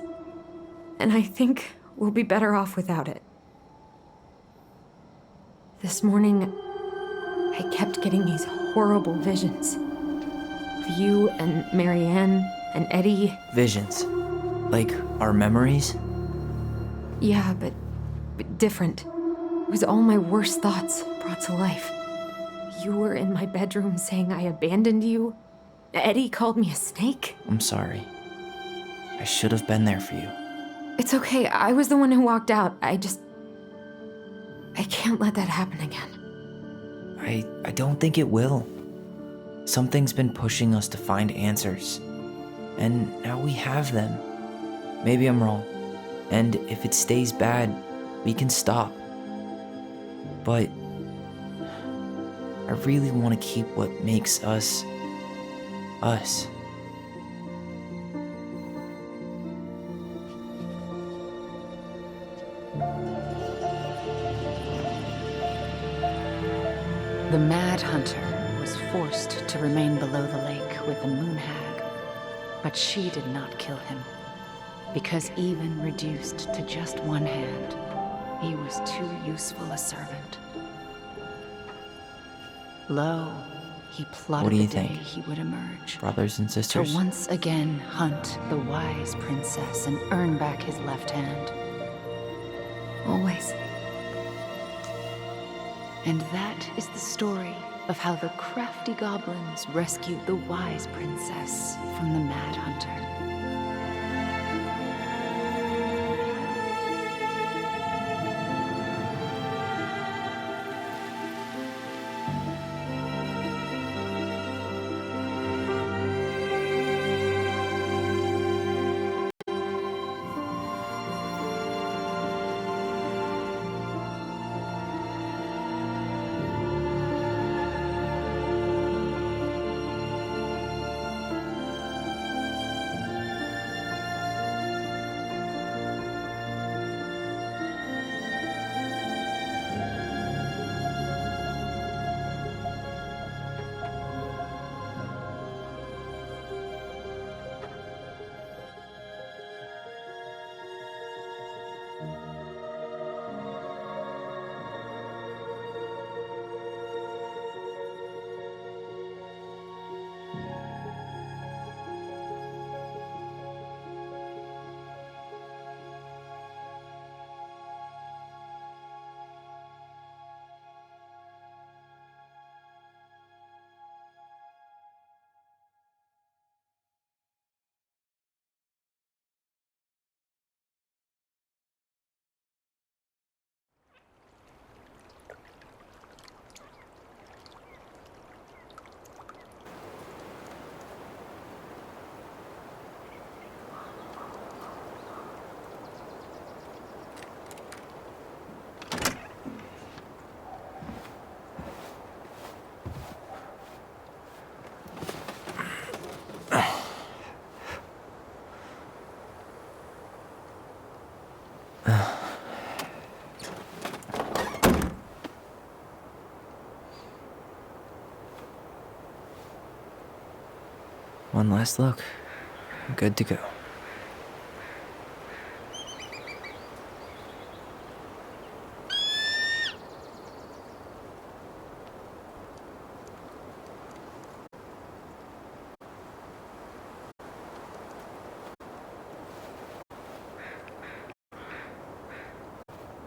And I think we'll be better off without it. This morning, I kept getting these horrible visions. Of you and Marianne and Eddie. Visions. Like our memories? Yeah, but different. It was all my worst thoughts brought to life. You were in my bedroom saying I abandoned you. Eddie called me a snake. I'm sorry. I should have been there for you. It's okay. I was the one who walked out. I can't let that happen again. I don't think it will. Something's been pushing us to find answers. And now we have them. Maybe I'm wrong. And if it stays bad, we can stop. But I really want to keep what makes us, us. The Mad Hunter was forced to remain below the lake with the Moon Hag, but she did not kill him, because even reduced to just one hand, he was too useful a servant. Lo, he plotted What do you the day think? he would emerge. Brothers and sisters? To once again hunt the wise princess and earn back his left hand. Always. And that is the story of how the crafty goblins rescued the wise princess from the Mad Hunter. One last look. Good to go.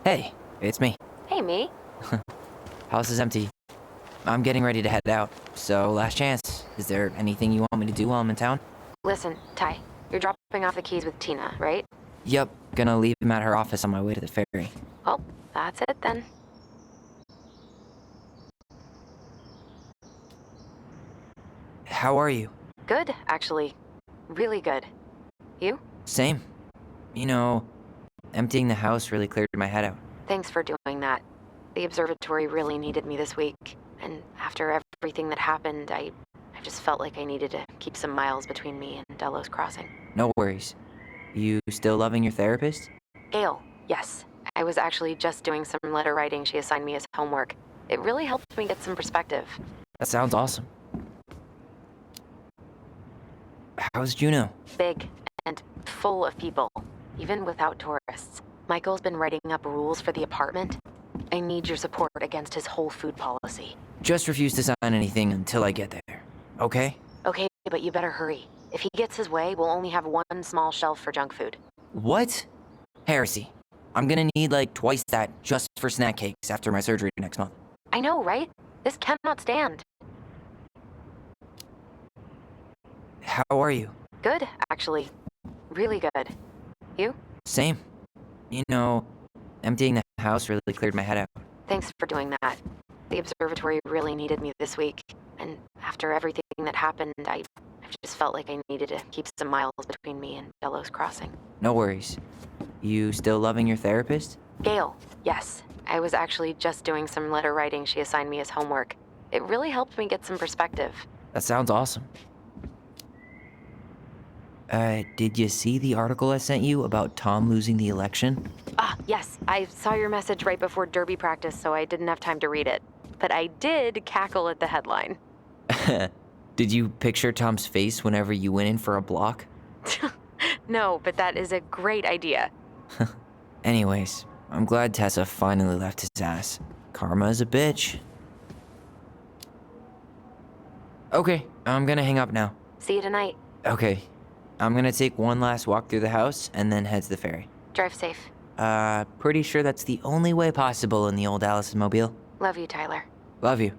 Hey, it's me. Hey, me. House is empty. I'm getting ready to head out, so last chance. Is there anything you want me to do while I'm in town? Listen, Ty, you're dropping off the keys with Tina, right? Yep, gonna leave them at her office on my way to the ferry. Well, that's it then. How are you? Good, actually. Really good. You? Same. You know, emptying the house really cleared my head out. Thanks for doing that. The observatory really needed me this week, and after everything that happened, I just felt like I needed to keep some miles between me and Delos Crossing. No worries. You still loving your therapist? Gail, yes. I was actually just doing some letter writing she assigned me as homework. It really helped me get some perspective. That sounds awesome. How's Juneau? Big and full of people, even without tourists. Michael's been writing up rules for the apartment. I need your support against his whole food policy. Just refuse to sign anything until I get there, okay? Okay, but you better hurry. If he gets his way, we'll only have one small shelf for junk food. What? Heresy. I'm gonna need like twice that just for snack cakes after my surgery next month. I know, right? This cannot stand. How are you? Good, actually. Really good. You? Same. You know, emptying the house really cleared my head out. Thanks for doing that. The observatory really needed me this week. And after everything that happened, I just felt like I needed to keep some miles between me and Delos Crossing. No worries. You still loving your therapist? Gail, yes. I was actually just doing some letter writing she assigned me as homework. It really helped me get some perspective. That sounds awesome. Did you see the article I sent you about Tom losing the election? Ah, yes. I saw your message right before derby practice, so I didn't have time to read it. But I did cackle at the headline. Did you picture Tom's face whenever you went in for a block? No, but that is a great idea. Anyways, I'm glad Tessa finally left his ass. Karma is a bitch. Okay, I'm gonna hang up now. See you tonight. Okay, I'm gonna take one last walk through the house and then head to the ferry. Drive safe. Pretty sure that's the only way possible in the old Allison mobile. Love you, Tyler. Love you.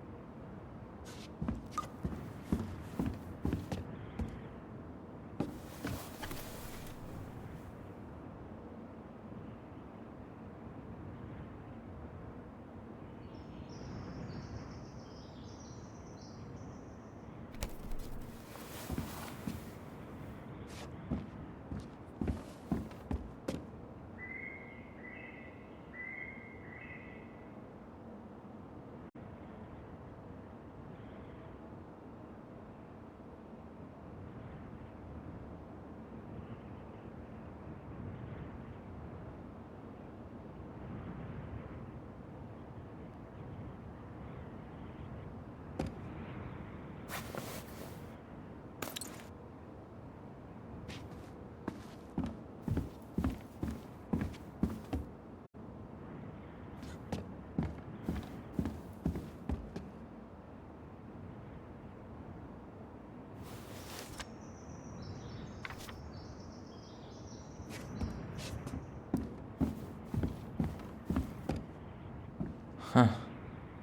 Huh.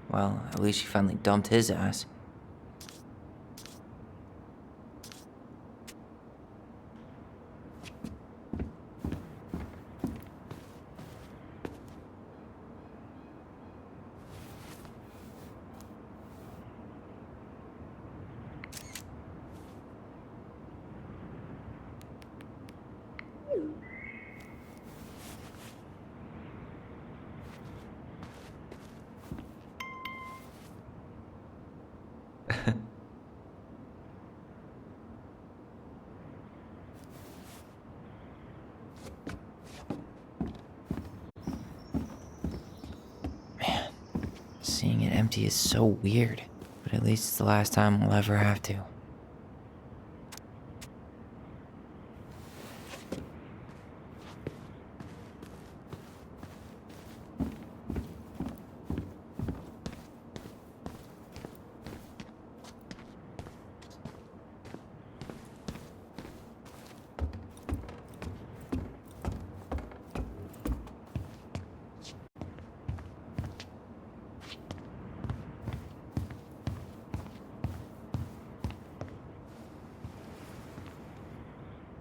Well, at least she finally dumped his ass. Man, seeing it empty is so weird, but at least it's the last time I'll ever have to.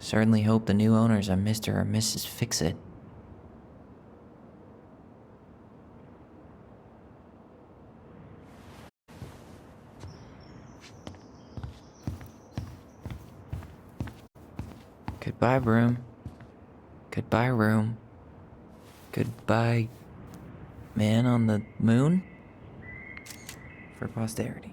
Certainly hope the new owners are Mr. or Mrs. Fix-It. Goodbye, broom. Goodbye, room. Goodbye, man on the moon? For posterity.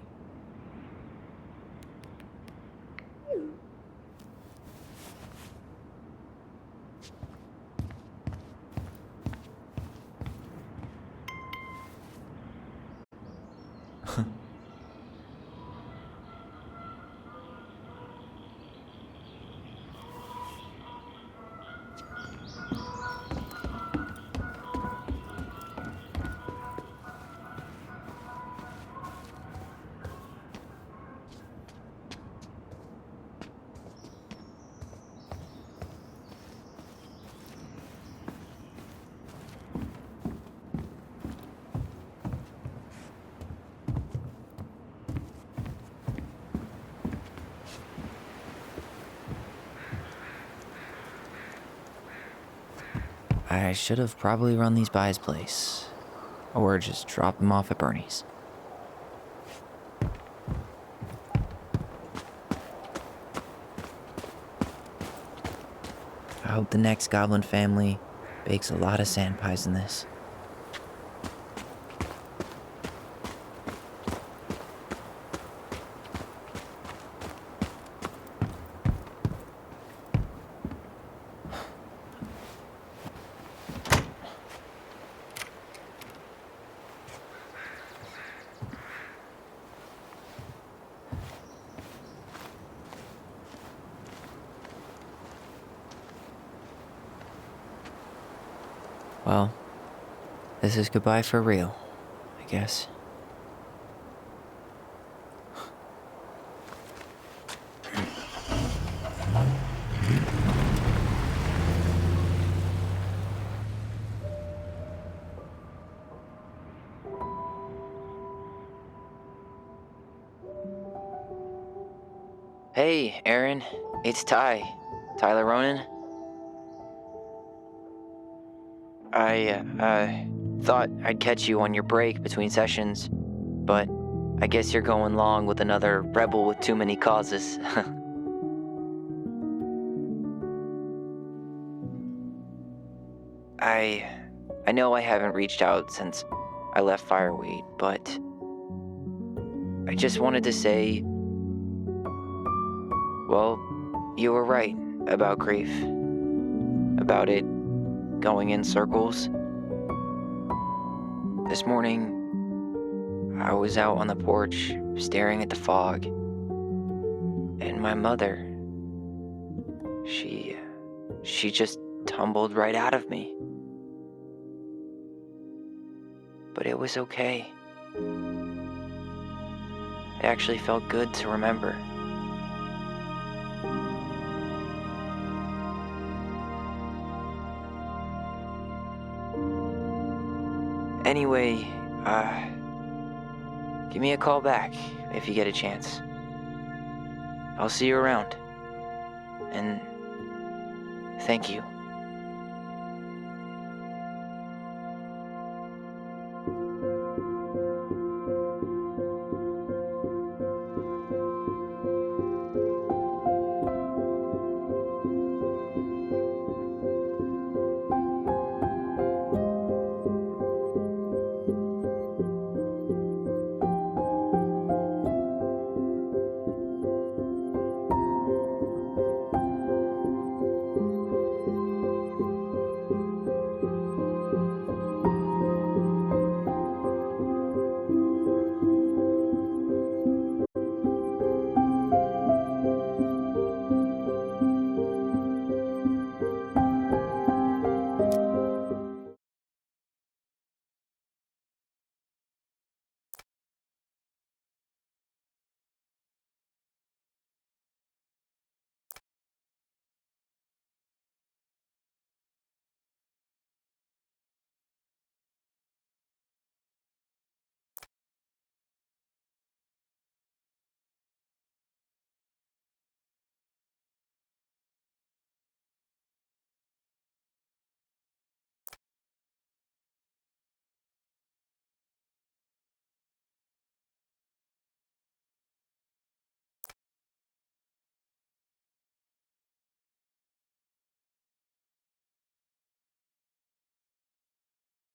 I should have probably run these by his place. Or just dropped them off at Bernie's. I hope the next goblin family bakes a lot of sand pies in this. Well, this is goodbye for real, I guess. Hey, Aaron. It's Ty. Tyler Ronan. I thought I'd catch you on your break between sessions, but I guess you're going long with another rebel with too many causes. I know I haven't reached out since I left Fireweed, but I just wanted to say, well, you were right about grief. About it going in circles. This morning, I was out on the porch staring at the fog, and my mother, she just tumbled right out of me. But it was okay. It actually felt good to remember. Anyway, give me a call back if you get a chance. I'll see you around. And thank you.